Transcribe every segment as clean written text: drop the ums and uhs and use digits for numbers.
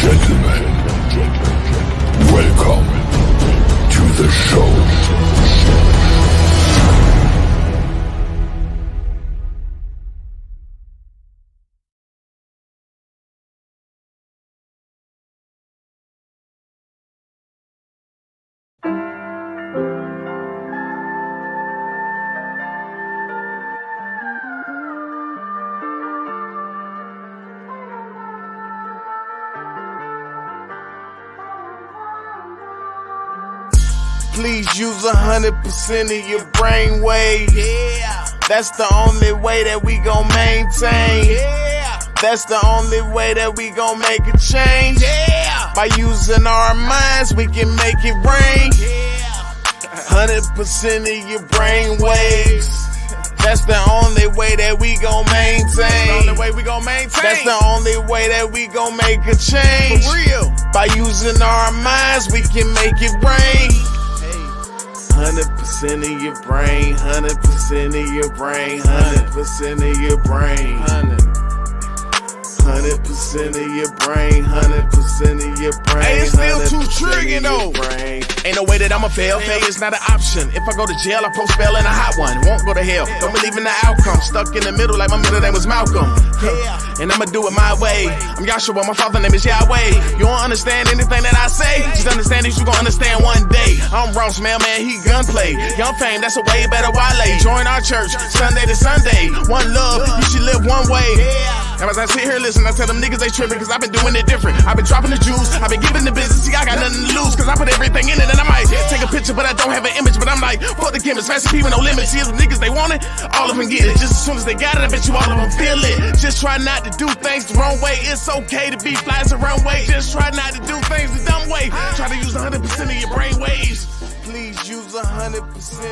Gentlemen, welcome to the show. Please use 100% of your brain wave. Yeah. That's the only way that we gon' maintain. Yeah. That's the only way that we gon' make a change. Yeah. By using our minds, we can make it rain. Yeah. 100% of your brain waves. That's the only way that we gon' maintain. That's the only way we gon' maintain. That's the only way that we gon' make a change. For real. By using our minds, we can make it rain. 100% of your brain, 100% of your brain, 100% of your brain. 100% of your brain, 100% of your brain. Hey, it's still too triggering though. Ain't no way that I'ma fail. Failure's not an option. If I go to jail, I post bail in a hot one. Won't go to hell. Don't believe in the outcome. Stuck in the middle like my middle name was Malcolm. And I'ma do it my way. I'm Yahshua, my father's name is Yahweh. You don't understand anything that I say. Just understand that you gon' understand one day. I'm Ross, mailman, he gunplay. Young Fame, that's a way better Wale. Join our church, Sunday to Sunday. One love, you should live one way. Now as I sit here listen, I tell them niggas they tripping, cause I've been doing it different. I've been dropping the juice, I've been giving the business. See, I got nothing to lose, cause I put everything in it. And I might take a picture, but I don't have an image. But I'm like, fuck the gimmicks, fancy people, no limits. See, if the niggas they want it, all of them get it. Just as soon as they got it, I bet you all of them feel it. Just try not to do things the wrong way. It's okay to be flies the wrong way. Just try not to do things the dumb way. Try to use 100% of your brain waves. Please use 100%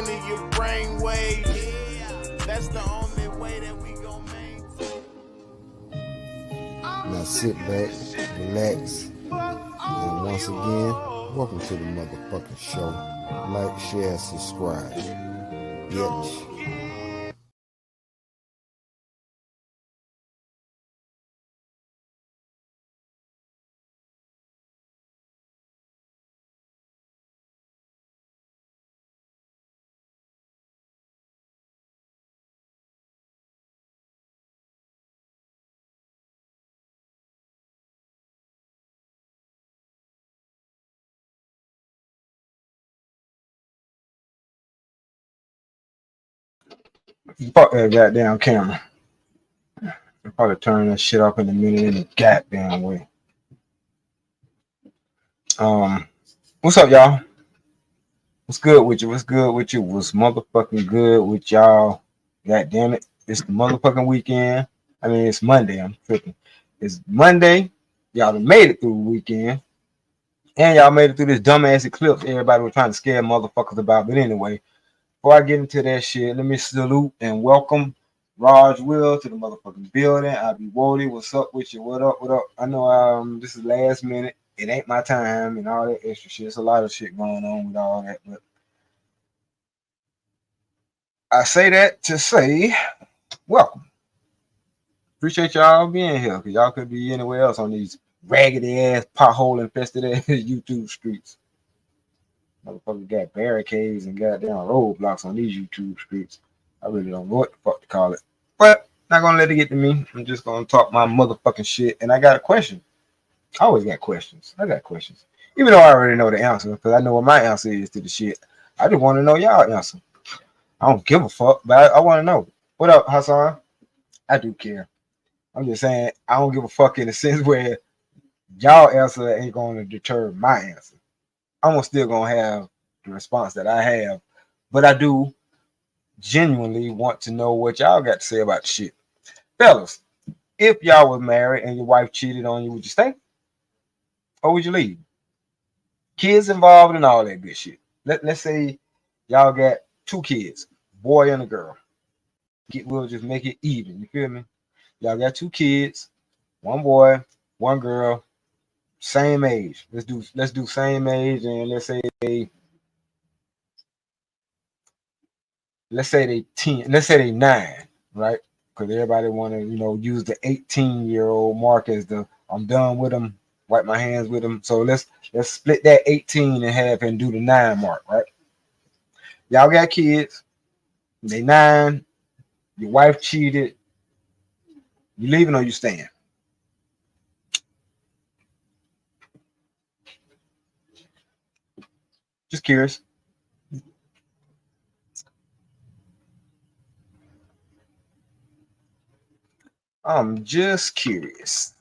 of your brain waves. That's the only way that we gon' maintain. Now sit back, relax, and once again, welcome to the motherfucking show. Like, share, subscribe. Bitch. Fuck that goddamn camera. I'll probably turn that shit off in a minute in a goddamn way. What's up, y'all? What's good with you? What's good with you? What's motherfucking good with y'all? God damn it. It's the motherfucking weekend. I mean, it's Monday. I'm tripping. It's Monday. Y'all done made it through the weekend. And y'all made it through this dumbass eclipse everybody was trying to scare motherfuckers about. But anyway, before I get into that shit, let me salute and welcome Raj Will to the motherfucking building. I be Wody. What's up with you? What up? What up? I know this is last minute. It ain't my time and all that extra shit. There's a lot of shit going on with all that, but I say that to say welcome. Appreciate y'all being here, because y'all could be anywhere else on these raggedy ass, pothole infested ass YouTube streets. Motherfuckers got barricades and goddamn roadblocks on these YouTube streets. I really don't know what the fuck to call it. But not gonna let it get to me. I'm just gonna talk my motherfucking shit. And I got a question. I always got questions. I got questions. Even though I already know the answer, because I know what my answer is to the shit. I just want to know y'all answer. I don't give a fuck, but I want to know. What up, Hassan? I do care. I'm just saying I don't give a fuck in the sense where y'all answer ain't gonna deter my answer. I'm still gonna have the response that I have, but I do genuinely want to know what y'all got to say about the shit. Fellas, if y'all were married and your wife cheated on you, would you stay? Or would you leave? Kids involved and all that good shit. Let's say y'all got 2 kids, boy and a girl. We'll just make it even, you feel me? Y'all got 2 kids, 1 boy, 1 girl, same age. Let's do same age, and let's say they 10, let's say they 9, right? Because everybody want to, use the 18-year-old mark as the I'm done with them wipe my hands with them. So let's split that 18 in half and do the 9 mark, right? Y'all got kids. They 9. Your wife cheated. You leaving or you staying? Just curious. I'm just curious.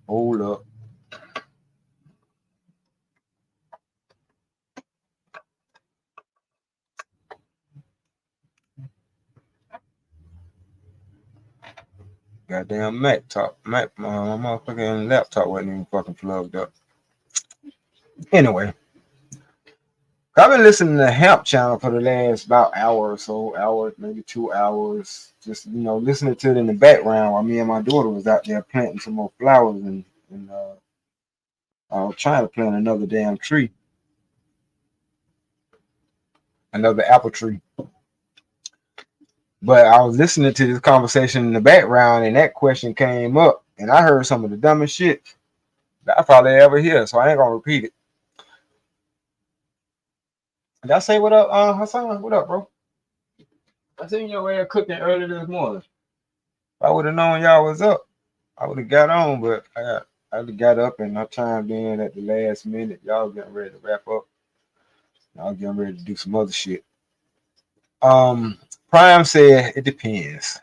Hold up. Goddamn my motherfucking laptop wasn't even fucking plugged up. Anyway, I've been listening to the Hemp channel for the last about hour or so, maybe 2 hours. Just listening to it in the background while me and my daughter was out there planting some more flowers and I was trying to plant another damn tree, another apple tree. But I was listening to this conversation in the background, and that question came up, and I heard some of the dumbest shit that I probably ever hear, so I ain't gonna repeat it. Did I say what up, Hassan? What up, bro? I seen your ass cooking early this morning. If I would have known y'all was up, I would have got on, but I got up and I chimed in at the last minute. Y'all getting ready to wrap up. Y'all getting ready to do some other shit. Prime said it depends.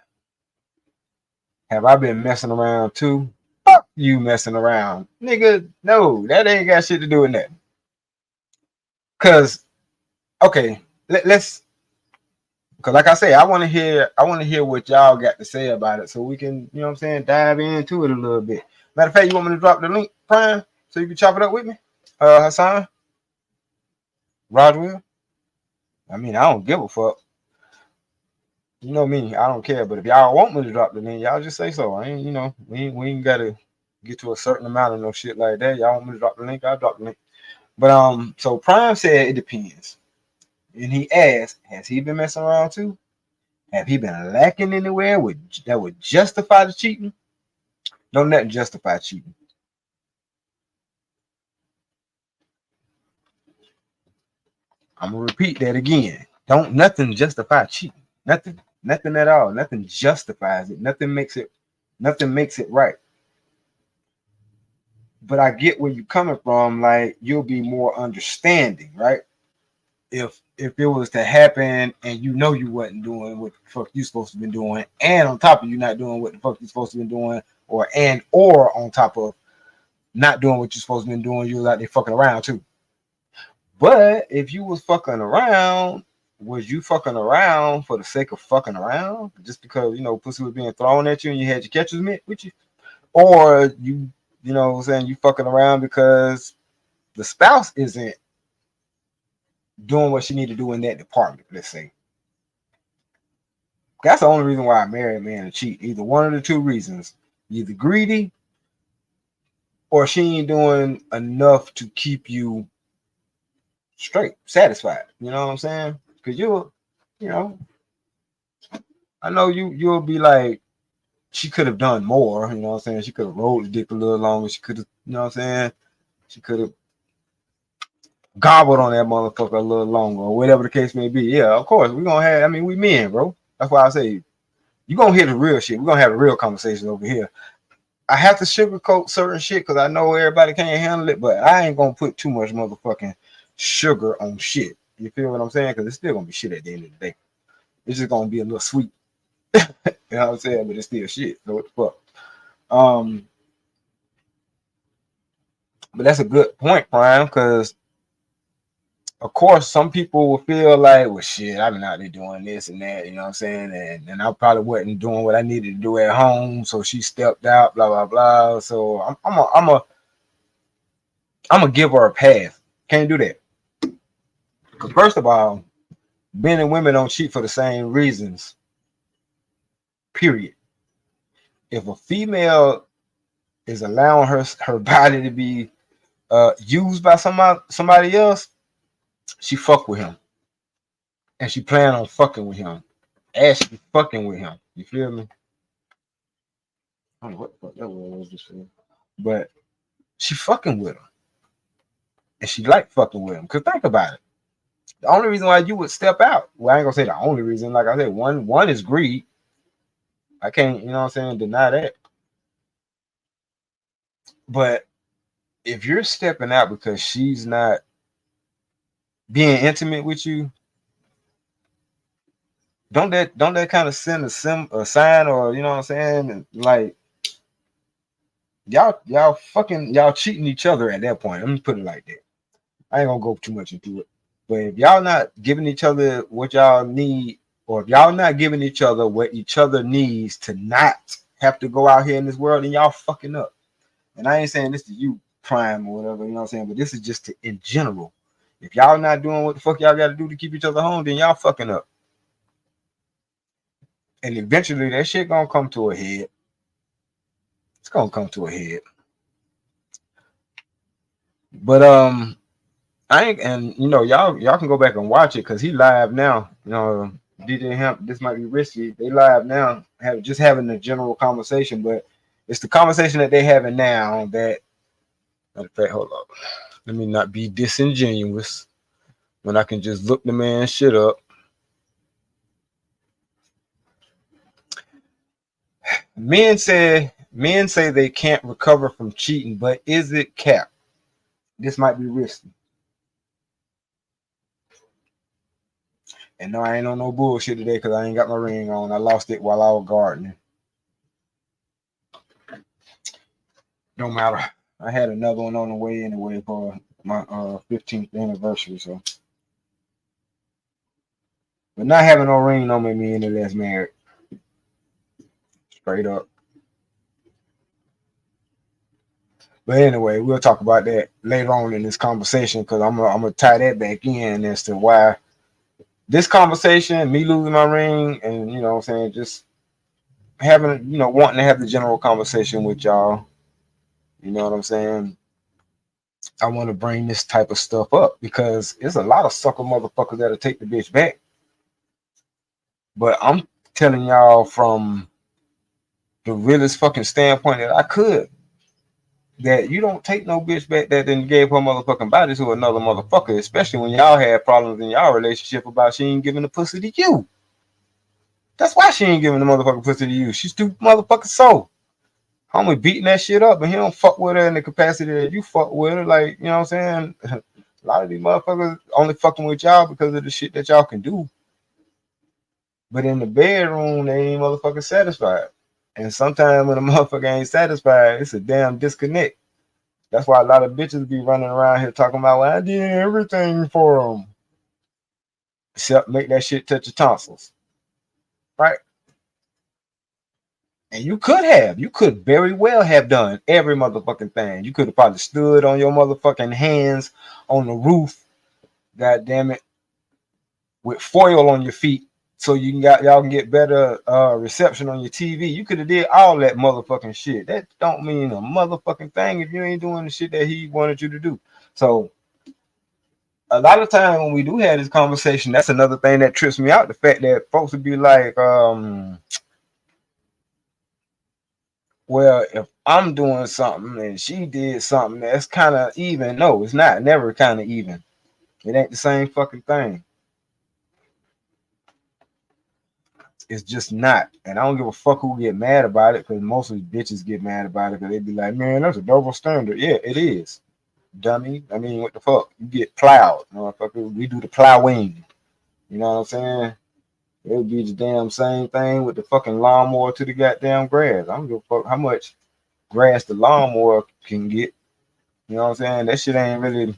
Have I been messing around too? Fuck you messing around. Nigga, no, that ain't got shit to do with that. Cause, okay, let's because like I say, I want to hear what y'all got to say about it so we can, dive into it a little bit. Matter of fact, you want me to drop the link, Prime, so you can chop it up with me? Hassan? Rodwell? I mean, I don't give a fuck. You know me, I don't care. But if y'all want me to drop the link, y'all just say so. I ain't, we ain't gotta get to a certain amount of no shit like that. Y'all want me to drop the link, I'll drop the link. But so Prime said it depends. And he asked, has he been messing around too? Have he been lacking anywhere that would justify the cheating? Don't nothing justify cheating. I'm gonna repeat that again. Don't nothing justify cheating. Nothing at all. Nothing justifies it. Nothing makes it right. But I get where you're coming from. Like, you'll be more understanding, right? If it was to happen and you wasn't doing what the fuck you supposed to be doing, and on top of you not doing what the fuck you supposed to be doing, or on top of not doing what you're supposed to be doing, you was out there fucking around too. But if you was fucking around, was you fucking around for the sake of fucking around? Just because, pussy was being thrown at you and you had your catcher's mitt with you? Or you fucking around because the spouse isn't doing what she need to do in that department, let's say. That's the only reason why I marry a man to cheat. Either one of the two reasons. Either greedy, or she ain't doing enough to keep you straight, satisfied. You know what I'm saying? Because I know you'll be like, she could have done more. You know what I'm saying? She could have rolled the dick a little longer. She could have, she could have gobbled on that motherfucker a little longer, or whatever the case may be. Yeah, of course, we're gonna have, we men, bro. That's why I say you're gonna hear the real shit. We're gonna have a real conversation over here. I have to sugarcoat certain shit because I know everybody can't handle it, but I ain't gonna put too much motherfucking sugar on shit. You feel what I'm saying? Because it's still gonna be shit at the end of the day. It's just gonna be a little sweet. You know what I'm saying? But it's still shit. So what the fuck? But that's a good point, Prime, because of course some people will feel like, well, shit, I've been out there doing this and that, you know what I'm saying? And I probably wasn't doing what I needed to do at home, so she stepped out, blah blah blah. So I'm gonna give her a pass. Can't do that. Because first of all, men and women don't cheat for the same reasons. Period. If a female is allowing her body to be used by somebody else, she fuck with him, and she plan on fucking with him. actually fucking with him. You feel me? I don't know what the fuck that was just for. But she fucking with him. And she like fucking with him. Cause think about it. The only reason why you would step out, well, I ain't gonna say the only reason, like I said, one is greed. I can't, you know what I'm saying, deny that. But if you're stepping out because she's not being intimate with you, don't that kind of send a sign, or you know what I'm saying? Like y'all cheating each other at that point. Let me put it like that. I ain't gonna go too much into it. But if y'all not giving each other what y'all need, or if y'all not giving each other what each other needs to not have to go out here in this world, then y'all fucking up. And I ain't saying this to you, Prime, or whatever, you know what I'm saying? But this is just in general. If y'all not doing what the fuck y'all got to do to keep each other home, then y'all fucking up. And eventually that shit gonna come to a head. It's gonna come to a head. But I ain't, and you know, y'all can go back and watch it because he live now. You know, DJ Hemp, this might be risky. They live now, having a general conversation, but it's the conversation that they having now that. Matter of fact, hold up. Let me not be disingenuous when I can just look the man shit up. Men say they can't recover from cheating, but is it cap? This might be risky. And no, I ain't on no bullshit today because I ain't got my ring on. I lost it while I was gardening. No matter. I had another one on the way anyway for my 15th anniversary. So, but not having no ring don't make me any less married. Straight up. But anyway, we'll talk about that later on in this conversation because I'm gonna tie that back in as to why this conversation, me losing my ring, and you know what I'm saying, just having, you know, wanting to have the general conversation with y'all. You know what I'm saying? I want to bring this type of stuff up because there's a lot of sucker motherfuckers that'll take the bitch back. But I'm telling y'all from the realest fucking standpoint that I could, that you don't take no bitch back that then gave her motherfucking body to another motherfucker, especially when y'all had problems in y'all relationship about she ain't giving the pussy to you. That's why she ain't giving the motherfucking pussy to you. She's too motherfucking soul. Homie beating that shit up, and he don't fuck with her in the capacity that you fuck with her. Like, you know what I'm saying? A lot of these motherfuckers only fucking with y'all because of the shit that y'all can do. But in the bedroom, they ain't motherfucking satisfied. And sometimes when a motherfucker ain't satisfied, it's a damn disconnect. That's why a lot of bitches be running around here talking about, well, I did everything for them. Except make that shit touch your tonsils. Right? And you could very well have done every motherfucking thing. You could have probably stood on your motherfucking hands on the roof, god damn it, with foil on your feet so y'all can get better reception on your TV. You could have did all that motherfucking shit. That don't mean a motherfucking thing if you ain't doing the shit that he wanted you to do. So a lot of time when we do have this conversation, that's another thing that trips me out. The fact that folks would be like, well, if I'm doing something and she did something that's kind of even. No, it's not. Never kind of even. It ain't the same fucking thing. It's just not. And I don't give a fuck who get mad about it, because most of the bitches get mad about it because they be like, man, that's a double standard. Yeah, it is. Dummy. I mean, what the fuck? You get plowed. Motherfucker. We do the plowing. You know what I'm saying? It would be the damn same thing with the fucking lawnmower to the goddamn grass. I don't give a fuck how much grass the lawnmower can get. You know what I'm saying? That shit ain't really,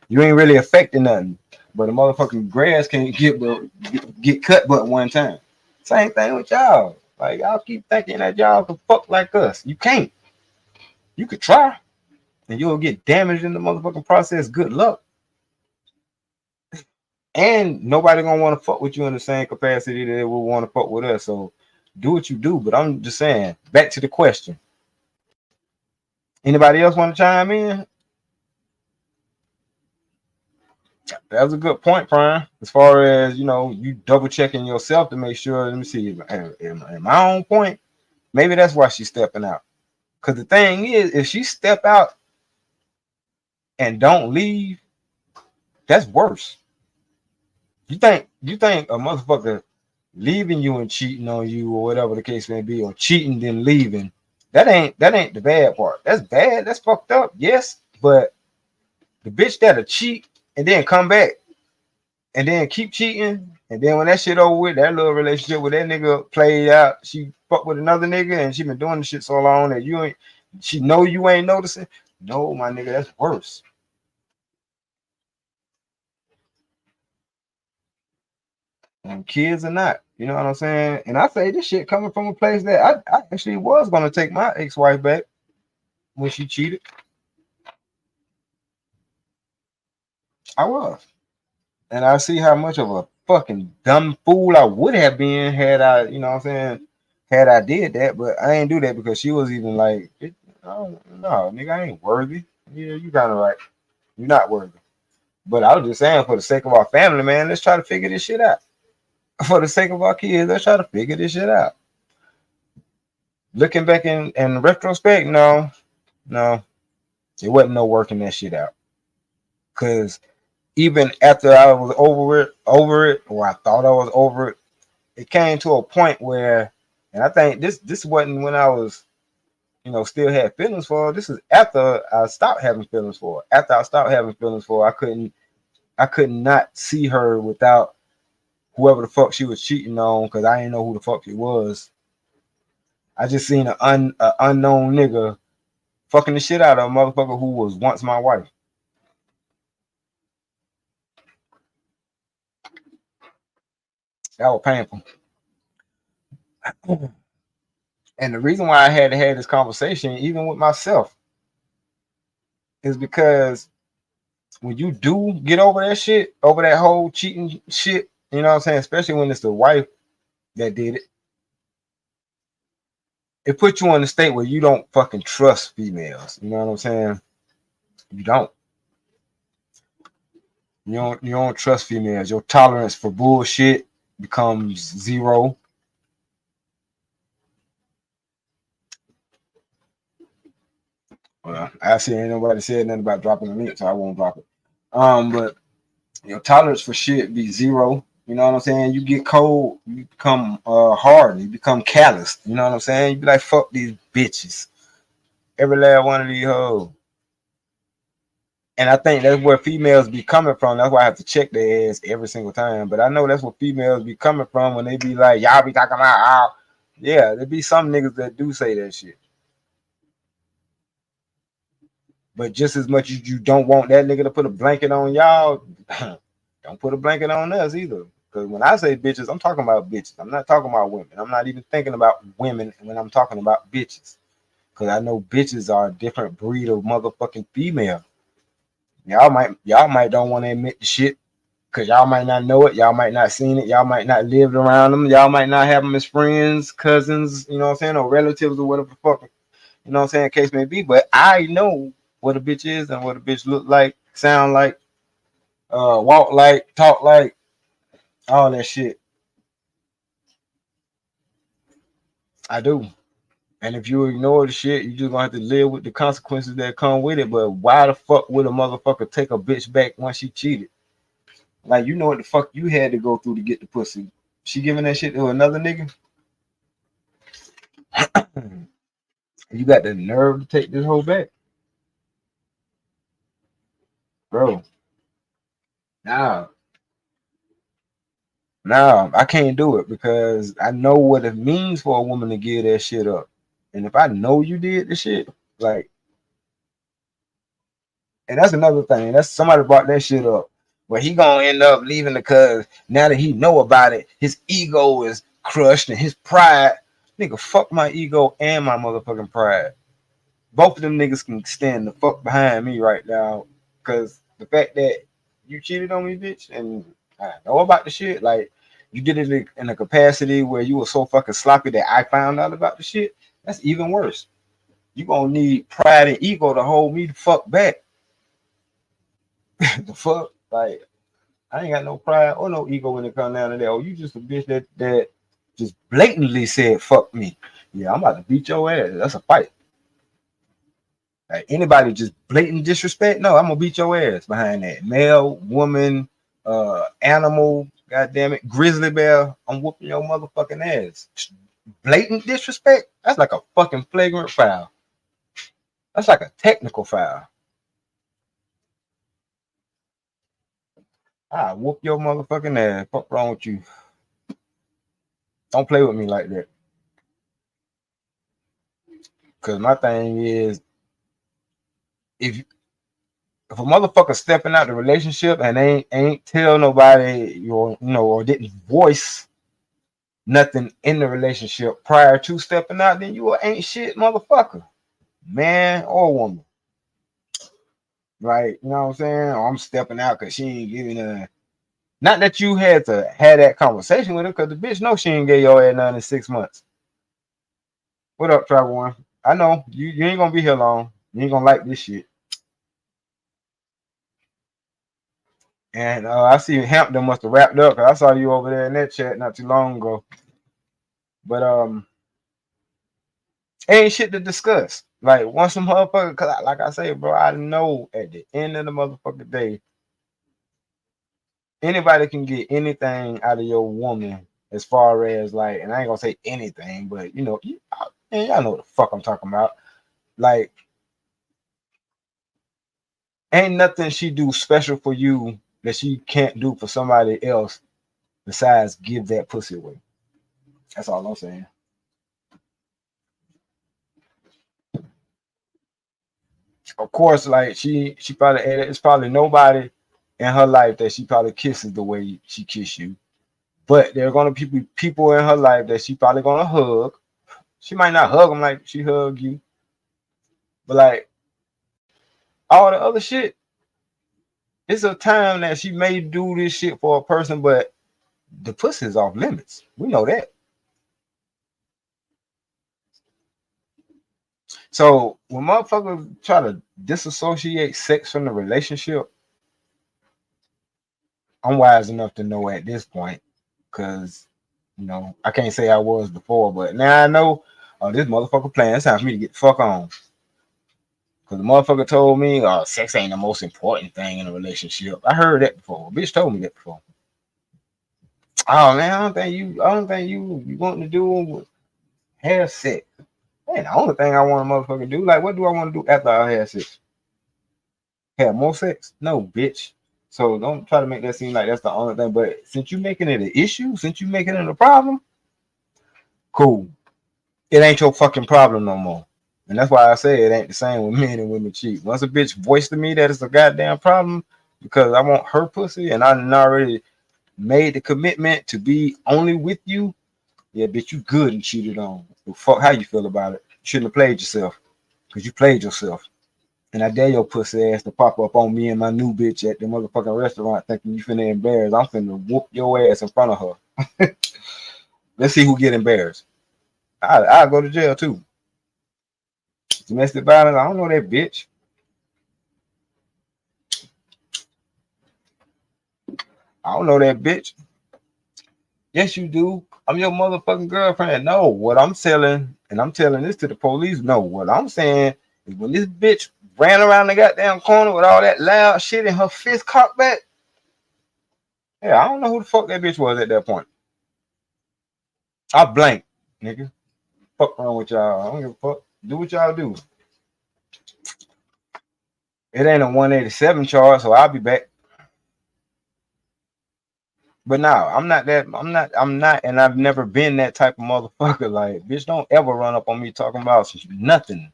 you ain't really affecting nothing. But the motherfucking grass can't get cut but one time. Same thing with y'all. Like, y'all keep thinking that y'all can fuck like us. You can't. You could try, and you'll get damaged in the motherfucking process. Good luck. And nobody gonna want to fuck with you in the same capacity that they will want to fuck with us. So do what you do. But I'm just saying, back to the question. Anybody else want to chime in? That's a good point, Prime. As far as you double checking yourself to make sure. Let me see. Am I on point? Maybe that's why she's stepping out. Because the thing is, if she step out and don't leave, that's worse. You think a motherfucker leaving you and cheating on you or whatever the case may be, or cheating then leaving, that ain't the bad part. That's bad. That's fucked up. Yes, but the bitch that'll cheat and then come back and then keep cheating, and then when that shit over with, that little relationship with that nigga played out, she fucked with another nigga and she been doing the shit so long that she know you ain't noticing. No, my nigga, that's worse. And kids or not, you know what I'm saying? And I say this shit coming from a place that I actually was gonna take my ex-wife back when she cheated. I was. And I see how much of a fucking dumb fool I would have been had I, you know what I'm saying, had I did that, but I ain't do that because she was even like, no, nigga, I ain't worthy. Yeah, you kind of right. You're not worthy. But I was just saying, for the sake of our family, man, let's try to figure this shit out. For the sake of our kids, let's try to figure this shit out. Looking back in retrospect, no, it wasn't no working that shit out. Because even after I was over it, or I thought I was over it, it came to a point where, and I think this wasn't when I was, still had feelings for her. This is after I stopped having feelings for her. After I stopped having feelings for her, I could not see her without whoever the fuck she was cheating on, because I didn't know who the fuck she was. I just seen an unknown nigga fucking the shit out of a motherfucker who was once my wife. That was painful. And the reason why I had to have this conversation, even with myself, is because when you do get over that shit, over that whole cheating shit, you know what I'm saying? Especially when it's the wife that did it. It puts you in a state where you don't fucking trust females. You know what I'm saying? You don't. You don't trust females. Your tolerance for bullshit becomes zero. Well, I see ain't nobody said nothing about dropping the link, so I won't drop it. But your tolerance for shit be zero. You know what I'm saying? You get cold, you become hard, you become callous. You know what I'm saying? You be like, fuck these bitches. Every last one of these hoes. And I think that's where females be coming from. That's why I have to check their ass every single time. But I know that's where females be coming from when they be like, y'all be talking about, yeah, there be some niggas that do say that shit. But just as much as you don't want that nigga to put a blanket on y'all, don't put a blanket on us either. Because when I say bitches, I'm talking about bitches. I'm not talking about women. I'm not even thinking about women when I'm talking about bitches. Because I know bitches are a different breed of motherfucking female. Y'all might don't want to admit the shit. Because y'all might not know it. Y'all might not seen it. Y'all might not lived around them. Y'all might not have them as friends, cousins, you know what I'm saying, or relatives or whatever the fuck, you know what I'm saying, case may be. But I know what a bitch is and what a bitch look like, sound like, walk like, talk like, all that shit. I do. And if you ignore the shit, you just gonna have to live with the consequences that come with it. But why the fuck would a motherfucker take a bitch back once she cheated? Like, you know what the fuck you had to go through to get the pussy. She giving that shit to another nigga? You got the nerve to take this whole back? Bro. No, I can't do it because I know what it means for a woman to give that shit up. And if I know you did the shit, like, and that's another thing. That's somebody brought that shit up. Where he gonna end up leaving because now that he know about it, his ego is crushed and his pride. Nigga, fuck my ego and my motherfucking pride. Both of them niggas can stand the fuck behind me right now. Cause the fact that you cheated on me, bitch, and I know about the shit, like, you did it in a capacity where you were so fucking sloppy that I found out about the shit. That's even worse. You gonna need pride and ego to hold me the fuck back. The fuck, like, I ain't got no pride or no ego when it comes down to that. Oh, you just a bitch that just blatantly said fuck me. Yeah, I'm about to beat your ass. That's a fight. Like anybody just blatant disrespect, no, I'm gonna beat your ass behind that. Male, woman, animal, goddamn it, grizzly bear, I'm whooping your motherfucking ass. Blatant disrespect, that's like a fucking flagrant foul. That's like a technical foul. I whoop your motherfucking ass. Fuck wrong with you? Don't play with me like that. Cause my thing is, if a motherfucker stepping out the relationship and ain't tell nobody or didn't voice nothing in the relationship prior to stepping out, then you ain't shit motherfucker, man or woman. Right? You know what I'm saying? Or I'm stepping out because she ain't giving a. Not that you had to have that conversation with her, because the bitch know she ain't gave your ass none in 6 months. What up, Travel One? I know you ain't gonna be here long. You ain't gonna like this shit. And I see Hampton must have wrapped up, because I saw you over there in that chat not too long ago. But ain't shit to discuss. Like once some motherfucker, cause like I say, bro, I know at the end of the motherfucking day, anybody can get anything out of your woman as far as like, and I ain't gonna say anything, but y'all know what the fuck I'm talking about. Like, ain't nothing she do special for you that she can't do for somebody else besides give that pussy away. That's all I'm saying. Of course, like she probably, it's probably nobody in her life that she probably kisses the way she kiss you. But there are gonna be people in her life that she probably gonna hug. She might not hug them like she hug you, but like all the other shit, it's a time that she may do this shit for a person, but the pussy is off limits. We know that. So when motherfuckers try to disassociate sex from the relationship, I'm wise enough to know at this point, because I can't say I was before, but now I know this motherfucker playing. It's time for me to get the fuck on. Because the motherfucker told me, sex ain't the most important thing in a relationship. I heard that before. A bitch told me that before. Oh man, I don't think you want to do have sex. Man, the only thing I want a motherfucker to do, like, what do I want to do after I have sex? Have more sex? No, bitch. So don't try to make that seem like that's the only thing. But since you making it an issue, since you making it a problem, cool. It ain't your fucking problem no more. And that's why I say it ain't the same with men and women cheat. Once a bitch voiced to me that it's a goddamn problem because I want her pussy and I already made the commitment to be only with you, yeah, bitch, you good and cheated on. Well, fuck how you feel about it. You shouldn't have played yourself because you played yourself. And I dare your pussy ass to pop up on me and my new bitch at the motherfucking restaurant thinking you finna embarrass. I'm finna whoop your ass in front of her. Let's see who get embarrassed. I'll go to jail too. Domestic violence, I don't know that bitch. I don't know that bitch. Yes, you do. I'm your motherfucking girlfriend. No, what I'm telling, and I'm telling this to the police, no, what I'm saying is when this bitch ran around the goddamn corner with all that loud shit and her fist cocked back, yeah, I don't know who the fuck that bitch was at that point. I blank, nigga. Fuck wrong with y'all. I don't give a fuck. Do what y'all do. It ain't a 187 charge, so I'll be back. But no, I'm not, and I've never been that type of motherfucker. Like, bitch, don't ever run up on me talking about nothing.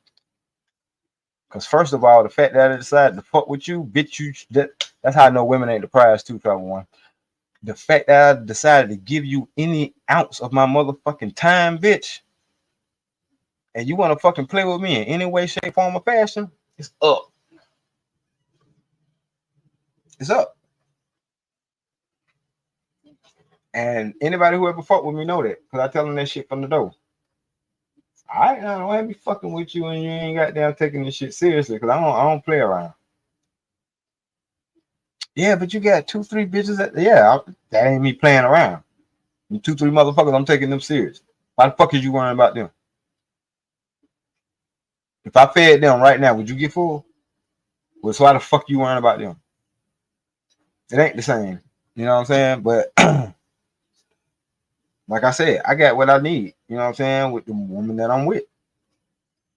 Because first of all, the fact that I decided to fuck with you, bitch, that's how I know women ain't the prize too, Travel One. The fact that I decided to give you any ounce of my motherfucking time, bitch, and you want to fucking play with me in any way, shape, form, or fashion, it's up. It's up. And anybody who ever fucked with me know that, because I tell them that shit from the door. I don't have me fucking with you and you ain't goddamn taking this shit seriously, because I don't play around. Yeah, but you got 2-3 bitches that ain't me playing around. You 2-3 motherfuckers, I'm taking them serious. Why the fuck is you worrying about them? If I fed them right now, would you get full? Well, so why the fuck you worrying about them? It ain't the same. You know what I'm saying? But like I said, I got what I need. You know what I'm saying? With the woman that I'm with.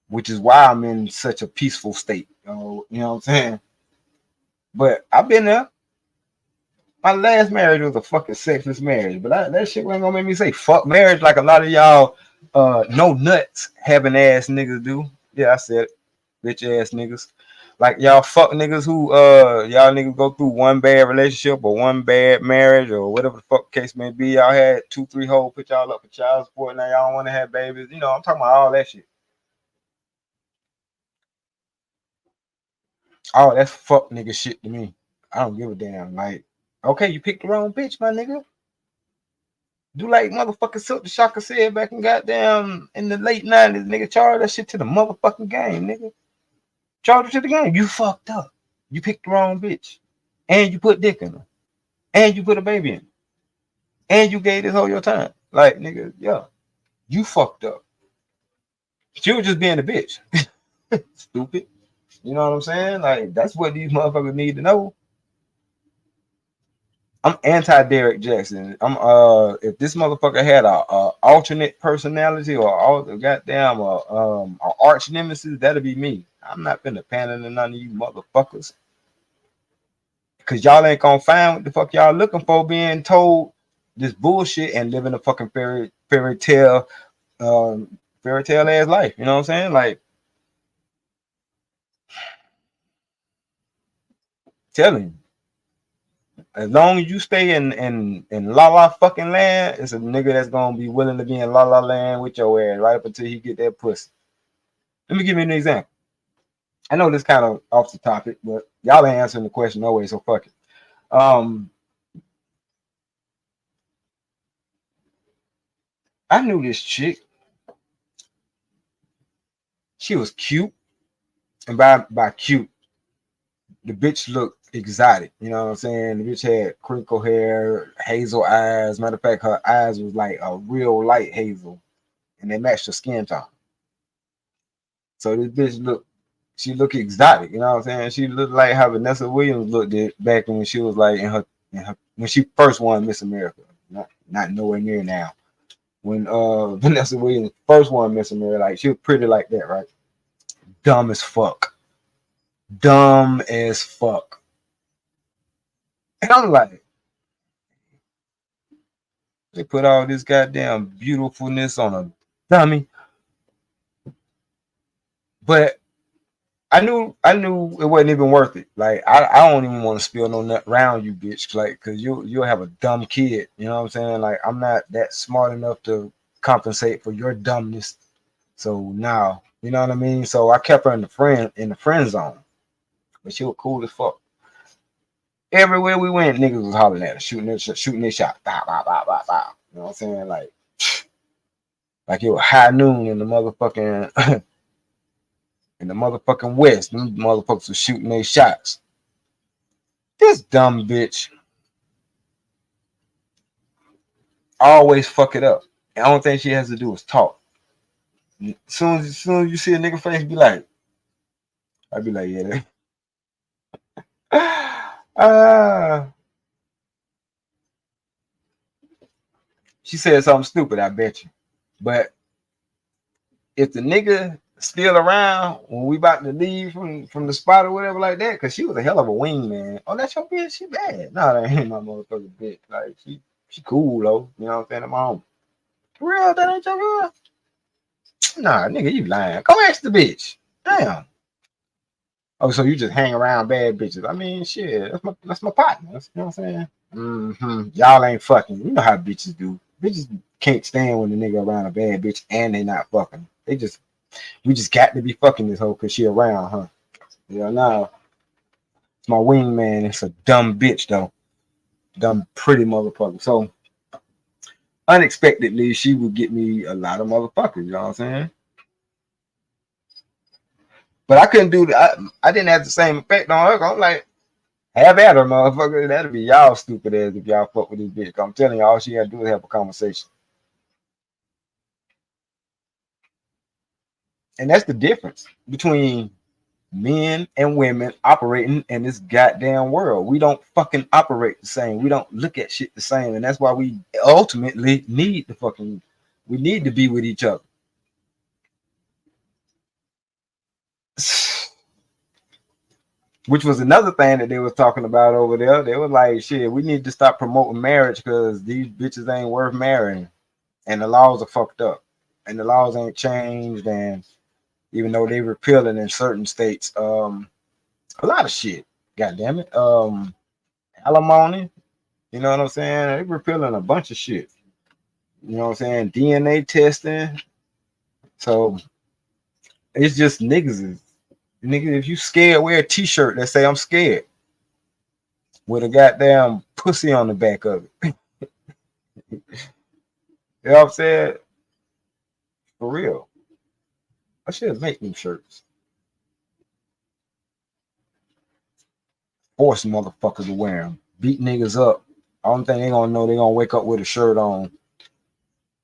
Which is why I'm in such a peaceful state. You know what I'm saying? But I've been there. My last marriage was a fucking sexless marriage. But that shit wasn't gonna make me say fuck marriage like a lot of y'all no nuts having ass niggas do. Yeah, I said it. Bitch ass niggas. Like y'all fuck niggas who y'all niggas go through one bad relationship or one bad marriage or whatever the fuck case may be. Y'all had 2-3 hoes put y'all up for child support. Now y'all don't want to have babies. You know, I'm talking about all that shit. Oh, that's fuck nigga shit to me. I don't give a damn. Like, okay, you picked the wrong bitch, my nigga. Do like motherfucking Silk the Shocker said back in goddamn in the late 90s, nigga. Charge that shit to the motherfucking game, nigga. Charge it to the game. You fucked up. You picked the wrong bitch. And you put dick in her. And you put a baby in her. And you gave this whole your time. Like, nigga, yeah. You fucked up. She was just being a bitch. Stupid. You know what I'm saying? Like, that's what these motherfuckers need to know. I'm anti Derek Jackson. I'm if this motherfucker had a alternate personality or a goddamn arch nemesis, that'll be me. I'm not finna pander to none of you motherfuckers. Cause y'all ain't gonna find what the fuck y'all looking for being told this bullshit and living a fucking fairy tale ass life. You know what I'm saying? Like, telling you. As long as you stay in la la fucking land, it's a nigga that's gonna be willing to be in la la land with your ass right up until he get that pussy. Let me give you an example. I know this kind of off the topic, but y'all ain't answering the question no way, so fuck it. I knew this chick. She was cute, and by cute, the bitch looked exotic. You know what I'm saying? The bitch had crinkle hair, hazel eyes. Matter of fact, her eyes was like a real light hazel, and they matched her skin tone. So this bitch she looked exotic. You know what I'm saying? She looked like how Vanessa Williams looked back when she was like in her when she first won Miss America. Not nowhere near now. When Vanessa Williams first won Miss America, like she was pretty like that, right? Dumb as fuck. Dumb as fuck. And I'm like, they put all this goddamn beautifulness on a dummy. But I knew it wasn't even worth it. Like, I don't even want to spill no nut around you, bitch. Like, cause you'll have a dumb kid. You know what I'm saying? Like, I'm not that smart enough to compensate for your dumbness. So now, you know what I mean? So I kept her in the friend zone. But she was cool as fuck. Everywhere we went, niggas was hollering at her, shooting their shot. Bow, bow, bow, bow, bow. You know what I'm saying? Like it was high noon in the motherfucking in the motherfucking West. Them motherfuckers was shooting their shots. This dumb bitch always fuck it up. And the only thing she has to do is talk. As soon as you see a nigga face, I'd be like, yeah. She said something stupid, I bet you. But if the nigga still around when we about to leave from the spot or whatever like that, because she was a hell of a wingman. Oh, that's your bitch? She bad. No, that ain't my motherfucking bitch. Like, she cool, though. You know what I'm saying? I'm home. For real, that ain't your girl? Nah, nigga, you lying. Go ask the bitch. Damn. Oh, so you just hang around bad bitches. I mean, shit, that's my partner. You know what I'm saying? Y'all ain't fucking. You know how bitches do. Bitches can't stand when the nigga around a bad bitch and they not fucking. We just got to be fucking this hoe because she around, huh? Yeah, no. It's my wingman. It's a dumb bitch, though. Dumb, pretty motherfucker. So, unexpectedly, she would get me a lot of motherfuckers. You know what I'm saying? But I couldn't do that. I didn't have the same effect on her. I'm like, Have at her, motherfucker. That'd be y'all stupid ass if y'all fuck with this bitch. I'm telling you, all she gotta do is have a conversation. And that's the difference between men and women operating in this goddamn world. We don't fucking operate the same. We don't look at shit the same. And that's why we ultimately need we need to be with each other. Which was another thing that they was talking about over there. They were like, shit, we need to stop promoting marriage because these bitches ain't worth marrying. And the laws are fucked up. And the laws ain't changed. And even though they repealing in certain states, a lot of shit. God damn it. Alimony, you know what I'm saying? They repealing a bunch of shit. You know what I'm saying? DNA testing. So it's just niggas. Nigga, if you scared, wear a t-shirt that say I'm scared with a goddamn pussy on the back of it. You know what I'm saying? For real. I should make them shirts. Force motherfuckers to wear them. Beat niggas up. Only thing they gonna know, they gonna wake up with a shirt on.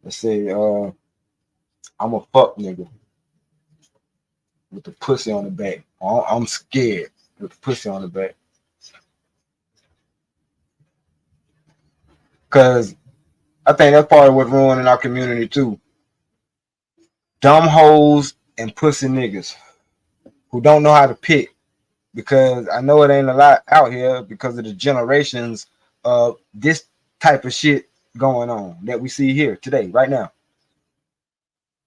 Let's say, I'm a fuck nigga with the pussy on the back. I'm scared with the pussy on the back. Cause I think that's part of what's ruining our community too. Dumb hoes and pussy niggas who don't know how to pick. Because I know it ain't a lot out here because of the generations of this type of shit going on that we see here today, right now.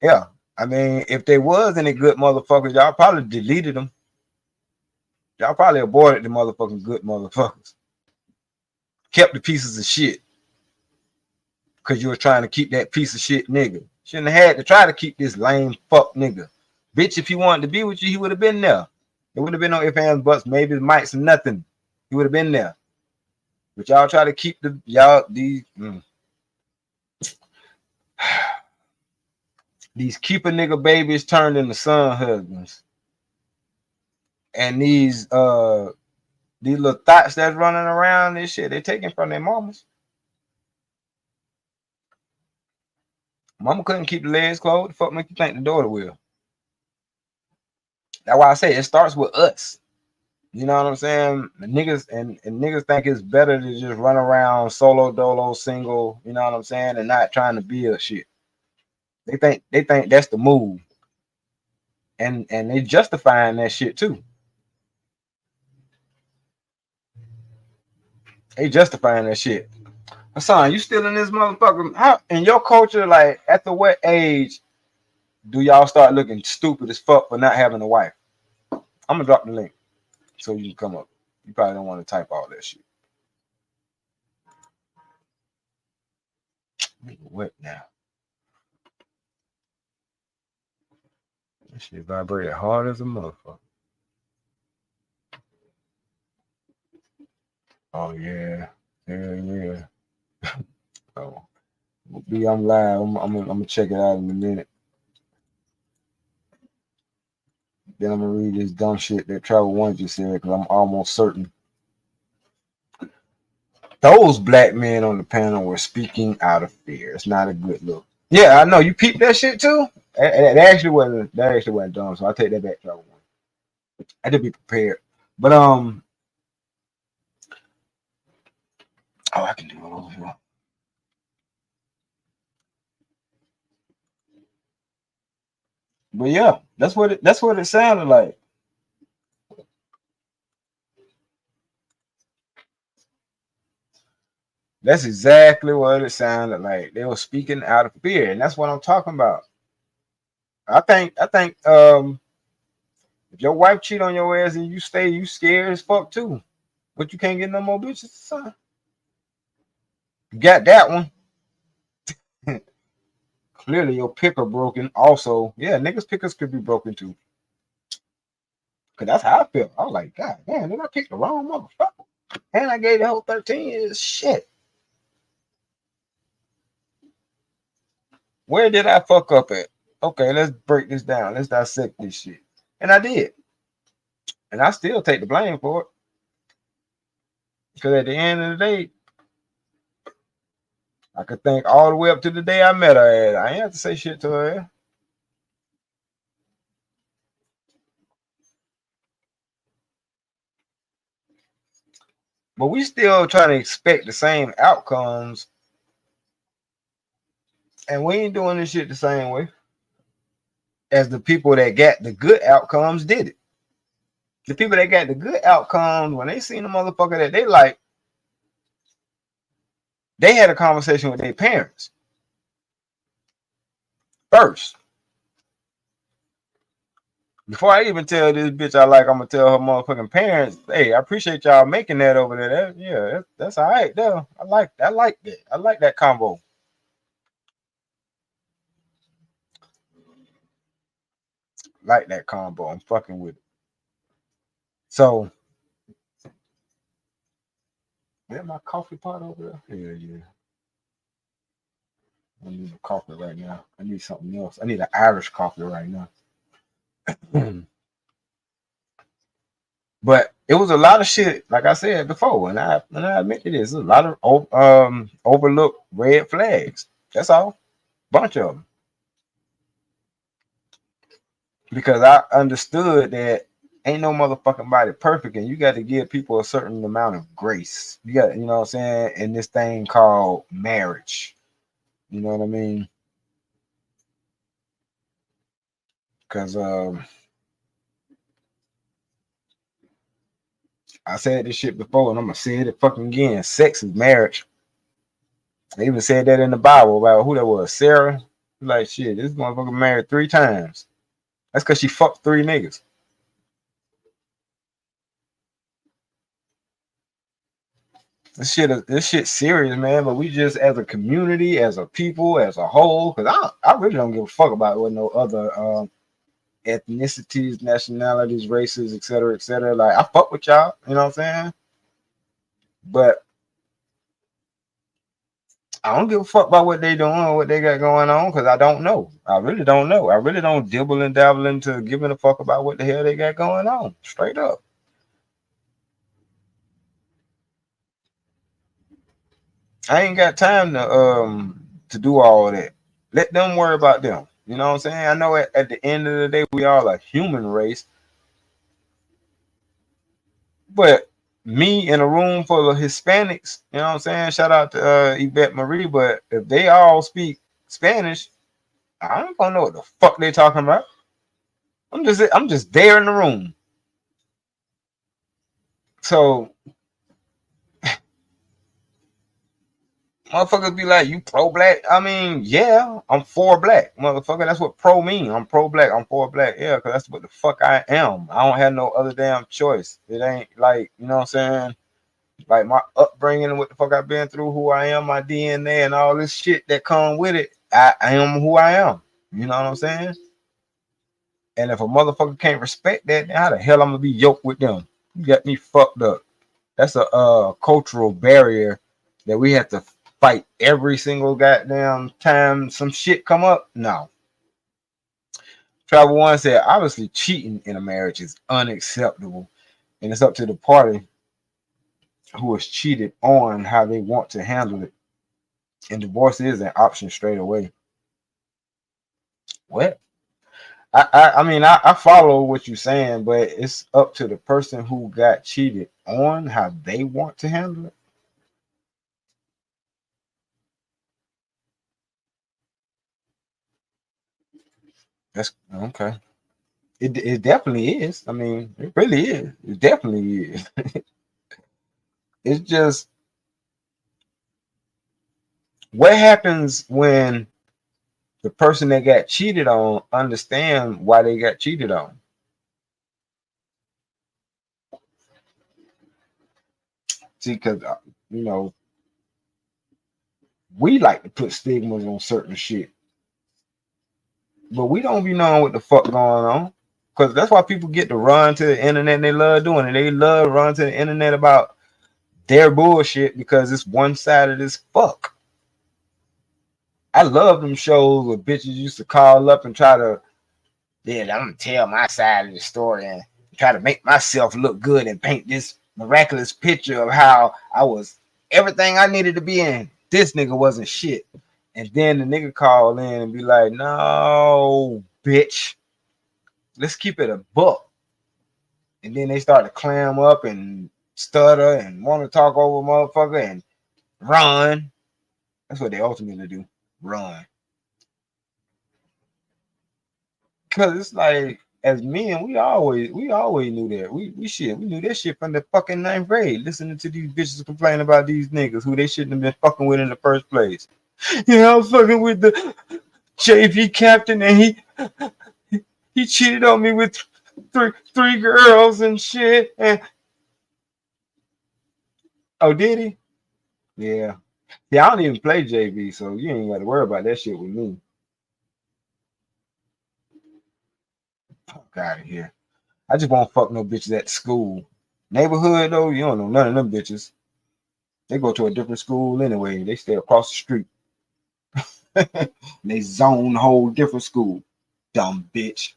Yeah. I mean, if there was any good motherfuckers, y'all probably deleted them. Y'all probably aborted the motherfucking good motherfuckers. Kept the pieces of shit. Because you were trying to keep that piece of shit nigga. Shouldn't have had to try to keep this lame fuck nigga. Bitch, if he wanted to be with you, he would have been there. There would have been no ifs, ands, buts, maybes, mites, and nothing. He would have been there. But y'all try to keep these keeper nigga babies turned into son husbands. And these little thoughts that's running around this shit, they taking from their mamas. Mama couldn't keep the legs closed. The fuck make you think the daughter will? That's why I say it starts with us. You know what I'm saying? The niggas and niggas think it's better to just run around solo dolo single, you know what I'm saying, and not trying to build shit. They think that's the move. And they justifying that shit too. They justifying that shit. Hassan, you still in this motherfucker? How in your culture, like at what age do y'all start looking stupid as fuck for not having a wife? I'm gonna drop the link so you can come up. You probably don't want to type all that shit. What now? That shit vibrated hard as a motherfucker. Oh yeah, yeah. Oh, I'm live. I'm gonna check it out in a minute. Then I'm gonna read this dumb shit that Travel One just said because I'm almost certain those black men on the panel were speaking out of fear. It's not a good look. Yeah, I know you peeped that shit too. That actually wasn't dumb. So I'll take that back, Travel One. I did be prepared, but oh, I can do it over here. But yeah, that's what it sounded like. That's exactly what it sounded like. They were speaking out of fear, and that's what I'm talking about. I think if your wife cheat on your ass and you stay, you scared as fuck too. But you can't get no more bitches, son. You got that one. Clearly your picker broken. Also, yeah, niggas pickers could be broken too. Cause that's how I feel. I was like, God damn, did I pick the wrong motherfucker? And I gave the whole 13 years. Shit. Where did I fuck up at? Okay, let's break this down. Let's dissect this shit. And I did. And I still take the blame for it. Because at the end of the day, I could think all the way up to the day I met her. I ain't have to say shit to her. But we still trying to expect the same outcomes. And we ain't doing this shit the same way as the people that got the good outcomes did it. The people that got the good outcomes, when they seen the motherfucker that they like, they had a conversation with their parents first. Before I even tell this bitch I like, I'm gonna tell her motherfucking parents, hey, I appreciate y'all making that over there. That's all right though. I like that. I like that combo. Like that combo. I'm fucking with it. So, where's my coffee pot over there? Yeah. I need a coffee right now. I need something else. I need an Irish coffee right now. But it was a lot of shit, like I said before, and I admit it is a lot of overlooked red flags. That's all. Bunch of them. Because I understood that ain't no motherfucking body perfect, and you got to give people a certain amount of grace. You got, you know what I'm saying, in this thing called marriage. You know what I mean? Because I said this shit before, and I'm gonna say it fucking again. Sex is marriage. They even said that in the Bible about who that was, Sarah. Like shit, this motherfucker married 3 times. That's because she fucked 3 niggas. This shit serious, man. But we just, as a community, as a people, as a whole, because I really don't give a fuck about what no other ethnicities, nationalities, races, etc., etc. Like I fuck with y'all, you know what I'm saying? But I don't give a fuck about what they doing, what they got going on, because I don't know. I really don't know. I really don't dibble and dabble into giving a fuck about what the hell they got going on. Straight up. I ain't got time to do all that. Let them worry about them. You know what I'm saying? I know at the end of the day, we are a human race. But me in a room full of Hispanics, you know what I'm saying? Shout out to Yvette Marie, but if they all speak Spanish, I don't gonna know what the fuck they talking about. I'm just there in the room. So motherfuckers be like, you pro-black? I mean, yeah, I'm for black, motherfucker. That's what pro mean. I'm pro-black. I'm for black. Yeah, because that's what the fuck I am. I don't have no other damn choice. It ain't like, you know what I'm saying? Like my upbringing and what the fuck I've been through, who I am, my DNA and all this shit that come with it. I am who I am. You know what I'm saying? And if a motherfucker can't respect that, then how the hell I'm gonna be yoked with them? You got me fucked up. That's a cultural barrier that we have to fight every single goddamn time some shit come up. No. Travel One said, obviously cheating in a marriage is unacceptable, and it's up to the party who is cheated on how they want to handle it. And divorce is an option straight away. What? I mean, I follow what you're saying, but it's up to the person who got cheated on how they want to handle it. That's okay. It definitely is. I mean, it really is. It definitely is. It's just what happens when the person that got cheated on understand why they got cheated on. See, because you know, we like to put stigmas on certain shit, but we don't be knowing what the fuck going on. Because that's why people get to run to the internet and they love doing it. They love run to the internet about their bullshit because it's one-sided as fuck. I love them shows where bitches used to call up and try to, yeah, I'm gonna tell my side of the story and try to make myself look good and paint this miraculous picture of how I was everything I needed to be in. This nigga wasn't shit. And then the nigga call in and be like, no, bitch. Let's keep it a buck. And then they start to clam up and stutter and want to talk over motherfucker and run. That's what they ultimately do. Run. Cause it's like, as men, we always knew that. We knew that shit from the fucking 9th grade, listening to these bitches complain about these niggas who they shouldn't have been fucking with in the first place. Yeah, I was fucking with the JV captain and he cheated on me with three girls and shit. And oh, did he? Yeah. Yeah, I don't even play JV, so you ain't got to worry about that shit with me. Fuck out of here. I just won't fuck no bitches at school. Neighborhood though, you don't know none of them bitches. They go to a different school anyway. They stay across the street. They zone whole different school. Dumb bitch.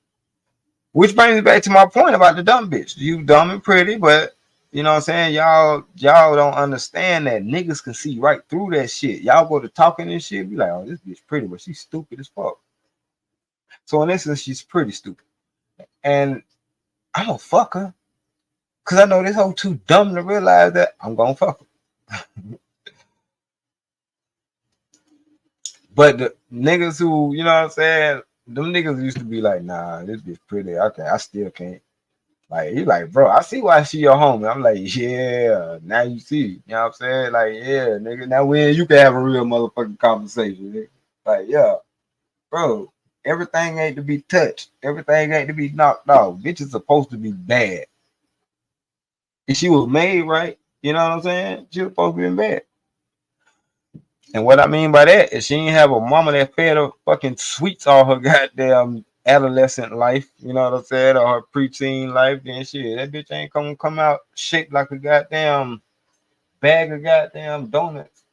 Which brings me back to my point about the dumb bitch. You dumb and pretty, but you know what I'm saying? Y'all don't understand that niggas can see right through that shit. Y'all go to talking and shit, be like, oh, this bitch pretty, but she's stupid as fuck. So in essence, she's pretty stupid. And I'm gonna fuck her. Cause I know this hoe too dumb to realize that I'm gonna fuck her. But the niggas who, you know what I'm saying, them niggas used to be like, nah, this bitch pretty. Okay, I still can't. Like, he like, bro, I see why she your homie. I'm like, yeah, now you see. You know what I'm saying? Like, yeah, nigga, now when you can have a real motherfucking conversation, nigga. Like, yeah, bro, everything ain't to be touched. Everything ain't to be knocked off. Bitch is supposed to be bad. And she was made right. You know what I'm saying? She was supposed to be bad. And what I mean by that is she ain't have a mama that fed her fucking sweets all her goddamn adolescent life, you know what I'm saying, or her preteen life. Then shit, that bitch ain't come out shaped like a goddamn bag of goddamn donuts.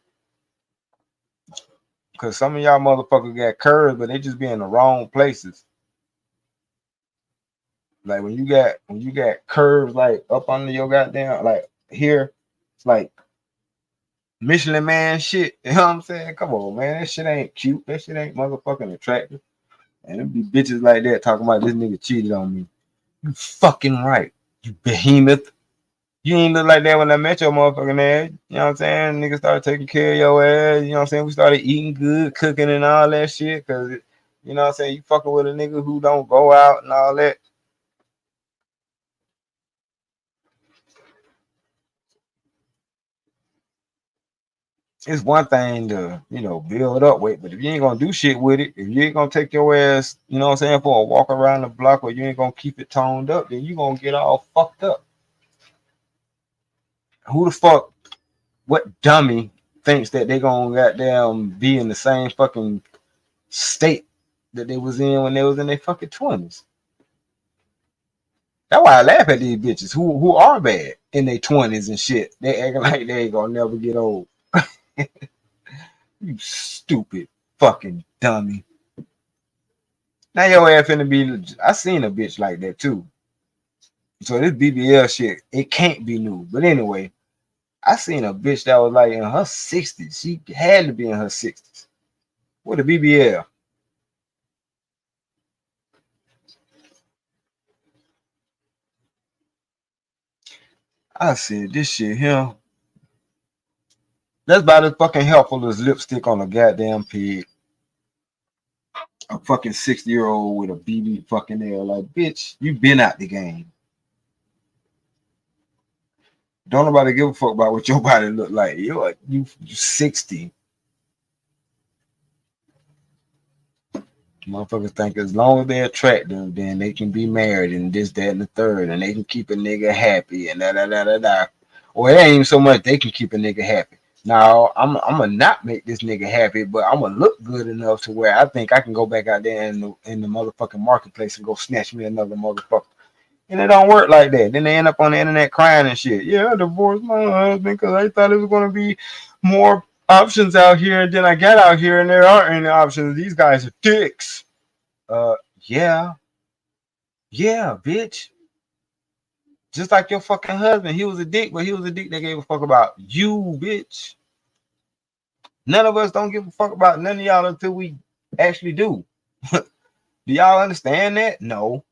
Cause some of y'all motherfuckers got curves, but they just be in the wrong places. Like when you got curves like up under your goddamn, like here, it's like Michelin Man shit. You know what I'm saying? Come on, man. That shit ain't cute. That shit ain't motherfucking attractive. And it be bitches like that talking about this nigga cheated on me. You fucking right, you behemoth. You ain't look like that when I met your motherfucking ass. You know what I'm saying? Nigga started taking care of your ass. You know what I'm saying? We started eating good, cooking and all that shit. Cause you know what I'm saying? You fucking with a nigga who don't go out and all that. It's one thing to, you know, build up with, but if you ain't gonna do shit with it, if you ain't gonna take your ass, you know what I'm saying, for a walk around the block, or you ain't gonna keep it toned up, then you gonna get all fucked up. Who the fuck, what dummy thinks that they gonna goddamn be in the same fucking state that they was in when they was in their fucking 20s? That's why I laugh at these bitches who are bad in their 20s and shit. They acting like they ain't gonna never get old. You stupid fucking dummy. Now your ass finna be. I seen a bitch like that too. So this BBL shit, it can't be new. But anyway, I seen a bitch that was like in her 60s. She had to be in her 60s. What a BBL. I said this shit here. That's about as fucking helpful as lipstick on a goddamn pig. A fucking 60-year-old with a BB fucking L. Like, bitch, you been out the game. Don't nobody give a fuck about what your body look like. You 60. Motherfuckers think as long as they're attractive, then they can be married and this, that, and the third, and they can keep a nigga happy and da. Or it ain't even so much they can keep a nigga happy. Now I'm gonna not make this nigga happy, but I'm gonna look good enough to where I think I can go back out there in the motherfucking marketplace and go snatch me another motherfucker. And it don't work like that. Then they end up on the internet crying and shit. Yeah, I divorced my husband because I thought it was gonna be more options out here. And then I got out here and there aren't any options. These guys are dicks. Yeah, bitch. Just like your fucking husband, he was a dick, but he was a dick that gave a fuck about you, bitch. None of us don't give a fuck about none of y'all until we actually do. Do y'all understand that? No.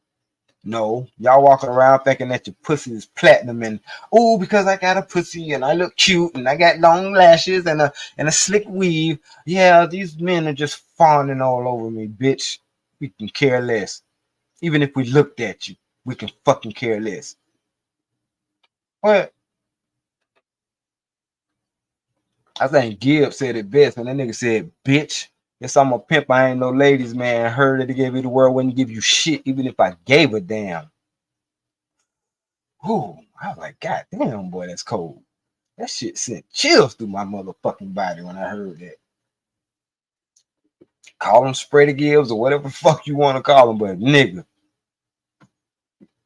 No. Y'all walking around thinking that your pussy is platinum and oh, because I got a pussy and I look cute and I got long lashes and a slick weave. Yeah, these men are just fawning all over me, bitch. We can care less. Even if we looked at you, we can fucking care less. What? I think Gibbs said it best when that nigga said, bitch, yes, I'm a pimp. I ain't no ladies, man. Heard that they gave you the world, wouldn't give you shit, even if I gave a damn. Whew. I was like, God damn, boy, that's cold. That shit sent chills through my motherfucking body when I heard that. Call them Spreader Gibbs or whatever the fuck you want to call them, but nigga.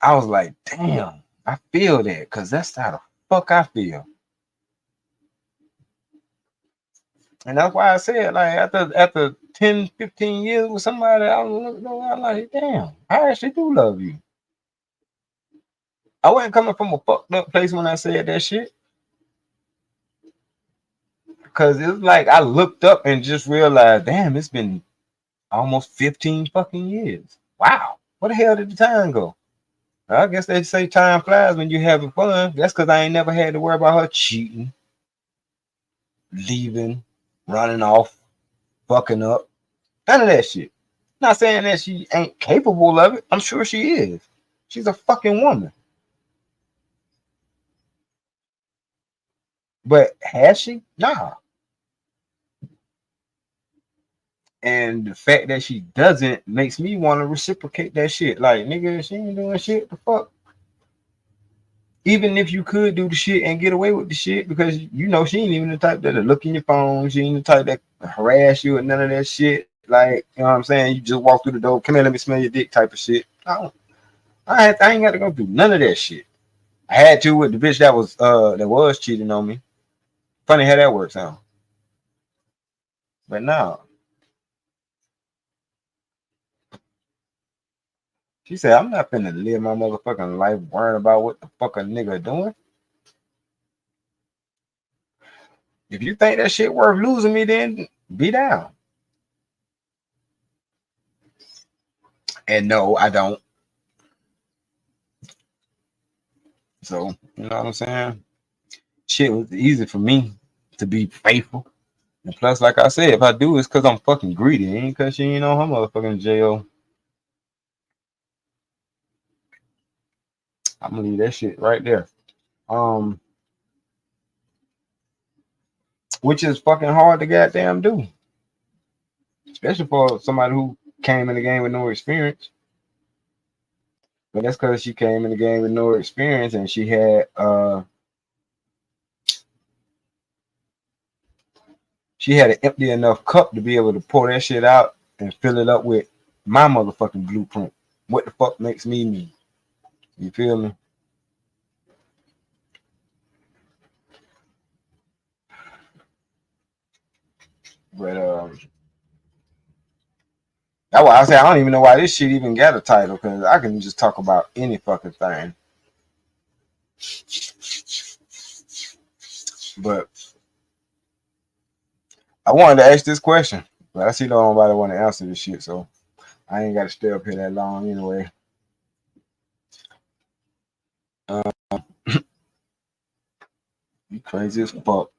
I was like, damn, I feel that, because that's how the fuck I feel. And that's why I said, like, after 10, 15 years with somebody, I was like, damn, I actually do love you. I wasn't coming from a fucked up place when I said that shit. Because it was like I looked up and just realized, damn, it's been almost 15 fucking years. Wow. Where the hell did the time go? I guess they say time flies when you're having fun. That's because I ain't never had to worry about her cheating, leaving, running off, fucking up. None of that shit. Not saying that she ain't capable of it. I'm sure she is. She's a fucking woman. But has she? Nah. And the fact that she doesn't makes me want to reciprocate that shit. Like, nigga, she ain't doing shit. The fuck? Even if you could do the shit and get away with the shit, because you know she ain't even the type that'll look in your phone. She ain't the type that harass you and none of that shit. Like, you know what I'm saying? You just walk through the door, come here, let me smell your dick type of shit. I ain't got to go through none of that shit. I had to with the bitch that was cheating on me. Funny how that works out. But no. She said, I'm not finna live my motherfucking life worrying about what the fuck a nigga doing. If you think that shit worth losing me, then be down. And no, I don't. So, you know what I'm saying? Shit was easy for me to be faithful. And plus, like I said, if I do, it's because I'm fucking greedy. It ain't because she ain't on her motherfucking jail. I'm gonna leave that shit right there. Which is fucking hard to goddamn do. Especially for somebody who came in the game with no experience. But that's because she came in the game with no experience and she had an empty enough cup to be able to pour that shit out and fill it up with my motherfucking blueprint. What the fuck makes me me? You feel me? But that's why I say I don't even know why this shit even got a title, because I can just talk about any fucking thing. But I wanted to ask this question, but I see nobody want to answer this shit, so I ain't got to stay up here that long anyway. You crazy as fuck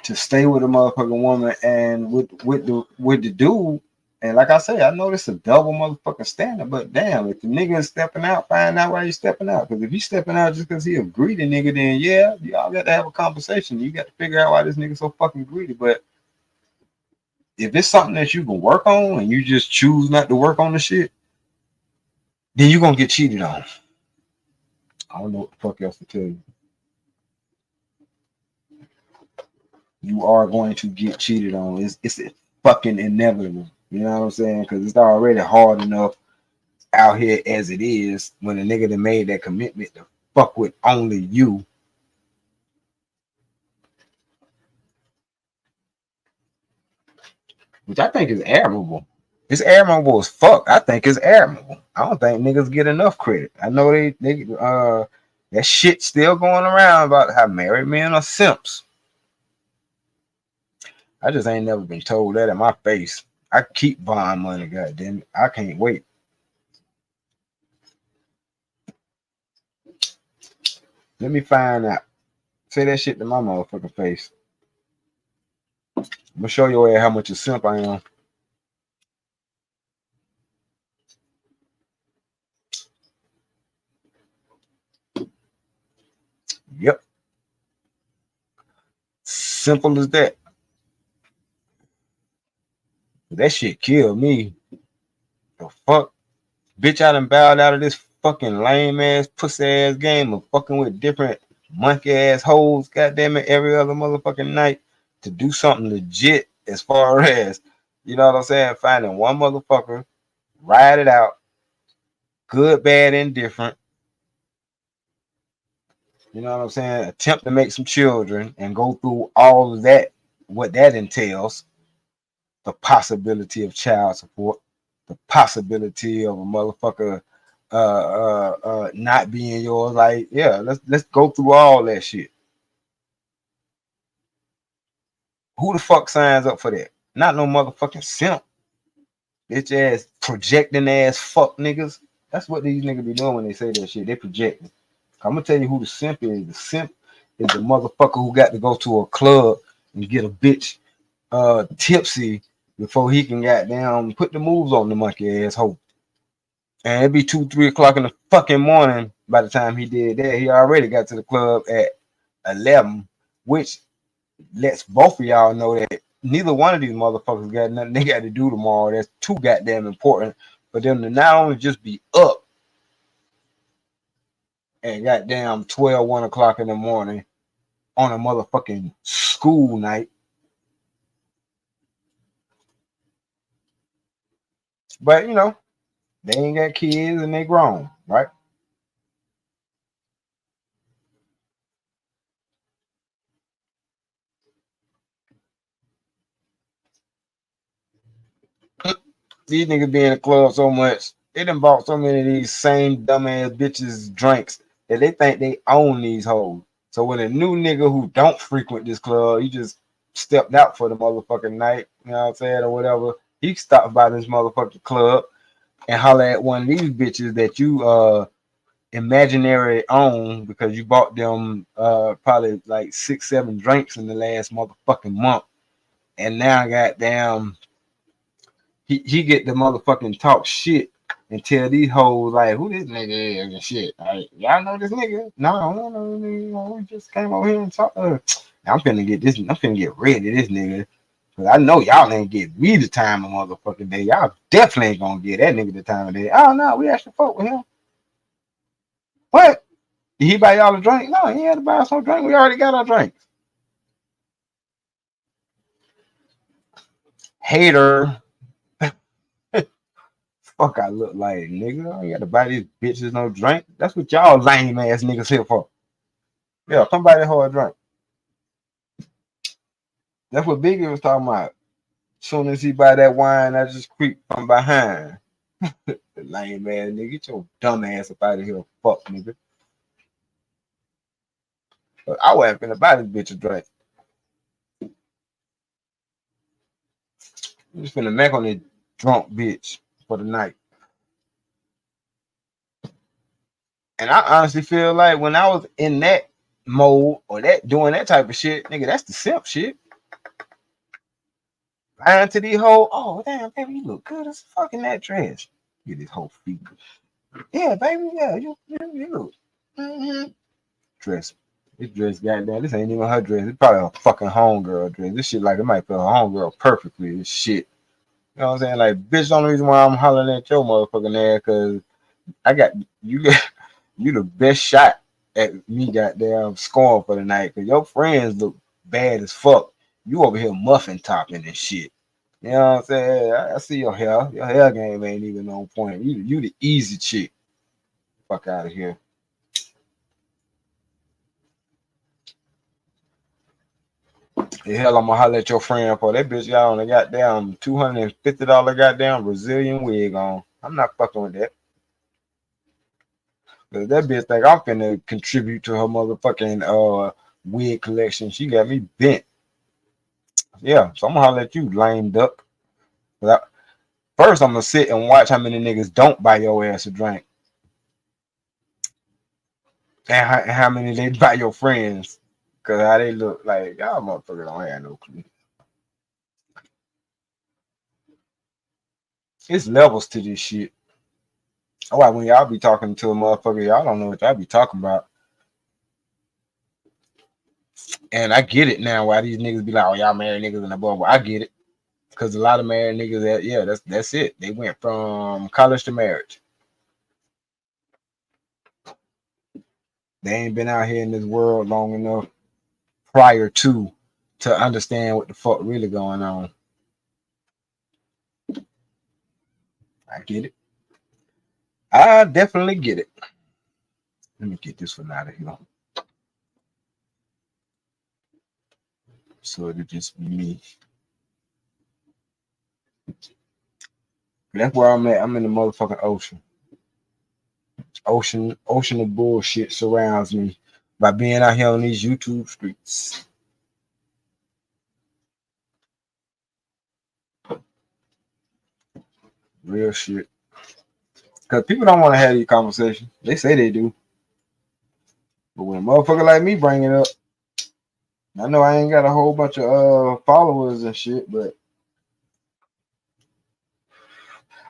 to stay with a motherfucking woman and with the dude. And like I say, I know this is a double motherfucking standard, but damn, if the nigga is stepping out, find out why you stepping out. Because if he's stepping out just because he a greedy nigga, then yeah, y'all got to have a conversation. You got to figure out why this nigga so fucking greedy. But if it's something that you can work on and you just choose not to work on the shit, then you're gonna get cheated on. I don't know what the fuck else to tell you. You are going to get cheated on. It's fucking inevitable. You know what I'm saying? Because it's already hard enough out here as it is when a nigga that made that commitment to fuck with only you. Which I think is admirable. It's admirable as fuck. I think it's admirable. I don't think niggas get enough credit. I know they that shit still going around about how married men are simps. I just ain't never been told that in my face. I keep buying money, goddamn it. I can't wait. Let me find out. Say that shit to my motherfucking face. I'm gonna show you how much a simp I am. Yep. Simple as that. That shit killed me. The fuck? Bitch, I done bowed out of this fucking lame ass pussy ass game of fucking with different monkey ass hoes, goddamn it, every other motherfucking night to do something legit as far as, you know what I'm saying, finding one motherfucker, ride it out, good, bad, indifferent. You know what I'm saying? Attempt to make some children and go through all of that, what that entails. The possibility of child support, the possibility of a motherfucker not being yours. Like, yeah, let's go through all that shit. Who the fuck signs up for that? Not no motherfucking simp. Bitch ass projecting ass fuck niggas. That's what these niggas be doing when they say that shit. They projecting. I'm gonna tell you who the simp is. The simp is the motherfucker who got to go to a club and get a bitch tipsy before he can goddamn put the moves on the monkey asshole. And it'd be 2, 3 o'clock in the fucking morning by the time he did that. He already got to the club at 11, which lets both of y'all know that neither one of these motherfuckers got nothing they got to do tomorrow. That's too goddamn important for them to not only just be up at goddamn 12, 1 o'clock in the morning on a motherfucking school night. But, you know, they ain't got kids and they grown, right? These niggas be in the club so much. They done bought so many of these same dumbass bitches drinks that they think they own these hoes. So when a new nigga who don't frequent this club, he just stepped out for the motherfucking night, you know what I'm saying, or whatever, he stopped by this motherfucking club and holler at one of these bitches that you imaginary own because you bought them probably like 6, 7 drinks in the last motherfucking month. And now goddamn he get the motherfucking talk shit and tell these hoes like who this nigga is and shit. Like, y'all know this nigga? No, I don't know this nigga. We just came over here and talk. I'm finna get this. I'm finna get rid of this nigga. Cause I know y'all ain't get me the time of motherfucking day. Y'all definitely ain't gonna get that nigga the time of day. Oh no, we actually fuck with him. What? Did he buy y'all a drink? No, he had to buy us some drink. We already got our drinks. Hater. Fuck, I look like nigga. I ain't got to buy these bitches no drink. That's what y'all lame ass niggas here for. Yeah, come buy that whole drink. That's what Biggie was talking about. Soon as he buy that wine, I just creep from behind. The lame ass nigga, get your dumb ass up out of here, fuck nigga. But I wasn't finna buy this bitch a drink. I'm just finna make on this drunk bitch for the night. And I honestly feel like when I was in that mode or that doing that type of shit, nigga, that's the simp shit. Lying to these whole, oh damn, baby, you look good as fuck in that dress. Get this whole feet. Yeah, baby, yeah, you look. Mm-hmm. Dress. This dress, goddamn, this ain't even her dress. It's probably a fucking homegirl dress. This shit like it might fit her homegirl perfectly. This shit. You know what I'm saying? Like, bitch, the only reason why I'm hollering at your motherfucking ass, cause I got you the best shot at me goddamn scoring for the night. Cause your friends look bad as fuck. You over here muffin topping and shit. You know what I'm saying? I see your hair. Your hair game ain't even on point. You the easy chick. Fuck out of here. The hell I'm gonna holler at your friend for that bitch got on a goddamn $250 goddamn Brazilian wig on. I'm not fucking with that. Cause that bitch think I'm finna contribute to her motherfucking wig collection. She got me bent. Yeah, so I'm gonna holler at you, lame duck. First, I'm gonna sit and watch how many niggas don't buy your ass a drink. And how many they buy your friends. Cause how they look like y'all motherfuckers don't have no clue. It's levels to this shit. Oh, why when y'all be talking to a motherfucker, y'all don't know what y'all be talking about. And I get it now why these niggas be like, oh, y'all married niggas in the bubble. I get it. Cause a lot of married niggas that's it. They went from college to marriage. They ain't been out here in this world long enough prior to understand what the fuck really going on. I get it. I definitely get it. Let me get this one out of here. So it'll just be me. That's where I'm at. I'm in the motherfucking ocean. Ocean of bullshit surrounds me by being out here on these YouTube streets. Real shit. Because people don't want to have these conversations. They say they do. But when a motherfucker like me bring it up, I know I ain't got a whole bunch of followers and shit, but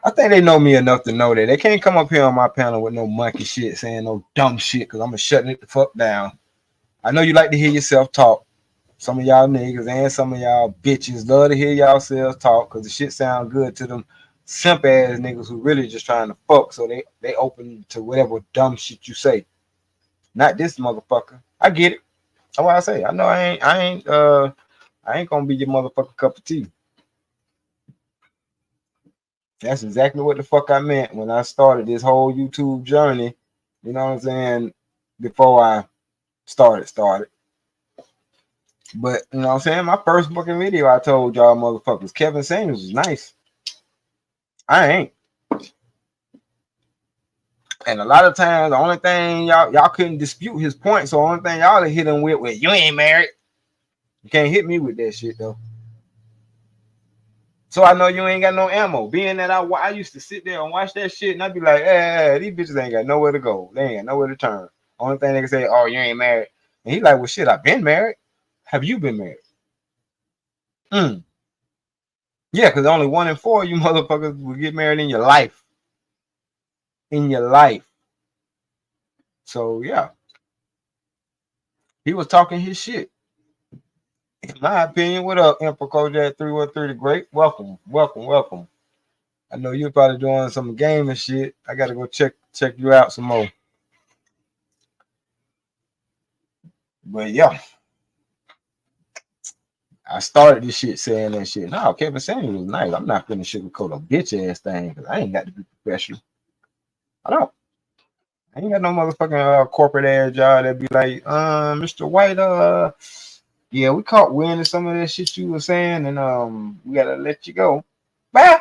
I think they know me enough to know that they can't come up here on my panel with no monkey shit, saying no dumb shit, because I'm going to shut it the fuck down. I know you like to hear yourself talk. Some of y'all niggas and some of y'all bitches love to hear y'all selves talk because the shit sound good to them simp ass niggas who really just trying to fuck, so they open to whatever dumb shit you say. Not this motherfucker. I get it. That's why I say I know I ain't gonna be your motherfucking cup of tea. That's exactly what the fuck I meant when I started this whole YouTube journey. You know what I'm saying? Before I started. But you know what I'm saying? My first fucking video I told y'all motherfuckers Kevin Samuels was nice. I ain't. And a lot of times the only thing y'all couldn't dispute his point. So the only thing y'all hit him with you ain't married. You can't hit me with that shit though. So I know you ain't got no ammo. Being that I used to sit there and watch that shit and I'd be like, hey, these bitches ain't got nowhere to go. They ain't got nowhere to turn. Only thing they can say, oh, you ain't married. And he like, well, shit, I've been married. Have you been married? Yeah, because only 1 in 4 of you motherfuckers will get married in your life. So yeah. He was talking his shit. In my opinion, what up, Emperor Kojak 313 the Great? Welcome. I know you're probably doing some gaming shit. I gotta go check you out some more. But yeah. I started this shit saying that shit. No, Kevin Samuels was nice. I'm not gonna sugarcoat a bitch ass thing because I ain't got to be professional. I ain't got no motherfucking corporate ass job that be like, Mr. White, yeah, we caught wind of some of that shit you were saying, and we gotta let you go. Bye.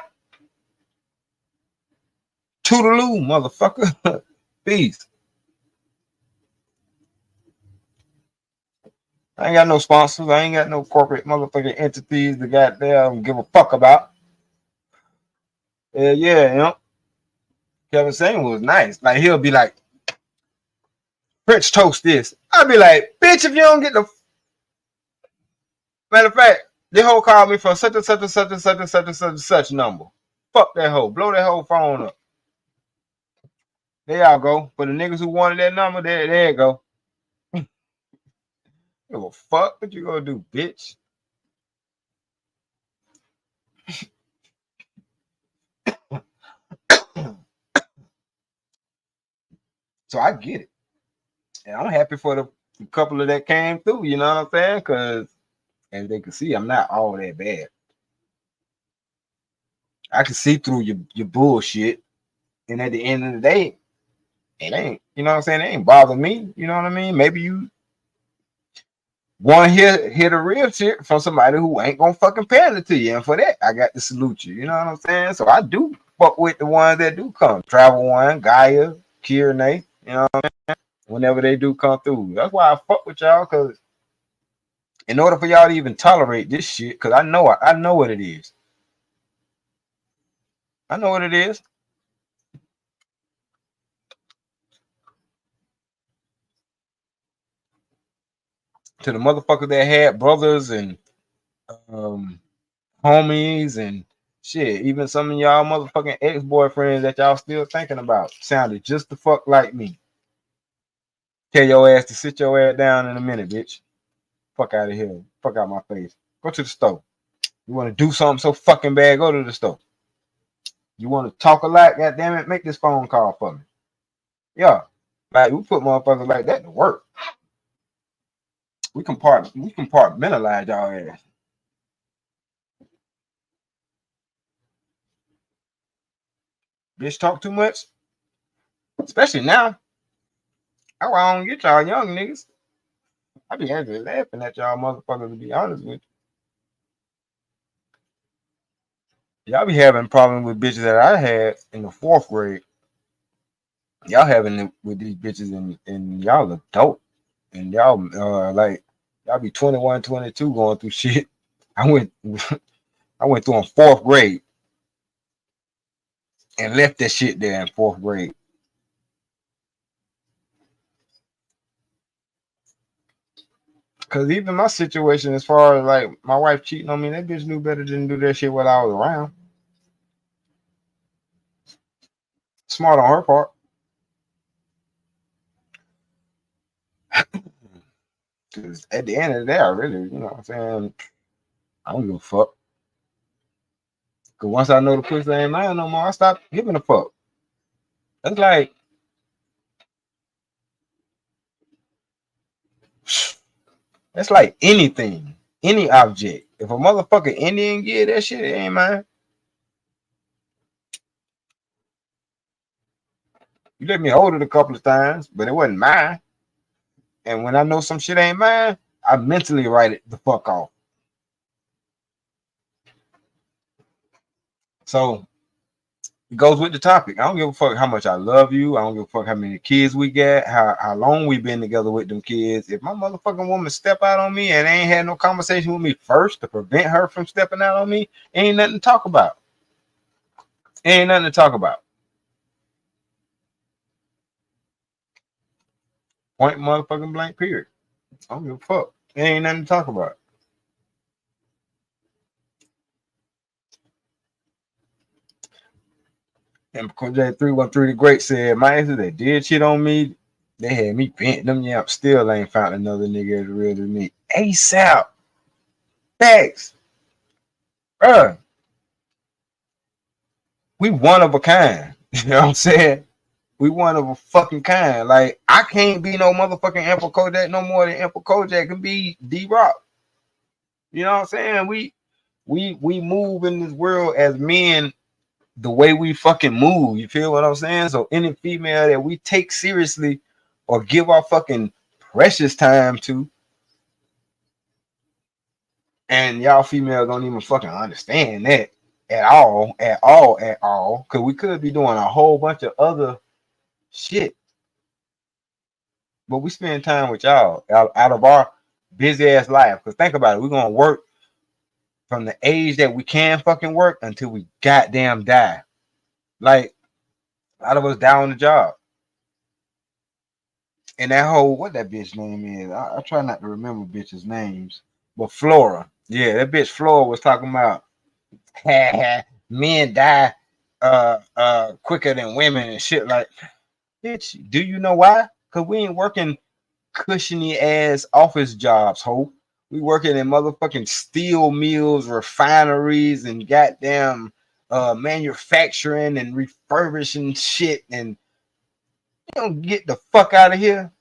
Toodaloo, motherfucker. Peace. I ain't got no sponsors. I ain't got no corporate motherfucking entities to goddamn give a fuck about. Yeah, you know. Kevin Samuels was nice. Like, he'll be like, French toast this. I'll be like, bitch, if you don't get the... Matter of fact, this hoe called me from such and such and such and such and such and such and such number. Fuck that hoe. Blow that whole phone up. There y'all go. For the niggas who wanted that number, there you go. Give a fuck what you gonna do, bitch. So I get it. And I'm happy for the couple of that came through, you know what I'm saying? Because as they can see, I'm not all that bad. I can see through your bullshit. And at the end of the day, it ain't, you know what I'm saying? It ain't bother me. You know what I mean? Maybe you Want to hear the real shit from somebody who ain't gonna fucking pander to you, and for that, I got to salute you. You know what I'm saying? So I do fuck with the ones that do come. Travel One, Gaia, Kieran, you know what I mean? Whenever they do come through, that's why I fuck with y'all. Cause in order for y'all to even tolerate this shit, cause I know what it is. I know what it is. To the motherfuckers that had brothers and homies and shit, even some of y'all motherfucking ex-boyfriends that y'all still thinking about sounded just the fuck like me. Tell your ass to sit your ass down in a minute, bitch. Fuck out of here. Fuck out my face. Go to the store. You want to do something so fucking bad, go to the store. You want to talk a lot, goddamn it, make this phone call for me. Yeah. Like, we put motherfuckers like that to work. We compartmentalize y'all ass. Bitch talk too much. Especially now. I don't get y'all young niggas. I be actually laughing at y'all motherfuckers, to be honest with you. Y'all be having problems with bitches that I had in the 4th grade. Y'all having it with these bitches and y'all adult. And y'all like y'all be 21, 22 going through shit. I went through in 4th grade and left that shit there in 4th grade. Cause even my situation, as far as like my wife cheating on me, that bitch knew better than to do that shit while I was around. Smart on her part. Cause at the end of the day, I really, you know what I'm saying, I don't give a fuck. Cause once I know the pussy ain't mine no more, I stop giving a fuck. That's like anything, any object. If a motherfucker Indian get that shit, it ain't mine. You let me hold it a couple of times, but it wasn't mine. And when I know some shit ain't mine, I mentally write it the fuck off. So it goes with the topic. I don't give a fuck how much I love you. I don't give a fuck how many kids we got, how long we been together with them kids. If my motherfucking woman step out on me and ain't had no conversation with me first to prevent her from stepping out on me, ain't nothing to talk about. Ain't nothing to talk about. Point motherfucking blank period. I don't give a fuck. Ain't nothing to talk about. And J 313 the Great said, my exes that did shit on me, they had me bent. Them yaps still ain't found another nigga as real as me. ASAP. Thanks. Bruh. We one of a kind. You know what I'm saying? We one of a fucking kind. Like, I can't be no motherfucking Ample Kojak no more than Ample Kojak can be D-Rock. You know what I'm saying? We move in this world as men the way we fucking move. You feel what I'm saying? So any female that we take seriously or give our fucking precious time to, and y'all females don't even fucking understand that at all, because we could be doing a whole bunch of other shit, but we spend time with y'all out of our busy ass life. Because think about it, we're gonna work from the age that we can fucking work until we goddamn die. Like, a lot of us die on the job. And that whole, what that bitch name is, I try not to remember bitches' names, but Flora. Yeah, that bitch Flora was talking about men die quicker than women and shit. Like, bitch, do you know why? Because we ain't working cushiony ass office jobs, ho. We working in motherfucking steel mills, refineries, and goddamn manufacturing and refurbishing shit. And you don't get the fuck out of here.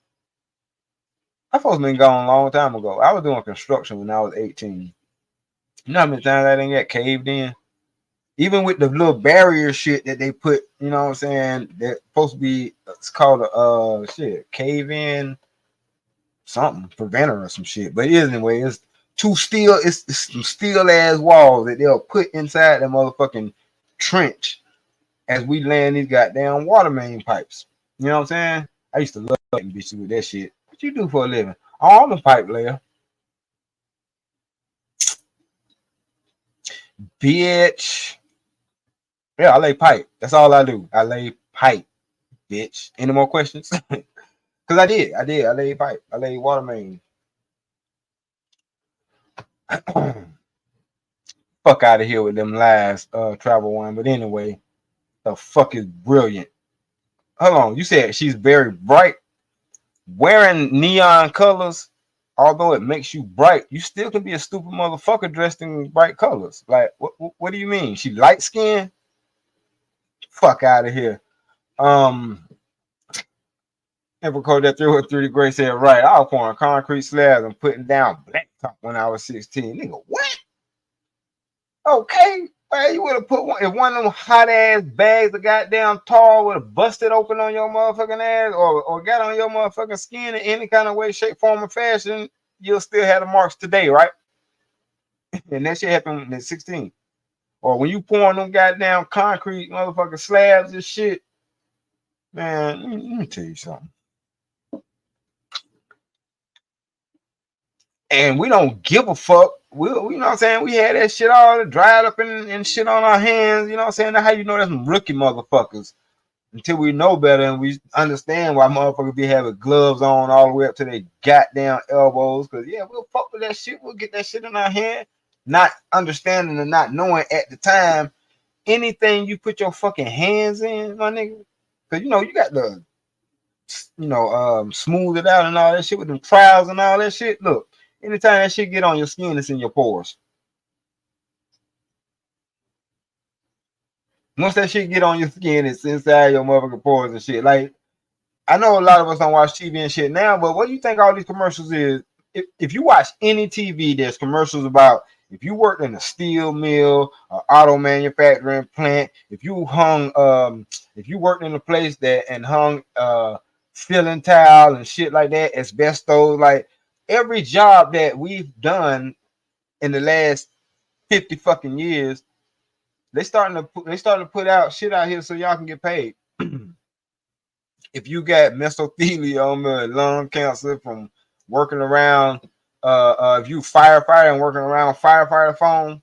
I supposed to been gone a long time ago. I was doing construction when I was 18. You know how many times I didn't get caved in? Even with the little barrier shit that they put, you know what I'm saying? That's supposed to be, it's called a cave in something preventer or some shit. But anyway, it's some steel ass walls that they'll put inside that motherfucking trench as we land these goddamn water main pipes. You know what I'm saying? I used to love getting bitches with that shit. What you do for a living? Oh, I'm a pipe layer. Bitch. Yeah, I lay pipe. That's all I do. I lay pipe, bitch. Any more questions? Because I did. I lay pipe. I lay water main. Fuck out of here with them lies, travel one. But anyway, the fuck is brilliant. Hold on. You said she's very bright. Wearing neon colors, although it makes you bright, you still can be a stupid motherfucker dressed in bright colors. Like, what do you mean? She light skinned? Fuck out of here. Ever called that 303 Gray said, right, I was pouring concrete slabs and putting down blacktop when I was 16. Nigga, what? Okay. Well, you would have put one, if one of them hot ass bags of goddamn tar would have busted open on your motherfucking ass or got on your motherfucking skin in any kind of way, shape, form, or fashion, you'll still have the marks today, right? And that shit happened at 16. Or when you pouring them goddamn concrete motherfucking slabs and shit, man, let me tell you something. And we don't give a fuck. We you know what I'm saying? We had that shit all dried up and shit on our hands. You know what I'm saying? That's how you know that's some rookie motherfuckers. Until we know better and we understand why motherfuckers be having gloves on all the way up to their goddamn elbows. Because, yeah, we'll fuck with that shit. We'll get that shit in our hand. Not understanding and not knowing at the time anything you put your fucking hands in, my nigga. Because, you know, you got the, smooth it out and all that shit with them trials and all that shit. Look. Anytime that shit get on your skin, it's in your pores. Once that shit get on your skin, it's inside your motherfucking pores and shit. Like, I know a lot of us don't watch TV and shit now, but what do you think all these commercials is? If you watch any TV, there's commercials about if you worked in a steel mill, an auto manufacturing plant, if you worked in a place that and hung ceiling tile and shit like that, asbestos, like. Every job that we've done in the last 50 fucking years, they starting to put out shit out here so y'all can get paid. If you got mesothelioma and lung cancer from working around, if you firefighter and working around firefighter foam.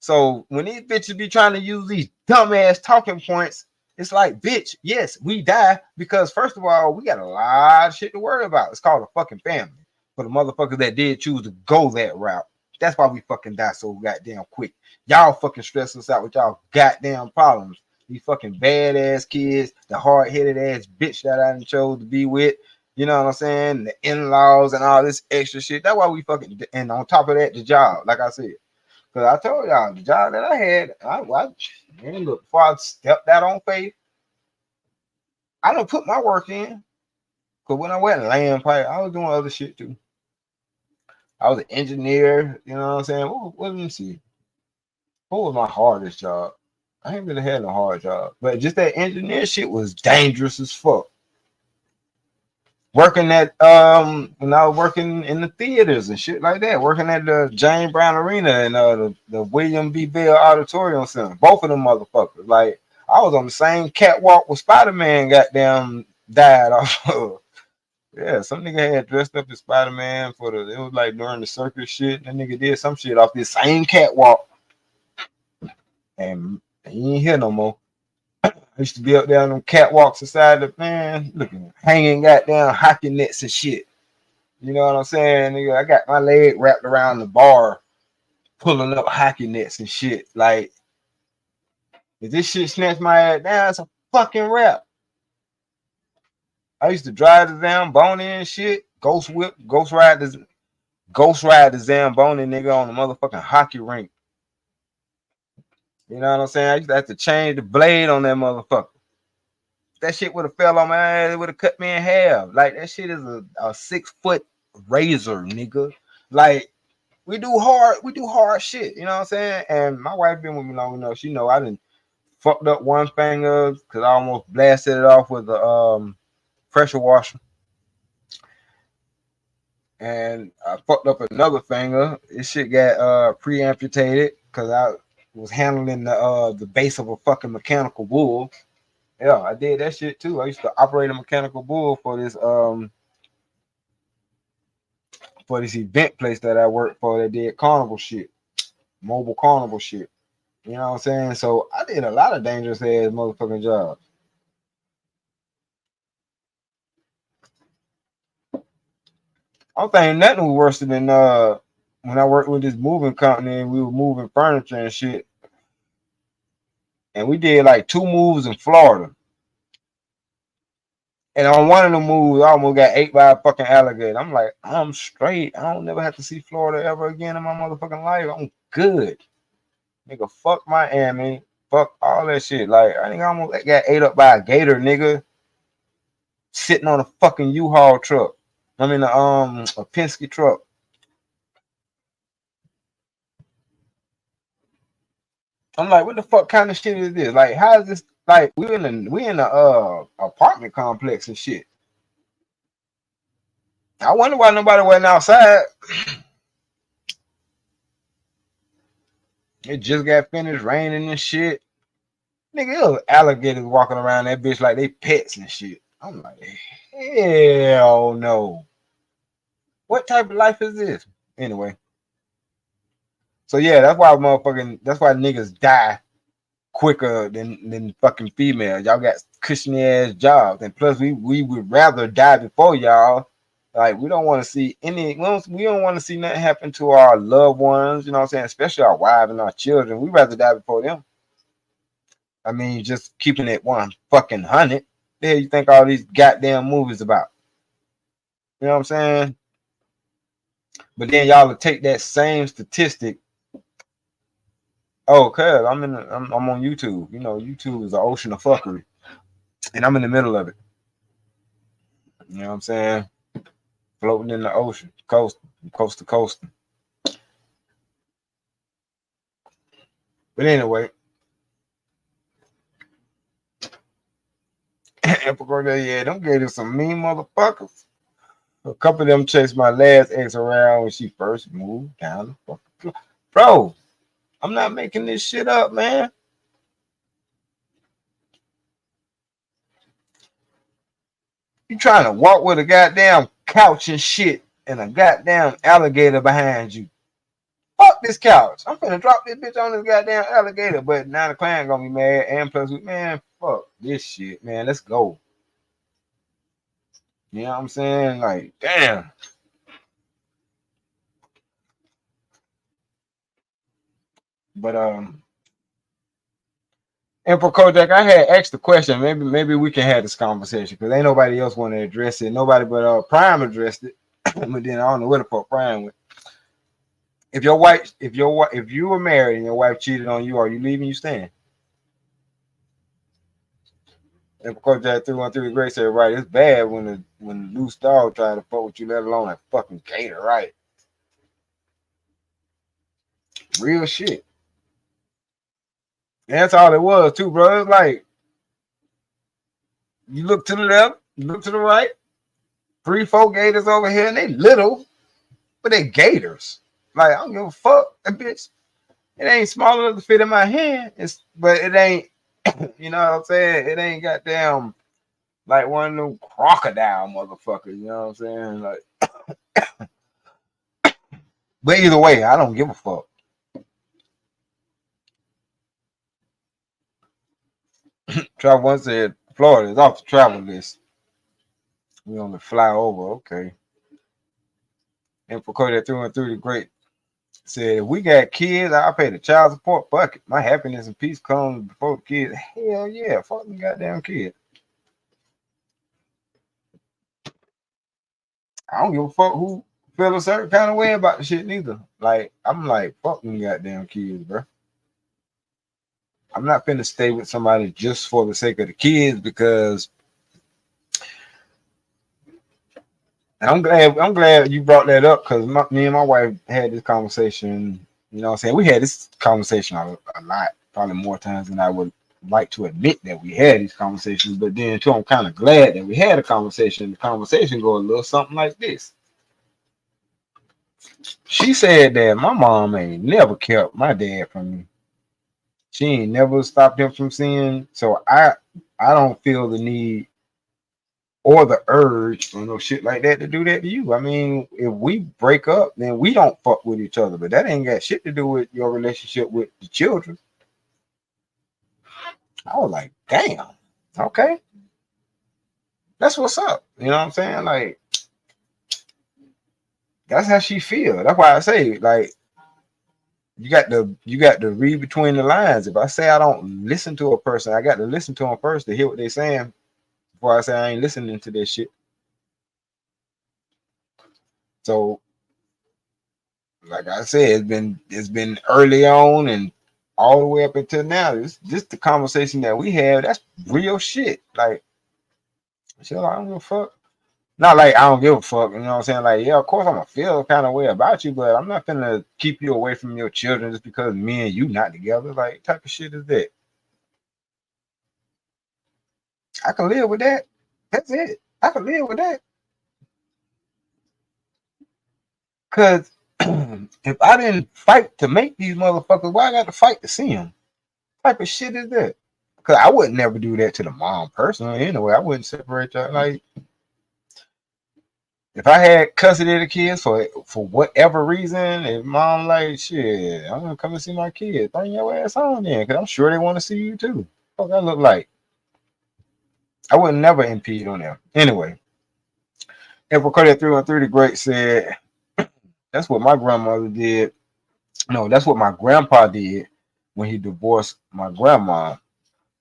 So when these bitches be trying to use these dumbass talking points, it's like, bitch, yes, we die because first of all, we got a lot of shit to worry about. It's called a fucking family. For the motherfuckers that did choose to go that route. That's why we fucking die so goddamn quick. Y'all fucking stress us out with y'all goddamn problems. These fucking badass kids, the hard-headed ass bitch that I chose to be with, you know what I'm saying? The in-laws and all this extra shit. That's why we fucking, and on top of that, the job, like I said. Because I told y'all, the job that I had, man, look, before I stepped out on faith, I done put my work in. Because when I went land pipe, I was doing other shit too. I was an engineer, you know what I'm saying? Let me see. What was my hardest job? I ain't really had no hard job. But just that engineer shit was dangerous as fuck. Working at, when I was working in the theaters and shit like that. Working at the James Brown Arena and the William B. Bell Auditorium Center. Both of them motherfuckers. Like, I was on the same catwalk with Spider-Man goddamn died off of. Yeah, some nigga had dressed up as Spider-Man it was like during the circus shit. That nigga did some shit off this same catwalk. And he ain't here no more. I used to be up there on them catwalks inside the man, looking, hanging goddamn hockey nets and shit. You know what I'm saying? Nigga, I got my leg wrapped around the bar, pulling up hockey nets and shit. Like, if this shit snatch my ass down, it's a fucking rap. I used to drive the Zamboni and shit. Ghost ride the Zamboni nigga on the motherfucking hockey rink. You know what I'm saying? I used to have to change the blade on that motherfucker. If that shit would have fell on my ass, it would have cut me in half. Like, that shit is a 6-foot razor, nigga. Like, we do hard shit, you know what I'm saying? And my wife been with me long enough. She know I done fucked up one finger because I almost blasted it off with a pressure washer. and I fucked up another finger. This shit got pre-amputated because I was handling the base of a fucking mechanical bull. Yeah, I did that shit too. I used to operate a mechanical bull for this event place that I worked for that did carnival shit, mobile carnival shit. You know what I'm saying? So I did a lot of dangerous ass motherfucking jobs. I don't think nothing was worse than when I worked with this moving company and we were moving furniture and shit. And we did like 2 moves in Florida. And on one of the moves, I almost got ate by a fucking alligator. I'm like, I'm straight. I don't never have to see Florida ever again in my motherfucking life. I'm good. Nigga, fuck Miami. Fuck all that shit. Like, I think I almost got ate up by a gator, nigga. Sitting on a fucking U-Haul truck. I mean, a Penske truck. I'm like, what the fuck kind of shit is this? Like, how is this? Like, we in a apartment complex and shit. I wonder why nobody went outside. It just got finished raining and shit. Nigga, there was alligators walking around that bitch like they pets and shit. I'm like, hell no. What type of life is this? Anyway. So yeah, that's why niggas die quicker than fucking females. Y'all got cushiony ass jobs. And plus we would rather die before y'all. Like, we don't want to see we don't want to see nothing happen to our loved ones, you know what I'm saying? Especially our wives and our children. We'd rather die before them. I mean, just keeping it 100. The hell you think all these goddamn movies about? You know what I'm saying? But then y'all will take that same statistic. Oh, cuz I'm on YouTube. You know, YouTube is an ocean of fuckery. And I'm in the middle of it. You know what I'm saying? Floating in the ocean, coast to coast. But anyway, yeah, them gators some mean motherfuckers. A couple of them chased my last ex around when she first moved down the fucking floor. Bro, I'm not making this shit up, man. You trying to walk with a goddamn couch and shit and a goddamn alligator behind you. Fuck this couch. I'm finna drop this bitch on this goddamn alligator, but now the client gonna be mad. And plus, man, fuck this shit, man. Let's go. You know what I'm saying? Like, damn. But Emperor Kodak, I had asked the question. Maybe we can have this conversation because ain't nobody else want to address it. Nobody but Prime addressed it. But then I don't know where the fuck Prime went. If you were married and your wife cheated on you, are you leaving? You staying? Emperor Kodak 313 Great said, right, it's bad when the loose dog try to fuck with you, let alone a fucking gator, right? Real shit. And that's all it was too, bro. It's like you look to the left, you look to the right, 3-4 gators over here, and they little, but they gators. Like, I don't give a fuck. That bitch, it ain't small enough to fit in my hand. But it ain't, you know what I'm saying? It ain't goddamn like one of them crocodile motherfuckers, you know what I'm saying? Like, but either way, I don't give a fuck. Travel One said Florida is off the travel list. We on the fly over, okay. And for Cody 313 the Great said, if we got kids, I'll pay the child support bucket. My happiness and peace comes before the kids. Hell yeah, fuck them goddamn kids. I don't give a fuck who feel a certain kind of way about the shit neither. Like, I'm like, fuck them goddamn kids, bro. I'm not finna stay with somebody just for the sake of the kids because I'm glad you brought that up because me and my wife had this conversation. You know what I'm saying? We had this conversation a lot, probably more times than I would like to admit that we had these conversations. But then too, I'm kind of glad that we had a conversation. The conversation go a little something like this. She said that my mom ain't never kept my dad from me. She ain't never stopped him from seeing. So I don't feel the need or the urge or no shit like that to do that to you. I mean, if we break up, then we don't fuck with each other. But that ain't got shit to do with your relationship with the children. I was like, damn, okay. That's what's up. You know what I'm saying? Like, that's how she feel. That's why I say, like, you got to read between the lines. If I say I don't listen to a person, I got to listen to them first to hear what they're saying before I say I ain't listening to this shit. So, like I said, it's been early on and all the way up until now. It's just the conversation that we have. That's real shit. Like, shit, I don't give a fuck. Not like I don't give a fuck, you know what I'm saying? Like, yeah, of course I'm gonna feel kind of way about you, but I'm not gonna keep you away from your children just because me and you not together. Like, type of shit is that? I can live with that. That's it. I can live with that. Cause if I didn't fight to make these motherfuckers, why I got to fight to see them? What type of shit is that? Cause I would never do that to the mom personally. Anyway, I wouldn't separate y'all. Like, if I had custody of the kids for whatever reason, if mom like shit, I'm gonna come and see my kids. Bring your ass on then, because I'm sure they want to see you too. What that look like? I would never impede on them. Anyway, April Carter 313 the Great said, that's what my grandmother did. No, that's what my grandpa did when he divorced my grandma.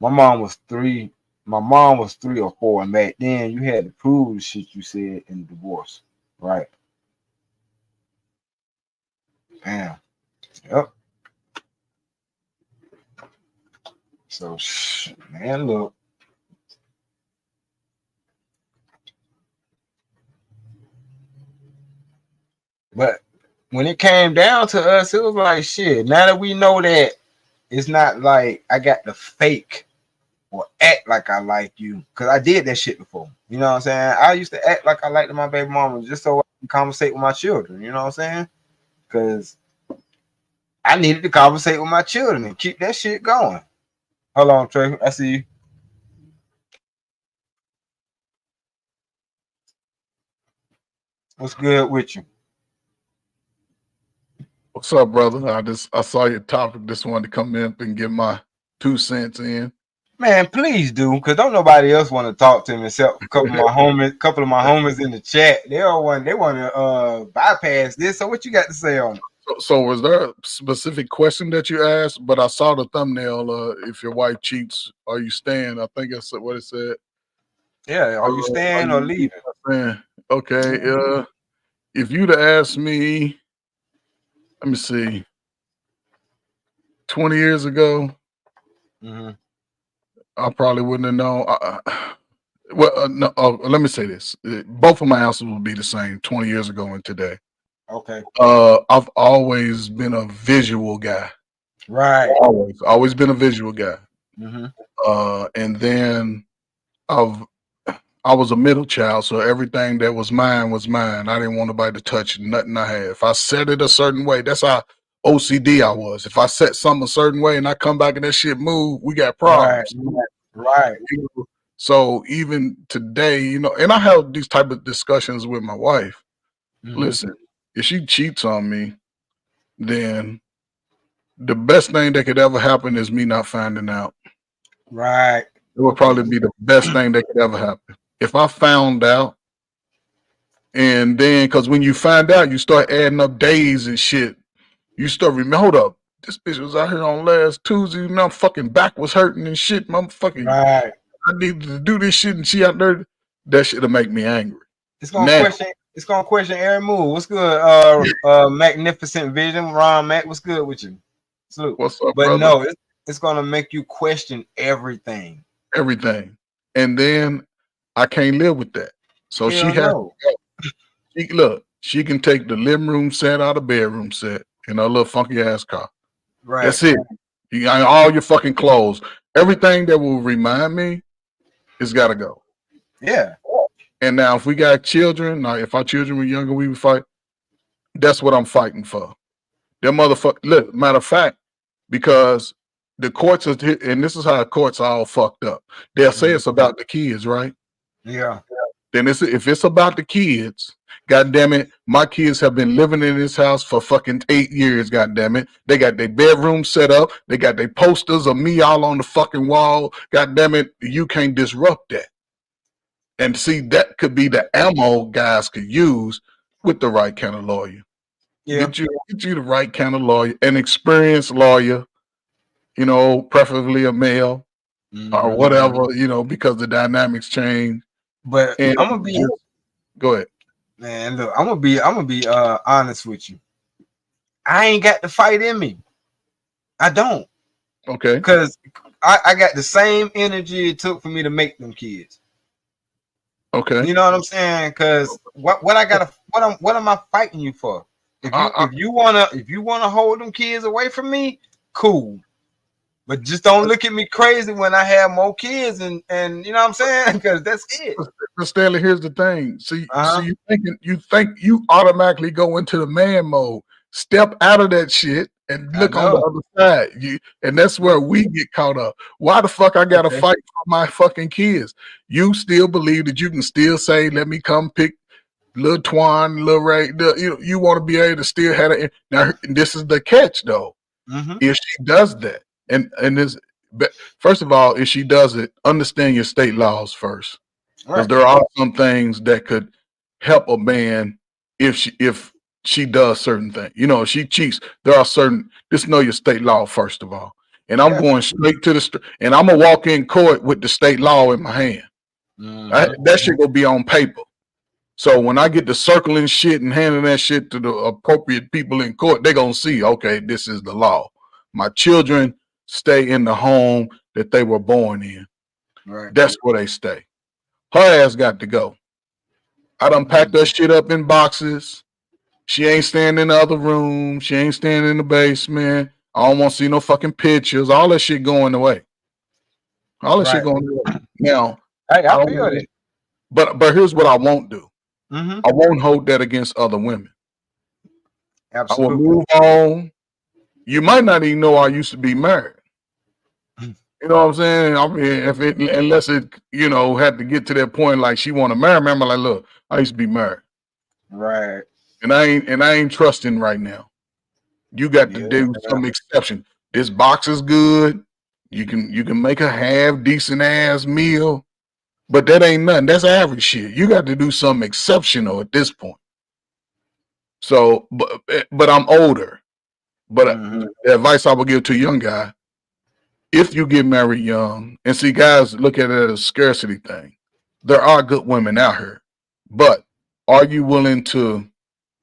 My mom was 3 or 4, and back then you had to prove the shit you said in the divorce, right? Damn. Yep. So, man, look. But when it came down to us, it was like, shit, now that we know that it's not like I got to fake or act like I like you, because I did that shit before. You know what I'm saying? I used to act like I liked my baby mama just so I can conversate with my children. You know what I'm saying? Because I needed to conversate with my children and keep that shit going. Hold on, Trey. I see you. What's good with you? What's up, brother? I saw your topic. Just wanted to come in and get my 2 cents in. Man, please do, because don't nobody else want to talk to me except a couple of my homies in the chat. They want to bypass this. So what you got to say on it? So was there a specific question that you asked? But I saw the thumbnail. If your wife cheats, are you staying? I think that's what it said. Yeah, are you staying or leaving? Okay. If you'd have asked me, let me see, 20 years ago, I probably wouldn't have known. No, let me say this. Both of my answers would be the same 20 years ago and today. Okay. I've always been a visual guy. Right. Always been a visual guy. And then I was a middle child, so everything that was mine was mine. I didn't want nobody to touch nothing I had. If I set it a certain way, that's how OCD I was. If I set something a certain way and I come back and that shit move, we got problems. Right. So even today, and I have these type of discussions with my wife. Listen, if she cheats on me, then the best thing that could ever happen is me not finding out. Right. It would probably be the best thing that could ever happen. If I found out, and then, because when you find out, you start adding up days and shit. You start remember, hold up, this bitch was out here on last Tuesday, and my fucking back was hurting and shit. Motherfucking, right. I needed to do this shit, and she out there. That shit'll make me angry. It's gonna question every move. What's good? Magnificent Vision, Ron Mac. What's good with you? Salute. What's up, but brother? No, it's gonna make you question everything. Everything. And then I can't live with that. So she has to go. She can take the living room set out of bedroom set in her little funky ass car. Right. That's it. You got all your fucking clothes. Everything that will remind me has got to go. Yeah. And now if we got children, now if our children were younger, we would fight. That's what I'm fighting for. Them motherfucker. Look, matter of fact, because the courts are, and this is how the courts are all fucked up. They'll say it's about the kids, right? Yeah. Then if it's about the kids, God damn it, my kids have been living in this house for fucking 8 years, God damn it. They got their bedroom set up. They got their posters of me all on the fucking wall. God damn it, you can't disrupt that. And see, that could be the ammo guys could use with the right kind of lawyer. Yeah. Get you the right kind of lawyer, an experienced lawyer, you know, preferably a male or whatever, you know, because the dynamics change. But And I'm gonna be go ahead. Man, look, I'm gonna be honest with you. I ain't got the fight in me. I don't. Okay. Because I got the same energy it took for me to make them kids. Okay. You know what I'm saying? Because what am I fighting you for? If you wanna hold them kids away from me, cool. But just don't look at me crazy when I have more kids and you know what I'm saying? Because that's it. Stanley, here's the thing. So you think you automatically go into the man mode. Step out of that shit and look on the other side. And that's where we get caught up. Why the fuck I gotta fight for my fucking kids? You still believe that you can still say, let me come pick Lil Twan, Lil Ray. You want to be able to still have it. Now, this is the catch though. If she does that, and this, first of all, if she does it, understand your state laws first, because there are some things that could help a man if she does certain things. You know, if she cheats, there are certain. Just know your state law first of all. And I'm going straight to and I'm gonna walk in court with the state law in my hand. That shit gonna be on paper. So when I get to circling shit and handing that shit to the appropriate people in court, they're gonna see, okay, this is the law. My children stay in the home that they were born in. That's where they stay. Her ass got to go. I done packed her shit up in boxes. She ain't staying in the other room. She ain't staying in the basement. I don't want to see no fucking pictures. All that shit going away. All that shit going away. Now, I feel it. But here's what I won't do. I won't hold that against other women. Absolutely. I will move on. You might not even know I used to be married. You know what I'm saying? I mean, unless it, you know, had to get to that point, like she want to marry me, I'm like, look, I used to be married, right? And I ain't trusting right now. You got to do some exception. This box is good. You can make a half decent ass meal, but that ain't nothing. That's average shit. You got to do something exceptional at this point. So, but I'm older. But the advice I would give to a young guy, if you get married young, and see, guys look at it as a scarcity thing. There are good women out here, but are you willing to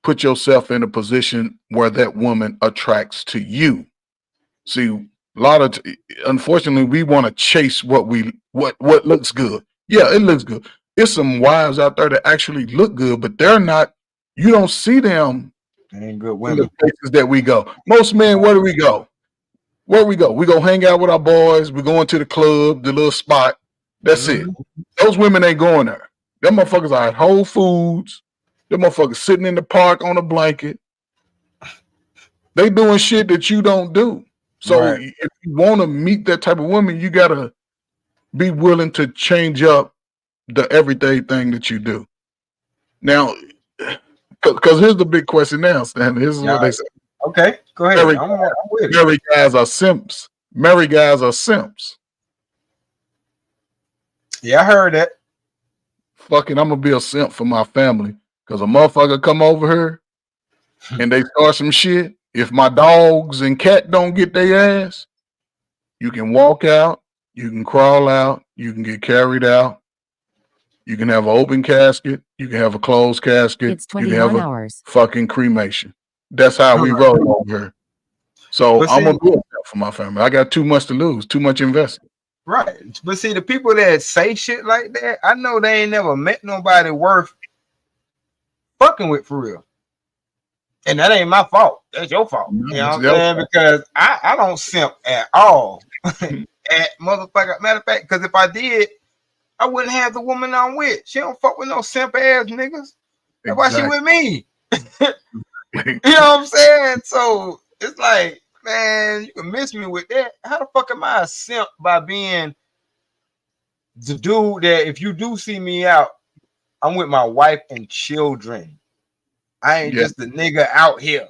put yourself in a position where that woman attracts to you? See, unfortunately, we want to chase what looks good. Yeah, it looks good. There's some wives out there that actually look good, but they're not. You don't see them. Ain't good women. In the places that we go. Most men, where do we go? Where we go? We go hang out with our boys. We going to the club, the little spot. That's it. Those women ain't going there. Them motherfuckers are at Whole Foods. Them motherfuckers sitting in the park on a blanket. They doing shit that you don't do. So if you want to meet that type of woman, you gotta be willing to change up the everyday thing that you do. Now, because here's the big question now, Stan. This is what they say. Okay, go ahead. Married guys are simps. Married guys are simps. Yeah, I heard that. Fucking, I'm gonna be a simp for my family. Because a motherfucker come over here and they start some shit. If my dogs and cat don't get their ass, you can walk out, you can crawl out, you can get carried out. You can have an open casket. You can have a closed casket. It's 21 hours. Fucking cremation. That's how we roll over here. So I'm gonna do it for my family. I got too much to lose, too much invested. Right. But see, the people that say shit like that, I know they ain't never met nobody worth fucking with for real. And that ain't my fault. That's your fault. You know what I'm saying? Because I don't simp at all. At motherfucker. Matter of fact, because if I did, I wouldn't have the woman I'm with. She don't fuck with no simp ass niggas. That's why she with me. You know what I'm saying? So it's like, man, you can miss me with that. How the fuck am I a simp by being the dude that if you do see me out, I'm with my wife and children. I ain't just the nigga out here.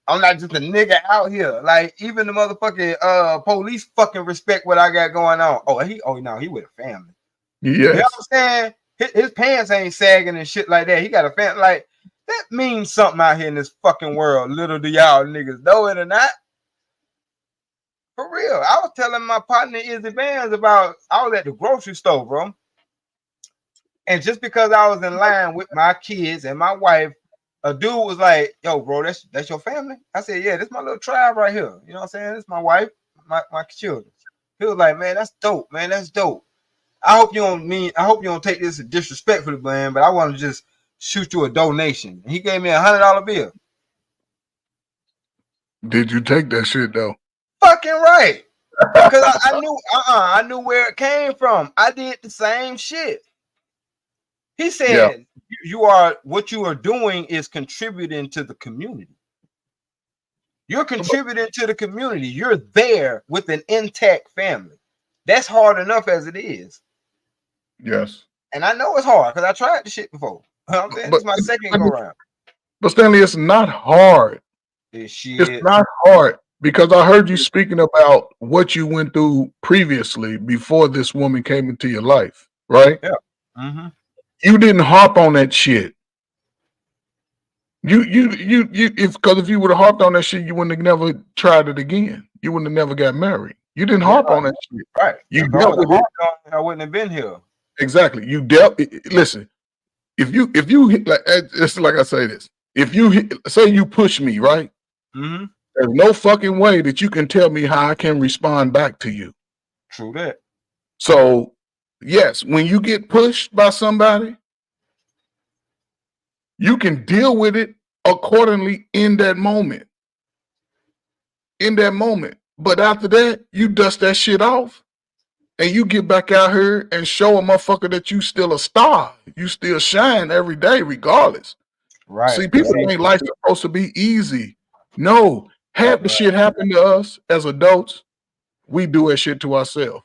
I'm not just a nigga out here. Like even the motherfucking police fucking respect what I got going on. He with a family. Yes. You know what I'm saying? His pants ain't sagging and shit like that. He got a family. Like that means something out here in this fucking world. Little do y'all niggas know it or not. For real. I was telling my partner Izzy Vans about I was at the grocery store, bro. And just because I was in line with my kids and my wife, a dude was like, yo, bro, that's your family? I said, yeah, this is my little tribe right here. You know what I'm saying? This is my wife, my children. He was like, man, that's dope, man. That's dope. I hope you don't take this disrespectfully, man, but I want to just shoot you a donation. And he gave me $100 bill. Did you take that shit though? Fucking right. Because I knew where it came from. I did the same shit. He said, what you are doing is contributing to the community. You're contributing to the community. You're there with an intact family. That's hard enough as it is. Yes. And I know it's hard because I tried the shit before. I'm saying this is my second go round. But Stanley, it's not hard. It's not hard because I heard you speaking about what you went through previously before this woman came into your life, right? Yeah. Mm-hmm. You didn't harp on that shit. If you would have harped on that shit, you wouldn't have never tried it again. You wouldn't have never got married. You didn't harp on that shit. Right. You dealt with it. I wouldn't have been here. Exactly. You dealt. Listen, if you like, it's like I say this. If you say you push me, right? Mm-hmm. There's no fucking way that you can tell me how I can respond back to you. True that. So, yes, when you get pushed by somebody, you can deal with it accordingly in that moment. In that moment. But after that, you dust that shit off and you get back out here and show a motherfucker that you still a star. You still shine every day regardless. Right. See, people think life's supposed to be easy. No. Half the shit happened to us as adults. We do that shit to ourselves.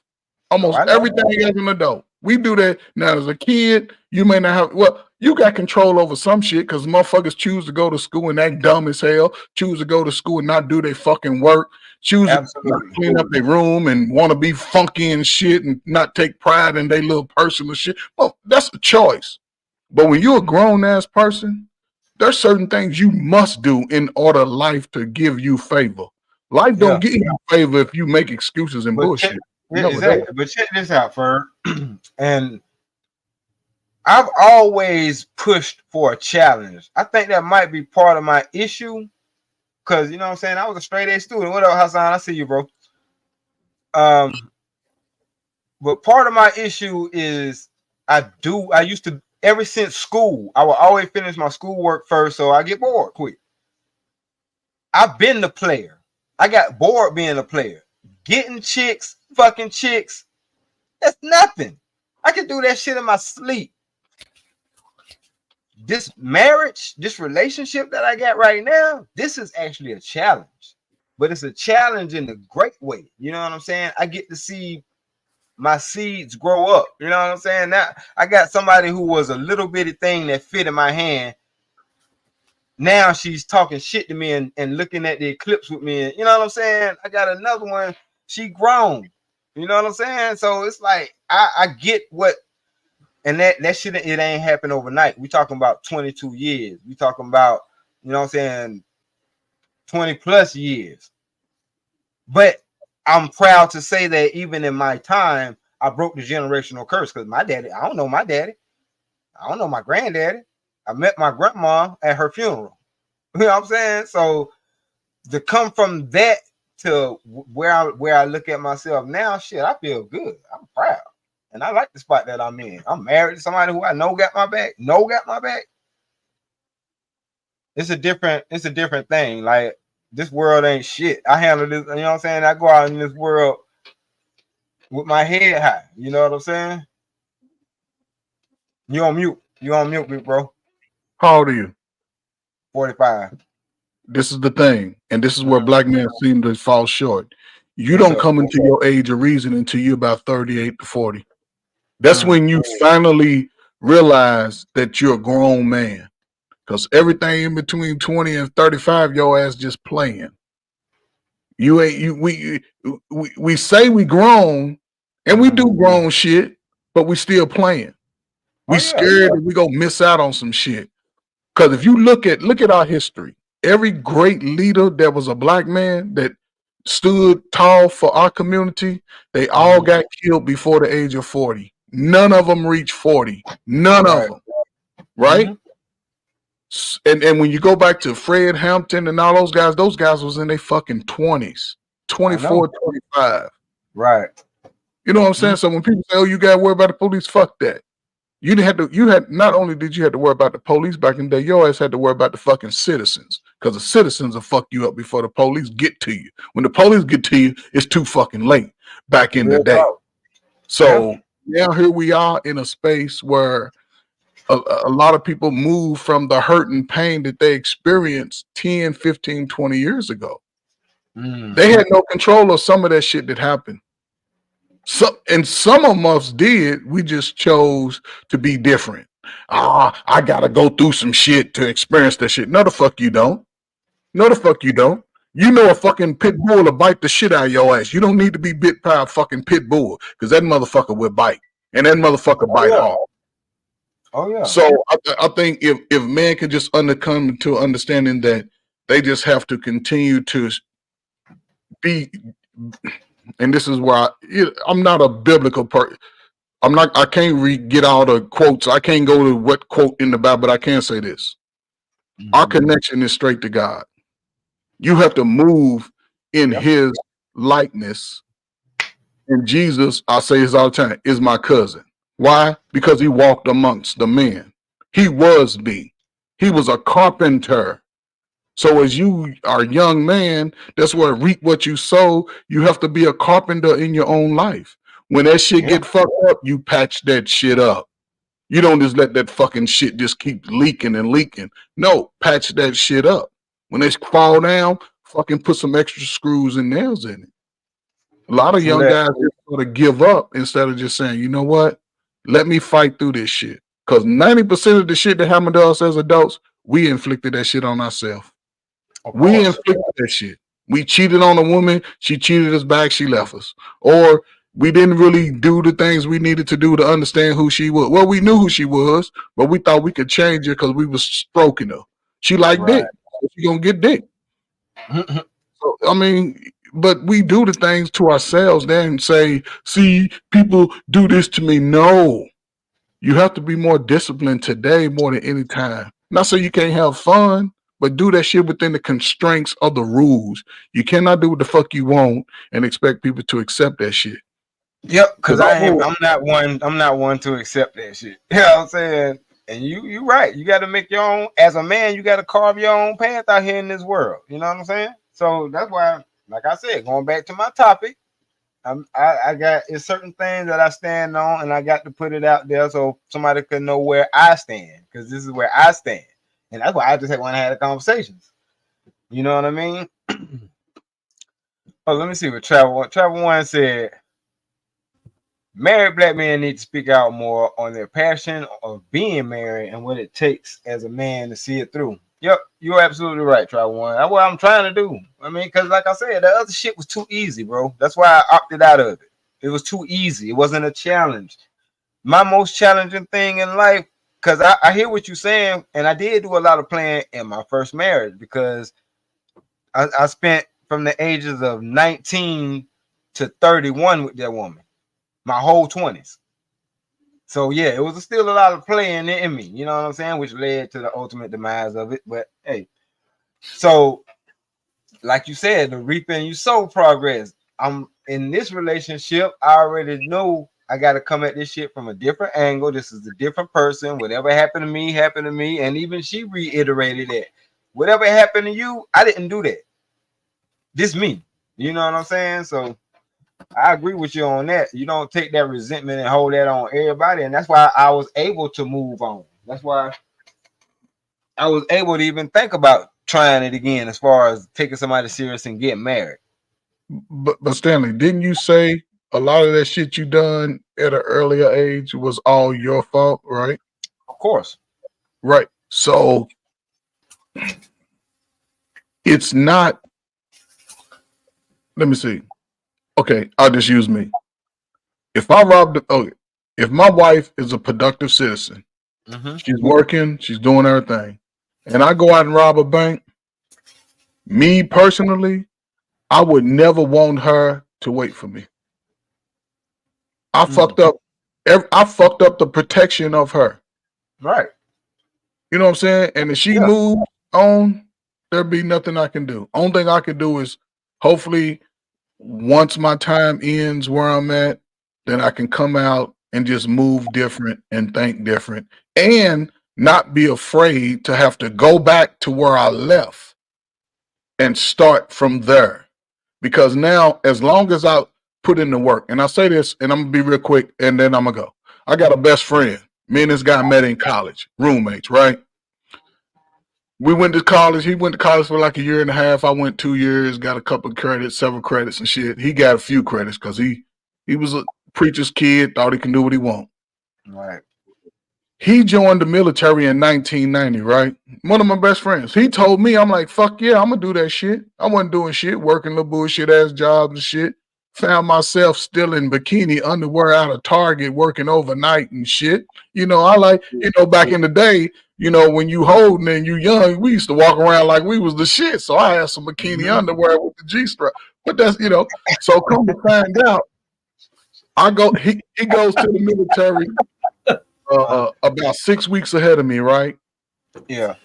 Almost everything as an adult. We do that. Now, as a kid, you may not have, well, you got control over some shit because motherfuckers choose to go to school and act dumb as hell, choose to go to school and not do their fucking work, choose to clean up their room and want to be funky and shit and not take pride in their little personal shit. Well, that's a choice. But when you're a grown-ass person, there's certain things you must do in order life to give you favor. Life don't give you favor if you make excuses and bullshit. Exactly. But check this out, Ferg. And I've always pushed for a challenge. I think that might be part of my issue. Because, you know what I'm saying? I was a straight A student. What up, Hassan? I see you, bro. But part of my issue is I used to, ever since school, I will always finish my schoolwork first, so I get bored quick. I've been the player. I got bored being a player. Getting chicks, fucking chicks, that's nothing. I can do that shit in my sleep. This marriage, this relationship that I got right now, this is actually a challenge. But it's a challenge in a great way. You know what I'm saying? I get to see my seeds grow up. You know what I'm saying? Now I got somebody who was a little bitty thing that fit in my hand. Now she's talking shit to me and looking at the eclipse with me. And, you know what I'm saying? I got another one. She grown. You know what I'm saying? So it's like I get what, and that shit, it ain't happen overnight. We talking about 22 years. We talking about, you know what I'm saying, 20 plus years. But I'm proud to say that even in my time, I broke the generational curse because my daddy, I don't know my daddy. I don't know my granddaddy. I met my grandma at her funeral. You know what I'm saying? So to come from that to where I look at myself now, shit, I feel good. I'm proud. And I like the spot that I'm in. I'm married to somebody who I know got my back. It's a different thing. Like, this world ain't shit. I handle this, you know what I'm saying? I go out in this world with my head high. You know what I'm saying? You on mute, big bro. How old are you? 45. this is the thing, and this is where black men seem to fall short. You What's don't up? come into your age of reason until you're about 38 to 40. That's when you finally realize that you're a grown man. Because everything in between 20 and 35, your ass just playing. You ain't you we say we grown and we do grown shit, but we still playing. We scared that we gonna miss out on some shit. Because if you look at our history, every great leader that was a black man that stood tall for our community, they all got killed before the age of 40. None of them reached 40. None of them. Right? And when you go back to Fred Hampton and all those guys was in their fucking 20s, 24, 25. Right. You know what I'm saying? So when people say, oh, you got to worry about the police, fuck that. You had not only did you have to worry about the police back in the day, your ass had to worry about the fucking citizens. Because the citizens will fuck you up before the police get to you. When the police get to you, it's too fucking late back in the day. So now here we are in a space where a lot of people move from the hurt and pain that they experienced 10, 15, 20 years ago. They had no control of some of that shit that happened. And some of us did. We just chose to be different. I gotta go through some shit to experience that shit. No, the fuck you don't. No, the fuck you don't. You know a fucking pit bull will bite the shit out of your ass. You don't need to be bit by a fucking pit bull because that motherfucker will bite. And that motherfucker bite hard. Oh yeah. So I think if men can just come to understanding that they just have to continue to be, and this is where I'm not a biblical person. I can't get all the quotes. I can't go to what quote in the Bible, but I can say this. Our connection is straight to God. You have to move in his likeness. And Jesus, I say this all the time, is my cousin. Why? Because he walked amongst the men. He was me. He was a carpenter. So as you are a young man, that's where reap what you sow. You have to be a carpenter in your own life. When that shit get fucked up, you patch that shit up. You don't just let that fucking shit just keep leaking and leaking. No, patch that shit up. When they fall down, fucking put some extra screws and nails in it. A lot of young guys just sort of give up instead of just saying, you know what? Let me fight through this shit. Because 90% of the shit that happened to us as adults, we inflicted that shit on ourselves. We inflicted that shit. We cheated on a woman. She cheated us back. She left us. Or we didn't really do the things we needed to do to understand who she was. Well, we knew who she was, but we thought we could change her because we was stroking her. She liked dick. So she gonna get dick. So, I mean, but we do the things to ourselves then say, see, people do this to me. No. You have to be more disciplined today more than any time. Not so you can't have fun, but do that shit within the constraints of the rules. You cannot do what the fuck you want and expect people to accept that shit. Yep, because I'm not one to accept that shit. You know what I'm saying? And you're right. You got to make your own. As a man, you got to carve your own path out here in this world. You know what I'm saying? So that's why, like I said, going back to my topic, I got it's certain things that I stand on, and I got to put it out there so somebody could know where I stand, because this is where I stand, and that's why I just want to have the conversations. You know what I mean? Oh, let me see what Travel One said. Married black men need to speak out more on their passion of being married and what it takes as a man to see it through. Yep, you're absolutely right, Travel One. That's what I'm trying to do. I mean, because like I said, the other shit was too easy, bro. That's why I opted out of it. It was too easy. It wasn't a challenge. My most challenging thing in life, because I hear what you're saying, and I did do a lot of planning in my first marriage, because I spent from the ages of 19 to 31 with that woman, my whole 20s. So yeah, it was still a lot of playing in me, you know what I'm saying, which led to the ultimate demise of it. But hey, so like you said, the reaping you sow progress. I'm in this relationship. I already know I got to come at this shit from a different angle. This is a different person. Whatever happened to me happened to me, and even she reiterated that whatever happened to you, I didn't do that. This me, you know what I'm saying? So I agree with you on that. You don't take that resentment and hold that on everybody. And that's why I was able to move on. That's why I was able to even think about trying it again as far as taking somebody serious and getting married. But Stanley, didn't you say a lot of that shit you done at an earlier age was all your fault, right? Of course. Right. So it's not. Let me see. Okay, I'll just use me. If I robbed, if my wife is a productive citizen, she's working, she's doing everything, and I go out and rob a bank, me personally, I would never want her to wait for me. I fucked up. I fucked up the protection of her. Right. You know what I'm saying? And if she moved on, there'd be nothing I can do. Only thing I can do is hopefully once my time ends where I'm at, then I can come out and just move different and think different and not be afraid to have to go back to where I left and start from there. Because now, as long as I put in the work, and I say this, and I'm gonna be real quick, and then I'm gonna go. I got a best friend. Me and this guy met in college, roommates, right? We went to college. He went to college for like a year and a half. I went 2 years, got a couple of credits, several credits and shit. He got a few credits because he was a preacher's kid, thought he can do what he want. Right. He joined the military in 1990, right? One of my best friends. He told me, I'm like, fuck yeah, I'm gonna do that shit. I wasn't doing shit, working the bullshit ass jobs and shit. Found myself still in bikini underwear out of Target working overnight and shit. You know, I like, back in the day, when you holding and you young, we used to walk around like we was the shit. So I had some bikini underwear with the G-strap. But that's, so come to find out, he goes to the military about 6 weeks ahead of me, right? Yeah.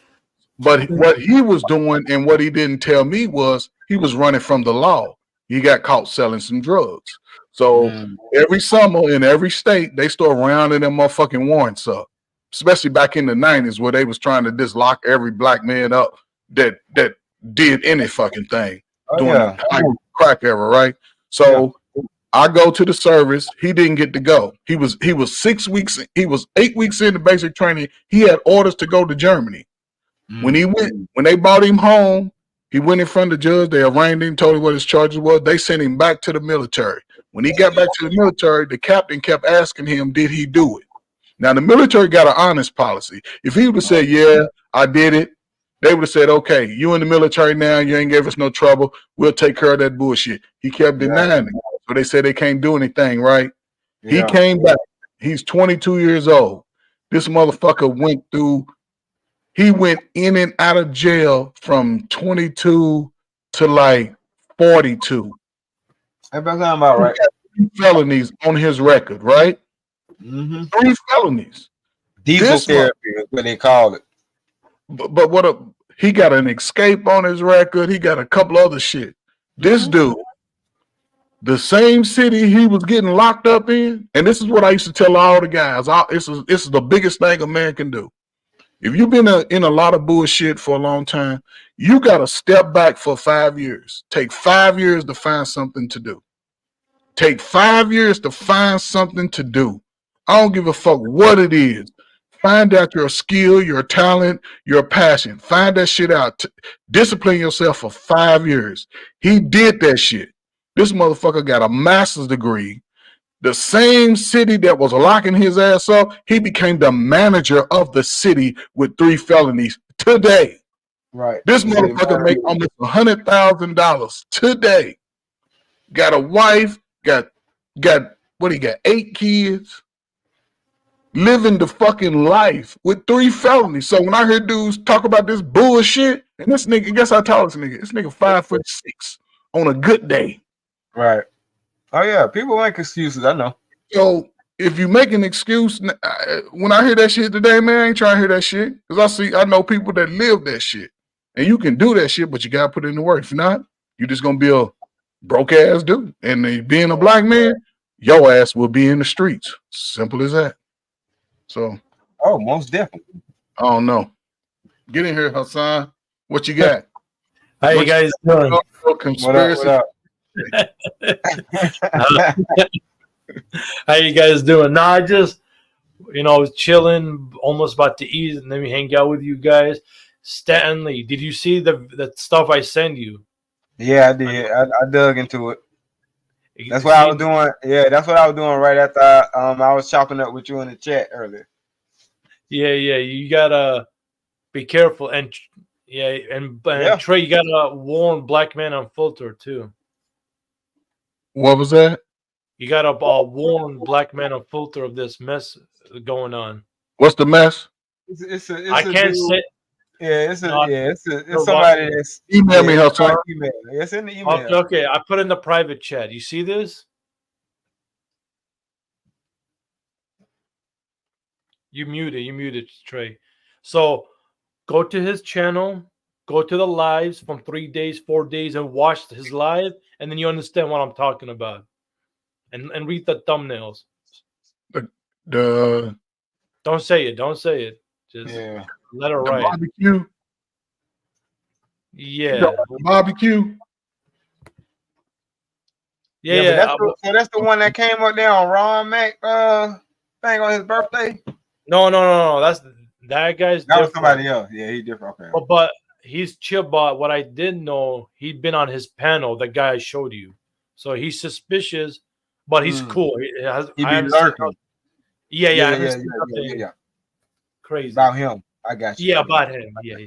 But what he was doing and what he didn't tell me was he was running from the law. He got caught selling some drugs. So every summer in every state, they start rounding them motherfucking warrants up, especially back in the 90s where they was trying to just lock every black man up that did any fucking thing during the crack era, right? So I go to the service. He didn't get to go. He was 6 weeks. He was 8 weeks into basic training. He had orders to go to Germany. When they brought him home, he went in front of the judge. They arraigned him, told him what his charges was. They sent him back to the military. When he got back to the military, the captain kept asking him, did he do it? Now, the military got an honest policy. If he would have said, yeah, I did it, they would have said, okay, you in the military now, you ain't gave us no trouble. We'll take care of that bullshit. He kept denying it. So they said they can't do anything, right? Yeah. He came back. He's 22 years old. This motherfucker he went in and out of jail from 22 to like 42. That's about right. 3 felonies on his record, right? 3 felonies. Diesel therapy is what they call it. But he got an escape on his record. He got a couple other shit. This dude, the same city he was getting locked up in, and this is what I used to tell all the guys. This is the biggest thing a man can do. If you've been in a lot of bullshit for a long time, you got to step back for 5 years. Take 5 years to find something to do. Take 5 years to find something to do. I don't give a fuck what it is. Find out your skill, your talent, your passion. Find that shit out. Discipline yourself for 5 years. He did that shit. This motherfucker got a master's degree. The same city that was locking his ass up, he became the manager of the city with 3 felonies today. Right. This motherfucker make almost $100,000 today. Got a wife, got what he got, 8 kids, living the fucking life with 3 felonies. So when I hear dudes talk about this bullshit, and this nigga, guess how tall this nigga? This nigga 5'6" on a good day. Right. Oh yeah, people make excuses. I know. So if you make an excuse, when I hear that shit today, man, I ain't trying to hear that shit because I know people that live that shit, and you can do that shit, but you gotta put in the work. If not, you're just gonna be a broke ass dude. And being a black man, your ass will be in the streets. Simple as that. So, most definitely. I don't know. Get in here, Hassan. What you got? How you guys doing? Conspiracy. What up? How you guys doing? No, I just, I was chilling, almost about to eat, and then we hang out with you guys. Stanley, did you see the stuff I sent you? Yeah, I did. I dug into it. That's what I was doing. Yeah, that's what I was doing right after I was chopping up with you in the chat earlier. Yeah, you gotta be careful, and Trey, you gotta warn Black Man Unfiltered too. What was that? You gotta warn Black Man Unfiltered of this mess going on. What's the mess? I can't say. Yeah, it's somebody that's email me, Hustle. Email. It's in the email. Okay, I put in the private chat. You see this? You muted, Trey. So go to his channel, go to the lives from 3 days, 4 days, and watch his live, and then you understand what I'm talking about. And read the thumbnails. Don't say it. Just let it write. Barbecue. Yeah. Barbecue. Yeah. So that's the one that came up there on Ron Mac thing on his birthday. No. That's that guy's. That was somebody else. Yeah, he's different. Okay. But he's Chibot. What I didn't know, he'd been on his panel. The guy I showed you. So he's suspicious, but he's cool. He be lurking. Yeah. Crazy about him. I got you. Yeah, about him. Yeah.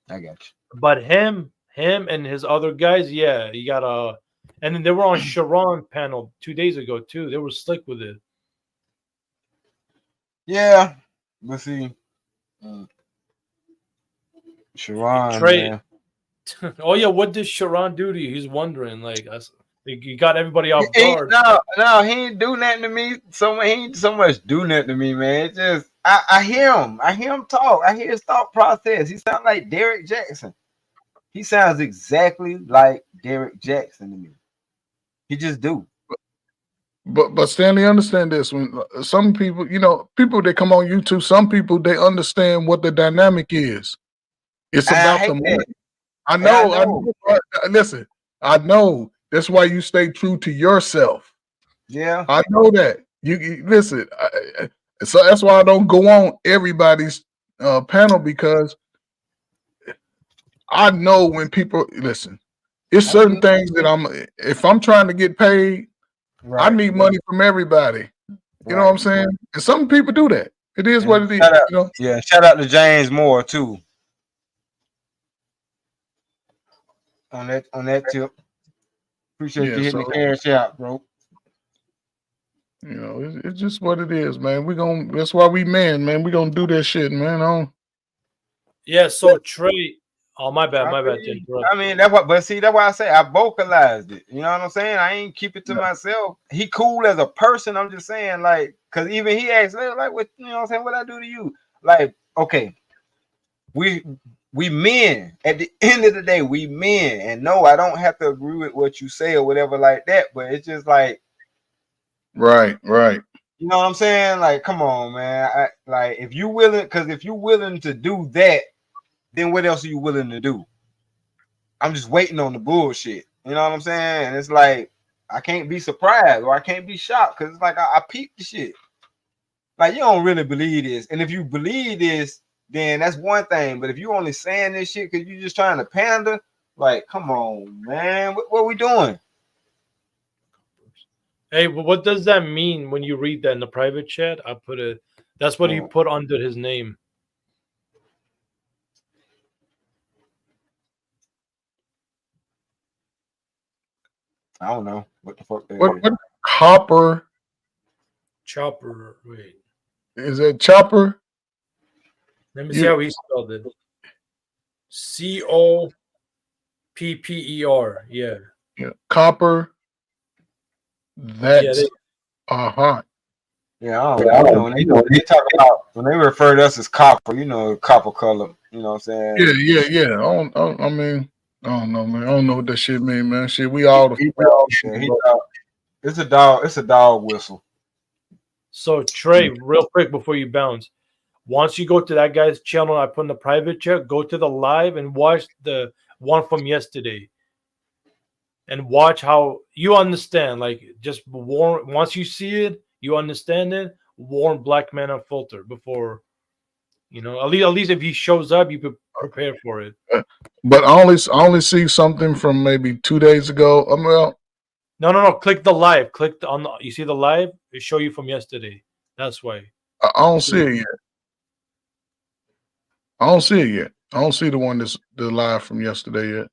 I got you. But him and his other guys, you gotta. And then they were on Sharon panel 2 days ago too. They were slick with it. Yeah, let's see. Sharon. Trey. Man. Oh yeah, what did Sharon do to you? He's wondering. Like, you got everybody off guard. No, he ain't do nothing to me. He ain't so much do nothing to me, man. It's just I hear him talk. I hear his thought process. He sounds like Derek Jackson. He sounds exactly like Derek Jackson to me. He just do. But Stanley, understand this. When some people, people that come on YouTube, some people they understand what the dynamic is. It's about the money. I know. Listen, I know. That's why you stay true to yourself. Yeah, I know that. You listen. So that's why I don't go on everybody's panel, because I know when people listen. It's certain things that if I'm trying to get paid, I need money from everybody. You know what I'm saying? And some people do that. It is what it is. Yeah, shout out to James Moore too. On that tip. Appreciate you hitting the cash out, bro. It's just what it is, man. That's why we men, man. We gonna do that shit, man. Yeah, so Trey. Oh, my bad. I mean, that's why I say I vocalized it. You know what I'm saying? I ain't keep it to myself. He cool as a person. I'm just saying, like, because even he asked, like, what, you know what I'm saying? What I do to you? Like, okay, we men. At the end of the day, we men. And no, I don't have to agree with what you say or whatever like that. But it's just like, right. You know what I'm saying? Like, come on, man. If you willing to do that, then what else are you willing to do? I'm just waiting on the bullshit. You know what I'm saying? And it's like, I can't be surprised or I can't be shocked, because it's like I peeped the shit. Like, you don't really believe this. And if you believe this, then that's one thing. But if you only saying this shit because you just trying to pander, like, come on, man. What we doing? Hey, what does that mean when you read that in the private chat? I put it. That's what he put under his name. I don't know what the fuck. What Chopper? Wait, is it Chopper? Let me see how he spelled it. Copper. Yeah. Copper. That's hot. Yeah, I don't know. When they talk about, when they refer to us as copper, copper color. You know what I'm saying? Yeah. I mean, I don't know, man. I don't know what that shit mean, man. Shit, we all it's a dog whistle. So Trey, real quick before you bounce, once you go to that guy's channel, I put in the private chat, go to the live and watch the one from yesterday. And watch how you understand. Like, just once you see it, you understand it. Warn Black Man Unfiltered before You know, at least if he shows up, you could prepare for it. But I only see something from maybe 2 days ago. Well, No. Click the live. Click on the. You see the live? It show you from yesterday. That's why. I don't see it yet. I don't see it yet. I don't see the one that's the live from yesterday yet.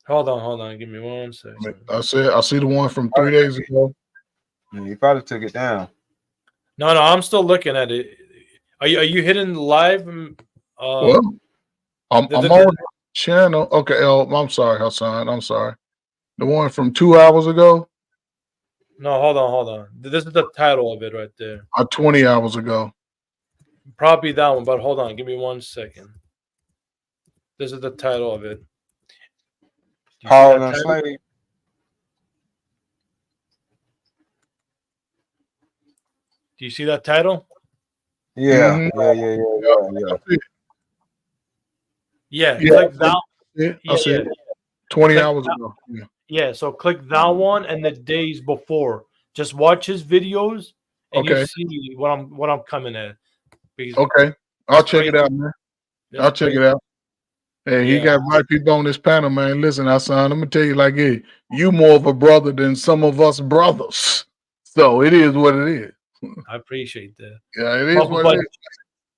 Hold on. Give me 1 second. I see the one from 3 days ago. Yeah, he probably took it down. No, I'm still looking at it. Are you hitting live? Well, I'm on the channel. Okay, I'm sorry, Hassan. I'm sorry. The one from 2 hours ago? No, hold on. This is the title of it right there. 20 hours ago. Probably that one, but hold on. Give me 1 second. This is the title of it. Paul and Slave. Do you see that title? Yeah, Mm-hmm. Yeah. Click that. I see it. 20 hours ago. Yeah, so click that one and the days before. Just watch his videos and you see what I'm coming at. Okay. I'll check it out, man. I'll check it out. Hey, he got white people on this panel, man. Listen, Hassan, I'm gonna tell you like, hey, you more of a brother than some of us brothers. So it is what it is. I appreciate that. Yeah, it is what it is.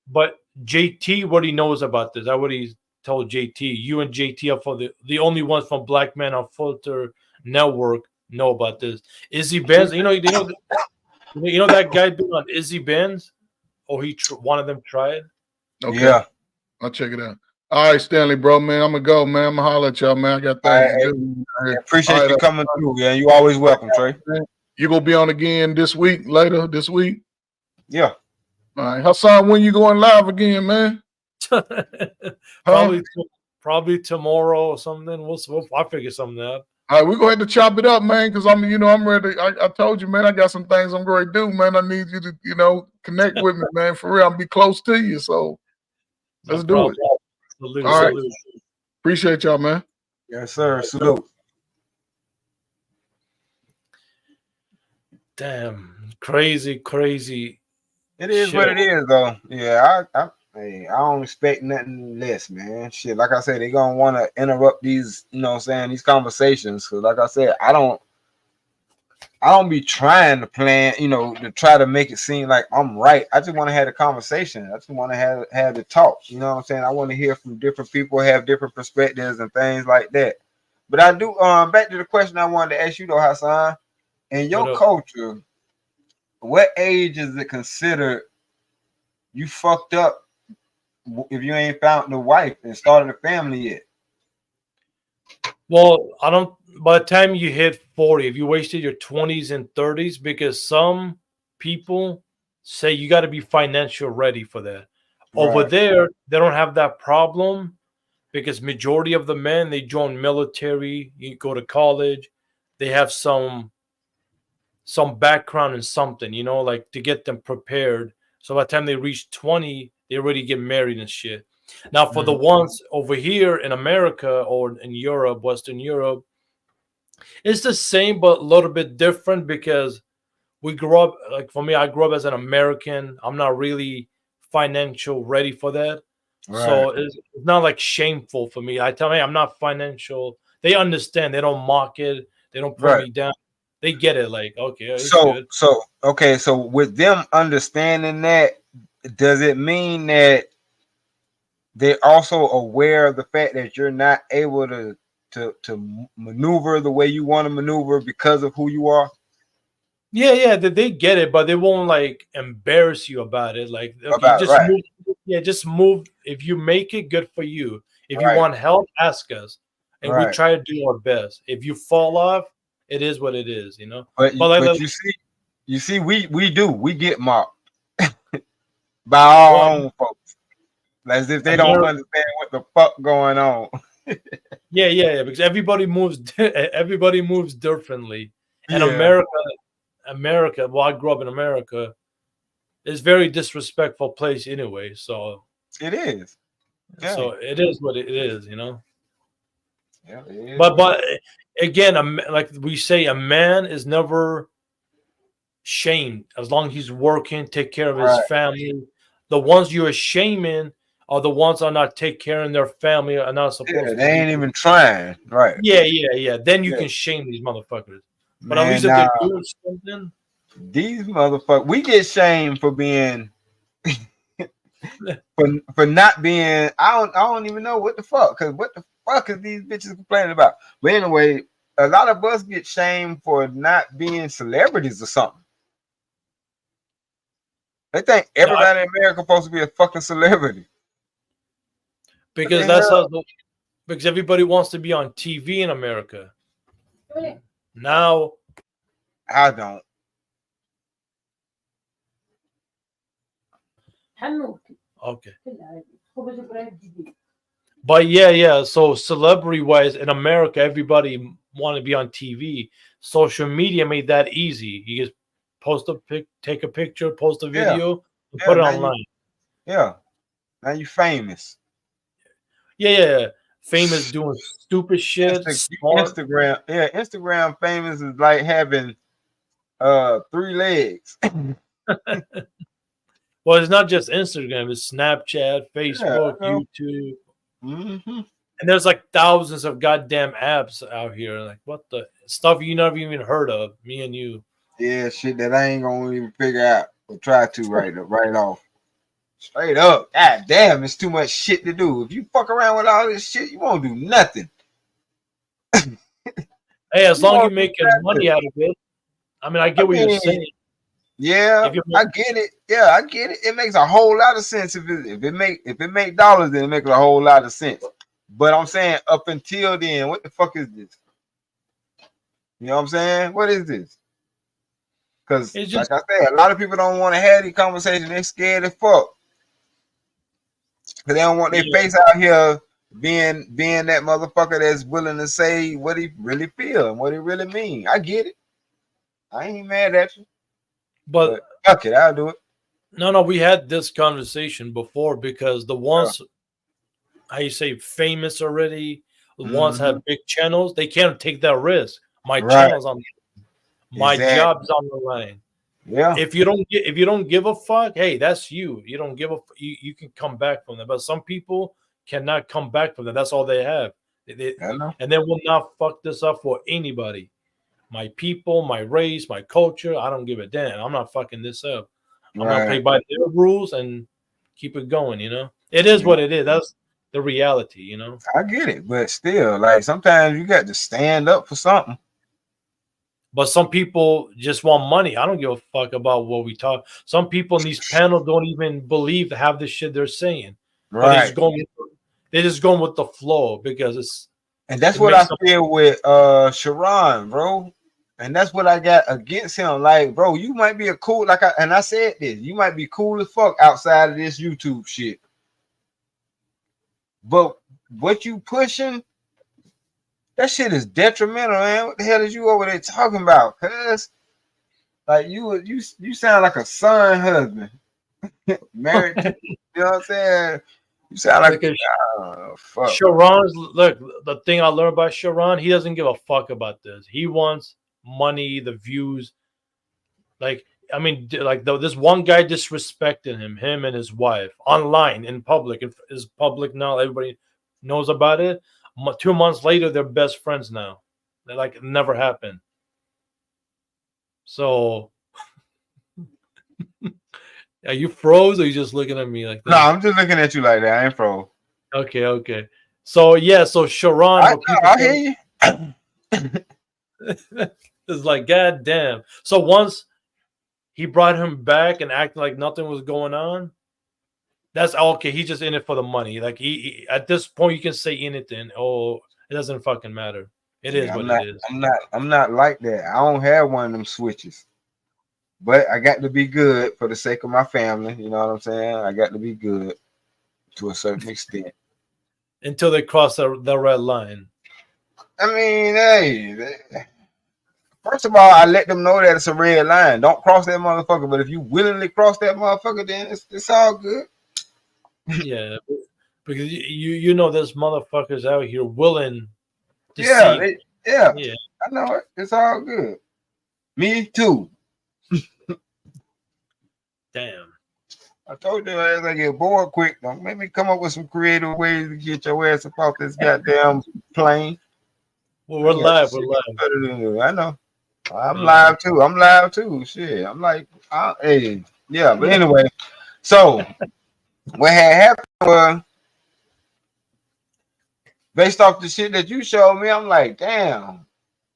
But JT, what he knows about this, I what he told JT. You and JT are for the only ones from Black Man on Filter Network know about this. Izzy Benz, you know that guy been on Izzy Benz, or one of them tried. Okay. Yeah, I'll check it out. All right, Stanley, bro, man. I'm gonna go, man. I'm gonna holler at y'all, man. I got things to do. I appreciate you coming through, man. You always welcome, Trey. You gonna be on again later this week? Yeah. All right. Hassan, when you going live again, man? Probably tomorrow or something. I'll figure something out. All right, we're gonna have to chop it up, man, because I'm ready. I told you, man, I got some things I'm going to do, man. I need you to, connect with me, man. For real, I'll be close to you. So let's do it. Salute, all right. salute. Appreciate y'all, man. Yes, sir. Salute. Damn, crazy. It is what it is, though. Yeah, I don't expect nothing less, man. Shit, like I said, they're gonna want to interrupt these, these conversations. Cause like I said, I don't be trying to plan, to try to make it seem like I'm right. I just want to have a conversation. I just want to have the talk. You know what I'm saying? I want to hear from different people, have different perspectives and things like that. But I do. Back to the question I wanted to ask you though, Hassan. In your culture, what age is it considered you fucked up if you ain't found the wife and started a family yet? Well, I don't. By the time you hit 40, if you wasted your 20s and 30s, because some people say you got to be financial ready for that. Right. Over there, they don't have that problem because majority of the men, they join military, you go to college, they have some background in something, like to get them prepared. So by the time they reach 20, they already get married and shit. Now, for the ones over here in America or in Europe, Western Europe, it's the same, but a little bit different because we grew up, like for me, I grew up as an American. I'm not really financial ready for that. Right. So it's not like shameful for me. I tell me I'm not financial. They understand. They don't mock it. They don't put me down. They get it. Like, okay. So with them understanding that, does it mean that they're also aware of the fact that you're not able to maneuver the way you want to maneuver because of who you are? Yeah, they get it, but they won't like embarrass you about it. Like, okay, just move. If you make it, good for you. If you want help, ask us, and we try to do our best. If you fall off, it is what it is, But you see, we get mocked by our own folks, as if they don't understand what the fuck going on. Yeah, because everybody moves differently. And America, well, I grew up in America, is very disrespectful place anyway. So it is. Yeah. So it is what it is, Yeah, it is. But again, like we say, a man is never shamed as long as he's working, take care of his family. The ones you're shaming are the ones that are not take care of their family, are not supposed to. They ain't even trying, right? Yeah. Then you Yeah. can shame these motherfuckers. But Man, at least if they're doing something, these motherfuckers, we get shamed for being for not being. I don't even know what the fuck, because what the fuck is these bitches complaining about? But anyway, a lot of us get shamed for not being celebrities or something. They think everybody in America supposed to be a fucking celebrity. Because that's how. Because everybody wants to be on TV in America. Now, I don't. okay. But yeah. So celebrity-wise, in America, everybody want to be on TV. Social media made that easy. You just post a pic, take a picture, post a video, and put it online. Now you famous. Yeah. Famous doing stupid shit. Instagram. Yeah, Instagram famous is like having 3 legs. Well, it's not just Instagram, it's Snapchat, Facebook, YouTube. Mm-hmm. And there's like thousands of goddamn apps out here. Like, what the stuff you never even heard of, me and you. Yeah, shit that I ain't gonna even figure out or try to right off. Straight up. God damn, it's too much shit to do. If you fuck around with all this shit, you won't do nothing. Hey, as long as you're making money out of it. I mean, I get what you're saying. Yeah, I get it. Yeah, I get it. It makes a whole lot of sense if it make dollars, then it makes a whole lot of sense. But I'm saying up until then, what the fuck is this? You know what I'm saying? What is this? Because like I said, a lot of people don't want to have these conversations. They're scared as fuck. Because they don't want their face out here being that motherfucker that's willing to say what he really feel and what he really mean. I get it. I ain't mad at you. But fuck it, I'll do it. No, we had this conversation before because the ones, how you say, famous already, the ones have big channels, they can't take that risk. My channel's on my job's on the line. Yeah. If you don't give a fuck, hey, that's you. You don't give a you can come back from that. But some people cannot come back from that. That's all they have. And they will not fuck this up for anybody. My people, my race, my culture, I don't give a damn. I'm not fucking this up. I'm gonna play by their rules and keep it going, you know. It is what it is. That's the reality, you know. I get it, but still, like sometimes you got to stand up for something. But some people just want money. I don't give a fuck about what we talk. Some people in these panels don't even believe to have the shit they're saying. Right. They're just going with the flow because it's. And that's what I feel with Sharon, bro. And that's what I got against him. Like, bro, you might be a cool, I said this, you might be cool as fuck outside of this YouTube shit. But what you pushing, that shit is detrimental, man. What the hell is you over there talking about? Cause like you sound like a son husband. Married to, you know what I'm saying? You sound like fuck. Sharon's look, the thing I learned about Sharon, he doesn't give a fuck about this. He wants money, the views. Like, I mean, like this one guy disrespected him and his wife online in public. It is public now. Everybody knows about it. 2 months later, they're best friends now. They're like, it never happened. So, are you froze or are you just looking at me like that? No, I'm just looking at you like that. I ain't froze. Okay. So, yeah, so Sharon. I hear you. It's like, God damn. So once he brought him back and acting like nothing was going on, that's okay. He's just in it for the money. Like he at this point, you can say anything. Oh, it doesn't fucking matter. It is what it is. I'm not like that. I don't have one of them switches. But I got to be good for the sake of my family. You know what I'm saying? I got to be good to a certain extent. Until they cross the red line. I mean, hey. First of all, I let them know that it's a red line. Don't cross that motherfucker. But if you willingly cross that motherfucker, then it's all good. Yeah, because you know there's motherfuckers out here willing to see. Yeah, I know it. It's all good. Me too. Damn. I told you as I get bored quick. Don't make me come up with some creative ways to get your ass up off this goddamn plane. Well, we're live. We're live. Better than you. I know. I'm live too. I'm live too. Shit. I'm like, hey, yeah. But anyway, so what had happened was, based off the shit that you showed me, I'm like, damn.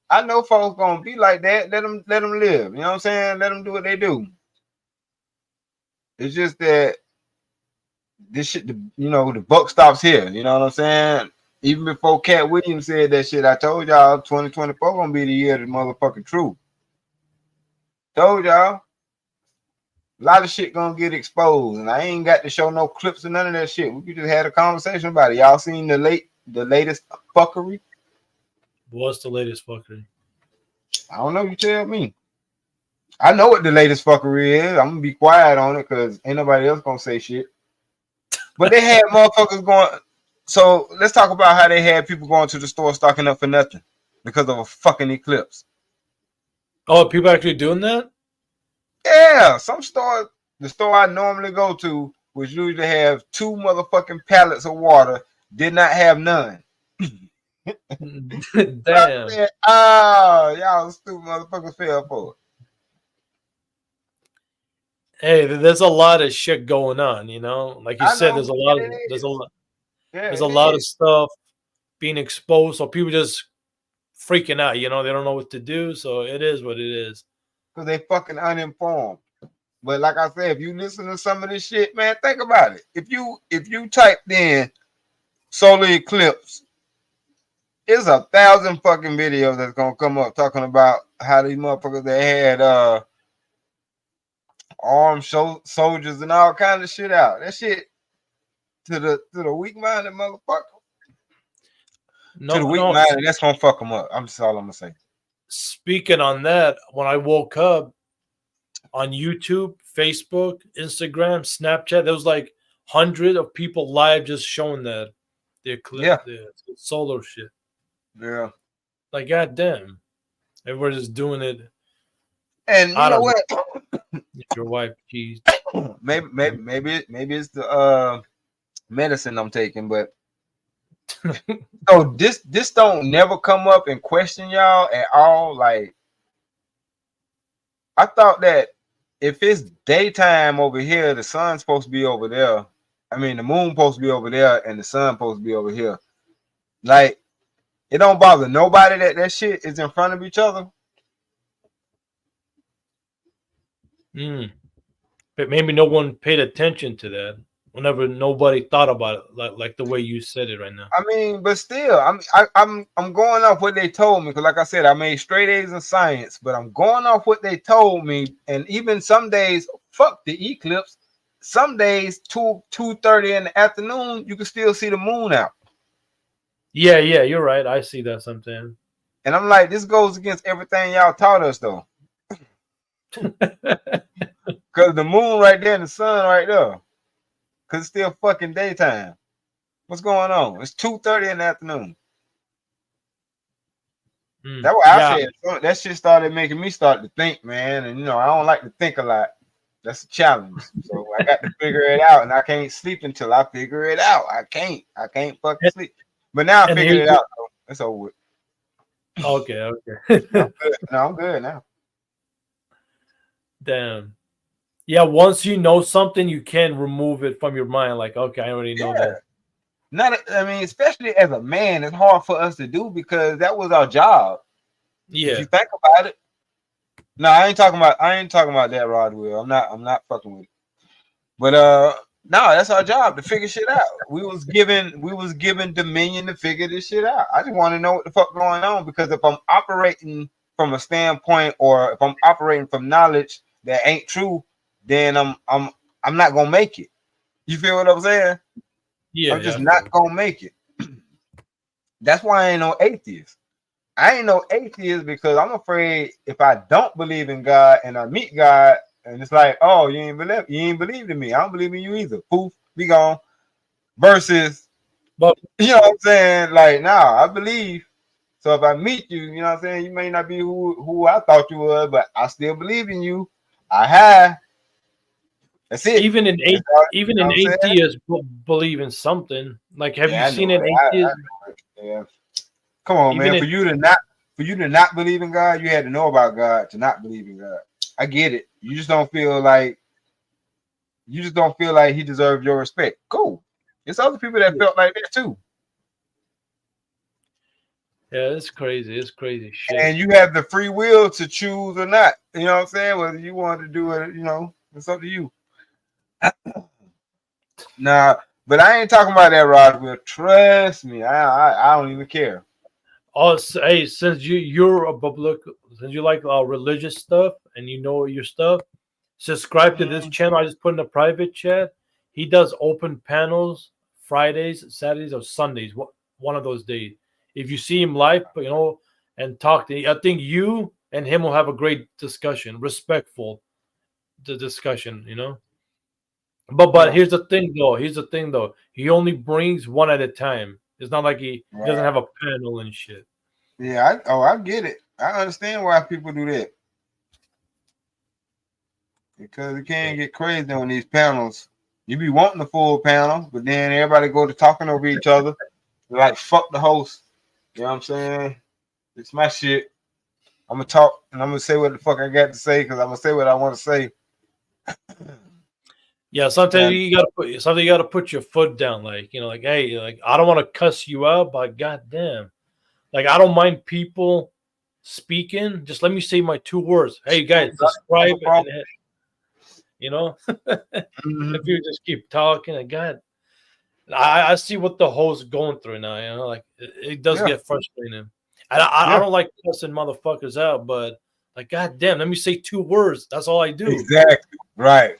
I know folks gonna be like that. Let them live. You know what I'm saying? Let them do what they do. It's just that this shit, you know, the buck stops here. You know what I'm saying? Even before Cat Williams said that shit, I told y'all 2024 gonna be the year of the motherfucking truth. Told y'all. A lot of shit gonna get exposed, and I ain't got to show no clips or none of that shit. We could just had a conversation about it. Y'all seen the latest fuckery? What's the latest fuckery? I don't know. You tell me. I know what the latest fuckery is. I'm gonna be quiet on it because ain't nobody else gonna say shit. But they had motherfuckers going. So let's talk about how they had people going to the store stocking up for nothing because of a fucking eclipse. Oh, people actually doing that? Yeah, some stores. The store I normally go to, which usually have 2 motherfucking pallets of water, did not have none. Damn. Said, oh, y'all stupid motherfuckers fell for it. Hey, there's a lot of shit going on, you know. Like you said, there's a lot of stuff being exposed, so people just freaking out. You know, they don't know what to do, so it is what it is. Because they fucking uninformed. But like I said, if you listen to some of this shit, man, think about it. If you typed in solar eclipse, there's 1,000 fucking videos that's gonna come up talking about how these motherfuckers they had armed soldiers and all kind of shit out. That shit to the weak-minded motherfucker. No, to the weak-minded, that's gonna fuck them up. That's all I'm gonna say. Speaking on that, when I woke up on YouTube, Facebook, Instagram, Snapchat, there was like hundreds of people live just showing that the eclipse, the solar shit. Yeah. Like, goddamn, everybody's just doing it. And you know what? Your wife cheese. Maybe it's the medicine I'm taking, but so this don't never come up and question y'all at all. Like, I thought that if it's daytime over here, the sun's supposed to be over there. I mean, the moon supposed to be over there, and the sun supposed to be over here. Like, it don't bother nobody that shit is in front of each other. But maybe no one paid attention to that. Whenever nobody thought about it, like the way you said it right now. I mean, but still, I'm going off what they told me, because like I said, I made straight A's in science, but I'm going off what they told me. And even some days, fuck the eclipse. Some days, 2:30 in the afternoon, you can still see the moon out. Yeah, you're right. I see that sometimes. And I'm like, this goes against everything y'all taught us, though. Because the moon right there and the sun right there. Because it's still fucking daytime. What's going on? It's 2:30 in the afternoon. That's what I said. That shit started making me start to think, man. And, you know, I don't like to think a lot. That's a challenge. So I got to figure it out. And I can't sleep until I figure it out. I can't fucking sleep. But now I figured it out. So it's over with. Okay. I'm good now. Damn. Yeah, once you know something, you can remove it from your mind. Like, okay, I already know that. I mean, especially as a man, it's hard for us to do because that was our job. Yeah. If you think about it. No, I ain't talking about that, Rodwell. I'm not fucking with it. But no, that's our job to figure shit out. We was given dominion to figure this shit out. I just want to know what the fuck going on, because if I'm operating from a standpoint, or if I'm operating from knowledge that ain't true, then I'm not gonna make it. You feel what I'm saying? Yeah. I'm just not gonna make it. That's why I ain't no atheist. I ain't no atheist because I'm afraid if I don't believe in God and I meet God and it's like, oh, you ain't believe in me. I don't believe in you either. Poof, be gone. Versus, but you know what I'm saying? Like, nah, I believe. So if I meet you, you know what I'm saying, you may not be who I thought you were, but I still believe in you. That's it. Even an That's all- you even know an what I'm saying? atheist believe in something. Like, have Yeah, you I seen know an it. atheist? I know it. Yeah. Come on, Even man. if- For you to not believe in God, you had to know about God to not believe in God. I get it. You just don't feel like he deserves your respect. Cool. There's other people that felt like that too. Yeah, it's crazy. It's crazy shit. And you have the free will to choose or not. You know what I'm saying? Whether you want to do it, it's up to you. Nah, but I ain't talking about that, Roswell. Trust me, I don't even care. Oh, hey, since you're a public, since you like religious stuff and you know your stuff, subscribe to this channel. I just put in a private chat. He does open panels Fridays, Saturdays, or Sundays. One of those days. If you see him live, and talk to him, I think you and him will have a great discussion, respectful the discussion, But Yeah. here's the thing though. He only brings one at a time. It's not like he doesn't have a panel and shit. Yeah, I get it. I understand why people do that. Because it can get crazy on these panels. You be wanting the full panel, but then everybody go to talking over each other. Like, fuck the host. You know what I'm saying? It's my shit. I'm gonna talk and I'm gonna say what the fuck I got to say because I'm gonna say what I want to say. Yeah, sometimes you gotta put your foot down, like hey, like I don't want to cuss you out, but goddamn, like I don't mind people speaking. Just let me say my 2 words. Hey guys, subscribe, and if you just keep talking, and God, I see what the host going through now. Like it does get frustrating. I don't like cussing motherfuckers out, but like goddamn, let me say 2 words. That's all I do. Exactly. Right.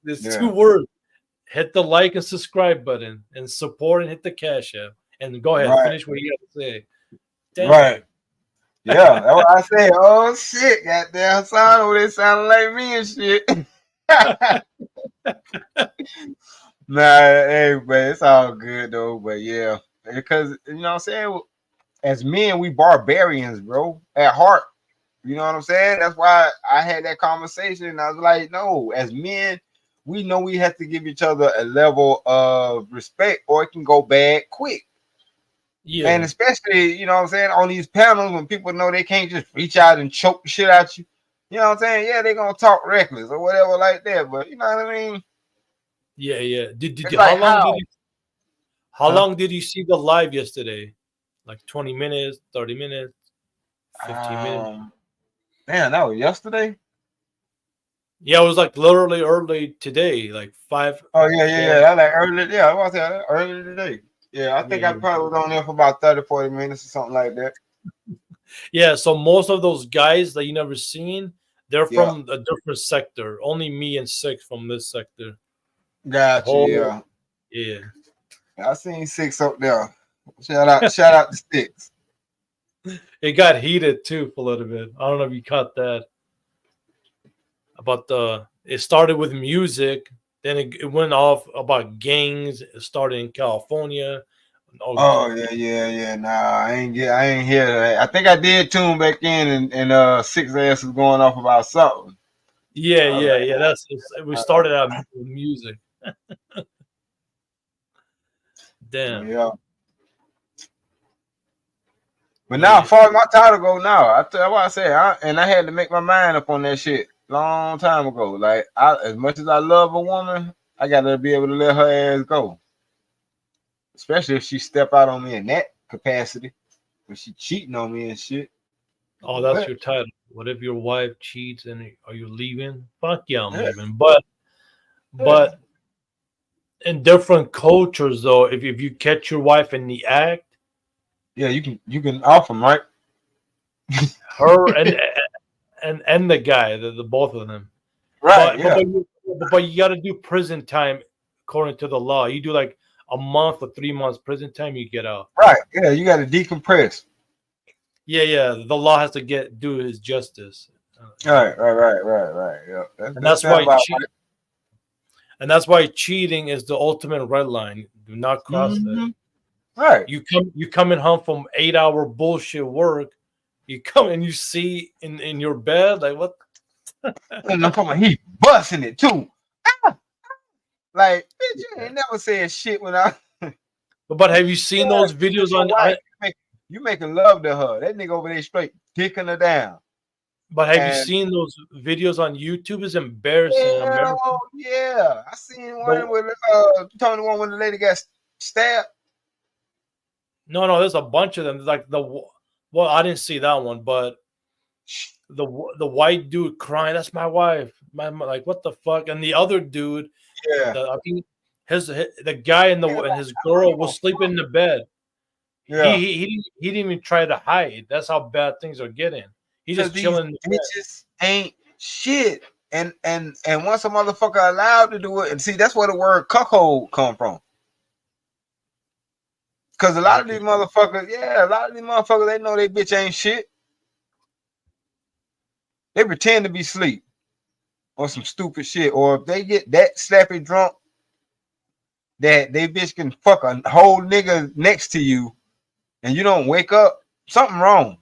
There's 2 words. Hit the like and subscribe button and support and hit the cash app. And go ahead, finish what you got to say. Damn. Right. Yeah, that's what I say. Oh shit, goddamn son over there sounding like me and shit. Nah, hey, but it's all good though. But yeah, because you know what I'm saying, as men, we barbarians, bro, at heart. You know what I'm saying? That's why I had that conversation. And I was like, no, as men, we know we have to give each other a level of respect, or it can go bad quick. Yeah. And especially, you know what I'm saying, on these panels when people know they can't just reach out and choke the shit out you. You know what I'm saying? Yeah, they're gonna talk reckless or whatever like that. But you know what I mean? Yeah, yeah. How Huh? long did you see the live yesterday? Like 20 minutes, 30 minutes, 15 minutes? Man, that was yesterday. Yeah, it was like literally early today, like 5. Oh yeah. That like early. Yeah, I was there early today. Yeah, I think I probably was on there for about 30, 40 minutes or something like that. Yeah, so most of those guys that you never seen, they're from a different sector. Only me and 6 from this sector. Gotcha. Yeah. I seen 6 up there. Shout out to 6. It got heated too for a little bit. I don't know if you caught that. About it started with music, then it went off about gangs. It started in California. Oh yeah. Nah, I ain't hear that. I think I did tune back in and 6 ass was going off about something. Yeah. We started out with music. Damn. Yeah. But now, as far as my title go now, that's what I said. I had to make my mind up on that shit long time ago. Like, as much as I love a woman, I gotta be able to let her ass go. Especially if she step out on me in that capacity, when she cheating on me and shit. Oh, that's your title. What if your wife cheats and are you leaving? Fuck yeah, I'm leaving. But in different cultures, though, if you catch your wife in the act, yeah, you can off them, right? her and the guy, the both of them, right? But you got to do prison time according to the law. You do like a month or 3 months prison time, you get out. Right? Yeah, you got to decompress. Yeah. The law has to do his justice. Right. Yeah, and that's why and that's why cheating is the ultimate red line. Do not cross that. Right. You coming home from 8-hour bullshit work. You come and you see in your bed like what? And I'm talking, he busting it too. Like, bitch, you ain't never said shit when I. But have you seen those videos on? You making love to her. That nigga over there straight dicking her down. But have you seen those videos on YouTube? It's embarrassing. Yeah. I seen one with Tony, one when the lady got stabbed. No, there's a bunch of them. Like well, I didn't see that one, but the white dude crying, that's my wife. Like, what the fuck? And the other dude, I think the guy and his girl was sleeping in the bed. Yeah. He didn't even try to hide. That's how bad things are getting. He's just chilling. Bitches ain't shit. And once a motherfucker allowed to do it, and see, that's where the word cuckold come from. Because a lot of these motherfuckers, they know they bitch ain't shit. They pretend to be asleep on some stupid shit. Or if they get that slappy drunk that they bitch can fuck a whole nigga next to you and you don't wake up, something wrong.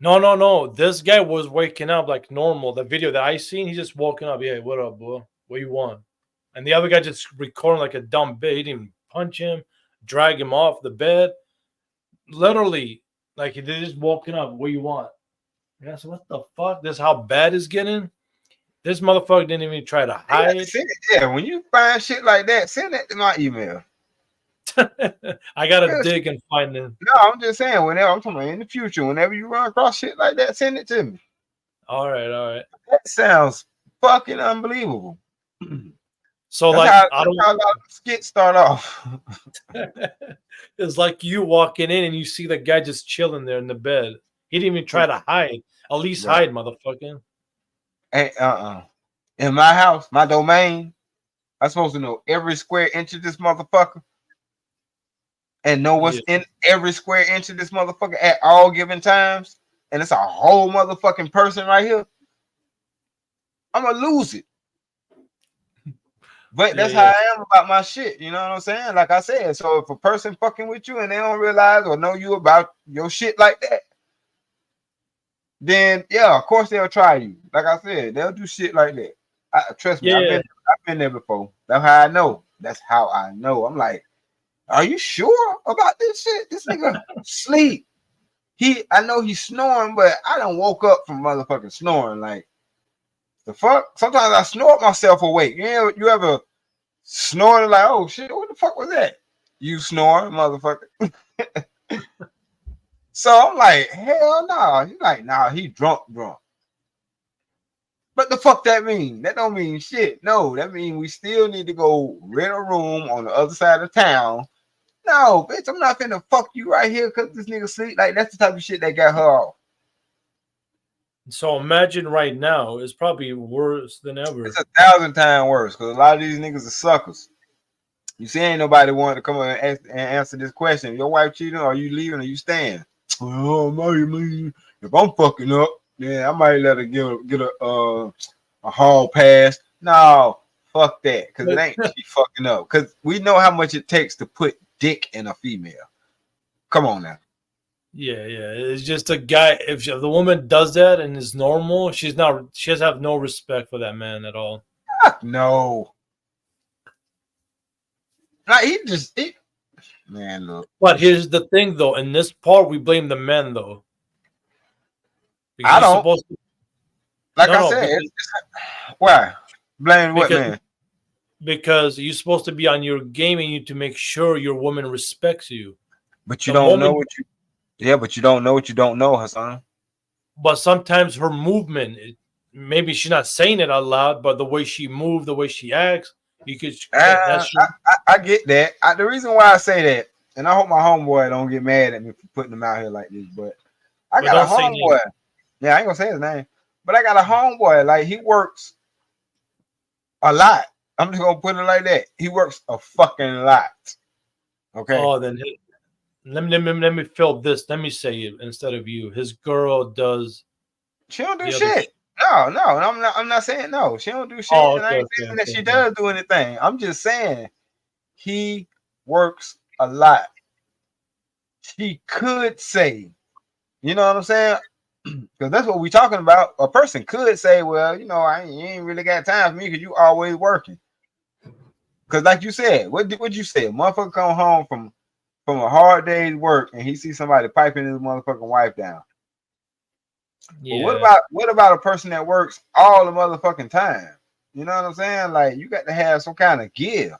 No. This guy was waking up like normal. The video that I seen, he's just walking up. Yeah, what up, boy? What you want? And the other guy just recording like a dumb bitch. He didn't punch him, drag him off the bed. Literally, like they just walking up. What you want? And I said, what the fuck? This is how bad it's getting? This motherfucker didn't even try to hide. Yeah, when you find shit like that, send that to my email. I gotta dig and find them. No, I'm just saying, whenever I'm talking about in the future, whenever you run across shit like that, send it to me. All right. That sounds fucking unbelievable. So that's like, I don't know how skits start off. It's like you walking in and you see the guy just chilling there in the bed. He didn't even try to hide. At least hide, motherfucker. Hey, in my house, my domain, I'm supposed to know every square inch of this motherfucker. And know what's in every square inch of this motherfucker at all given times, and it's a whole motherfucking person right here, I'm gonna lose it. But that's how I am about my shit. You know what I'm saying? Like I said, so if a person fucking with you and they don't realize or know you about your shit like that, then of course they'll try you. Like I said, they'll do shit like that. Trust me, I've been there before. That's how I know. I'm like, are you sure about this shit? This nigga sleep. I know he's snoring, but I done woke up from motherfucking snoring. Like, the fuck? Sometimes I snore myself awake. You ever snoring like, oh shit, what the fuck was that? You snoring, motherfucker. So I'm like, hell no. He's like, nah, he drunk. But the fuck that mean? That don't mean shit. No, that mean we still need to go rent a room on the other side of town. No, bitch, I'm not finna fuck you right here because this nigga sleep. Like, that's the type of shit that got her off. So imagine right now, it's probably worse than ever. It's 1,000 times worse because a lot of these niggas are suckers. You see, ain't nobody wanting to come and answer this question. Your wife cheating, or are you leaving, or you staying? Oh, I'm leaving. If I'm fucking up, then I might let her get a hall pass. No, fuck that, because it ain't she fucking up. Because we know how much it takes to put dick in a female. Come on now. Yeah. It's just a guy. If the woman does that and is normal, she has have no respect for that man at all. No. Like man, look. But here's the thing, though. In this part, we blame the men, though. I don't. I said, why? Blame what man? Because you're supposed to be on your game and you need to make sure your woman respects you. But you don't know what you. Yeah, but you don't know what you don't know, Hassan. But sometimes her movement, maybe she's not saying it out loud, but the way she moves, the way she acts, you could. I get that. The reason why I say that, and I hope my homeboy don't get mad at me for putting him out here like this, but I got a homeboy. Yeah, I ain't gonna say his name, but I got a homeboy. Like, he works a lot. I'm just gonna put it like that. He works a fucking lot. Okay. Oh, then let me fill this. Let me say it instead of you. His girl does. She don't do shit. No, I'm not saying no. She don't do shit. Oh, and I ain't saying that she does do anything. I'm just saying he works a lot. She could say, you know what I'm saying? Because that's what we're talking about. A person could say, well, you know, you ain't really got time for me because you always working. Because like you said, what you say? Motherfucker come home from a hard day's work and he sees somebody piping his motherfucking wife down. Yeah. But what about a person that works all the motherfucking time? You know what I'm saying? Like, you got to have some kind of give.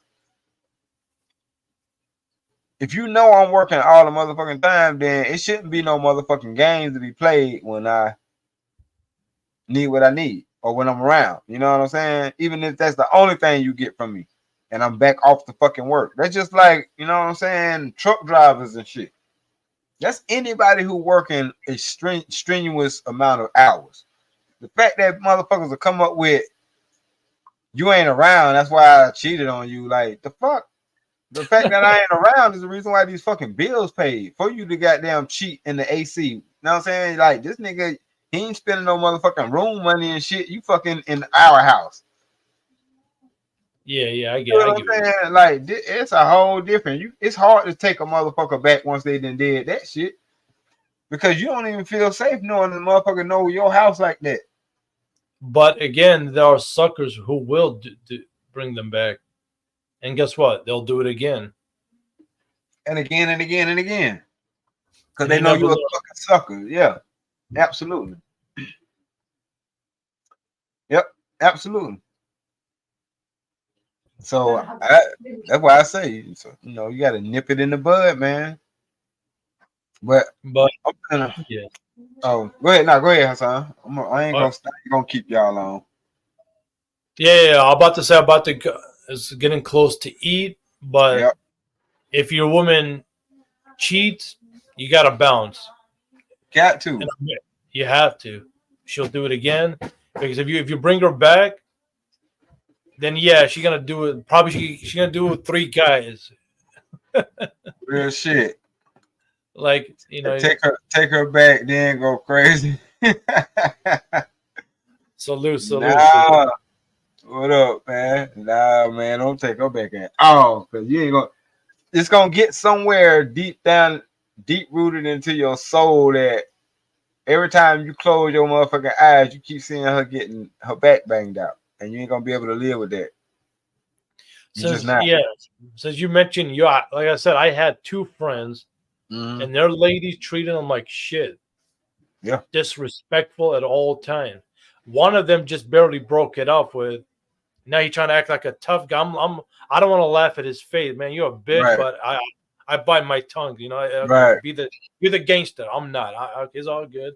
If you know I'm working all the motherfucking time, then it shouldn't be no motherfucking games to be played when I need what I need or when I'm around. You know what I'm saying? Even if that's the only thing you get from me and I'm back off the fucking work. That's just like, you know what I'm saying? Truck drivers and shit. That's anybody who working a strenuous amount of hours. The fact that motherfuckers will come up with, you ain't around, that's why I cheated on you. Like, the fuck? The fact that I ain't around is the reason why these fucking bills paid. For you to goddamn cheat in the AC. You know what I'm saying? Like, this nigga, he ain't spending no motherfucking room money and shit. You fucking in our house. Yeah, I get You know it. what I'm saying? Like, it's a whole different. It's hard to take a motherfucker back once they done did that shit. Because you don't even feel safe knowing the motherfucker know your house like that. But again, there are suckers who will bring them back. And guess what? They'll do it again. And again and again and again. Because And they you know never you're a know. fucking sucker. Yeah. Absolutely. Yep. Absolutely. So that's why I say, so, you know, you got to nip it in the bud, man. But I'm gonna, yeah. oh, go ahead. No, go ahead, Hassan. I ain't gonna stop. Gonna keep y'all on. Yeah, I'm about to say it's getting close to eat, but Yep. if your woman cheats, you gotta bounce. Got to. And you have to. She'll do it again because if you bring her back, then yeah, she's gonna do it. Probably she's gonna do it with 3 guys. Real shit. Like, you know, Take her back, then go crazy. salute. Nah. What up, man? Nah, man, don't take her back at all, because you ain't gonna. It's gonna get somewhere deep down, deep rooted into your soul that every time you close your motherfucking eyes, you keep seeing her getting her back banged out, and you ain't gonna be able to live with that. Since you mentioned yacht, like I said, I had 2 friends, and their ladies treated them like shit. Yeah, disrespectful at all times. One of them just barely broke it up with. Now he's trying to act like a tough guy. I don't want to laugh at his face, man. You're a bitch, right. But I bite my tongue. You know, right. You're the gangster. I'm not. It's all good.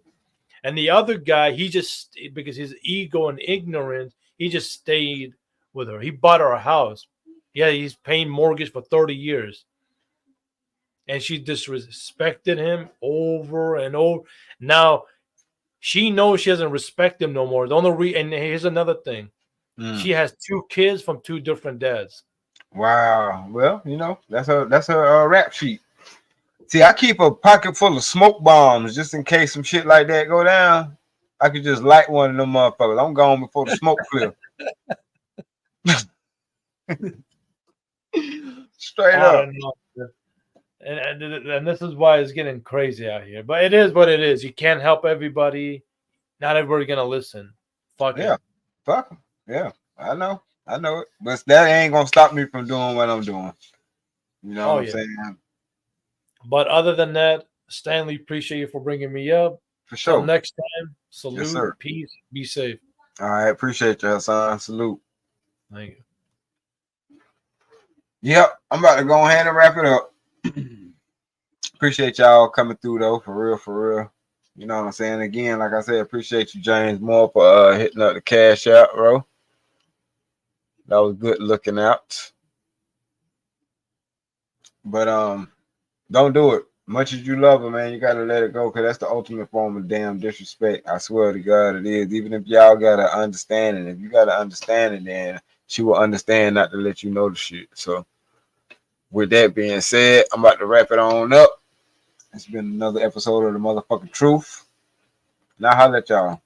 And the other guy, he just, because his ego and ignorance, he just stayed with her. He bought her a house. Yeah, he's paying mortgage for 30 years. And she disrespected him over and over. Now, she knows she doesn't respect him no more. The only and here's another thing. She has 2 kids from 2 different dads. Wow. Well, you know, that's her rap sheet. See, I keep a pocket full of smoke bombs just in case some shit like that go down. I could just light one of them motherfuckers. I'm gone before the smoke clear. Straight up. And this is why it's getting crazy out here. But it is what it is. You can't help everybody. Not everybody's gonna listen. Fuck yeah. it. Fuck them. Yeah, I know it. But that ain't gonna stop me from doing what I'm doing. You know what I'm saying? But other than that, Stanley, appreciate you for bringing me up. For sure. Till next time, salute, yes, sir. Peace, be safe. All right, appreciate you, Hassan. Salute. Thank you. Yep, I'm about to go ahead and wrap it up. Appreciate y'all coming through though, for real. You know what I'm saying? Again, like I said, appreciate you, James Moore, for hitting up the cash out, bro. That was good looking out. But don't do it. Much as you love her, man, you gotta let it go, because that's the ultimate form of damn disrespect. I swear to God it is. Even if y'all got to understand it, if you got to understand it, then she will understand not to let you know the shit. So with that being said, I'm about to wrap it on up. It's been another episode of the motherfucking truth. Now holla at y'all.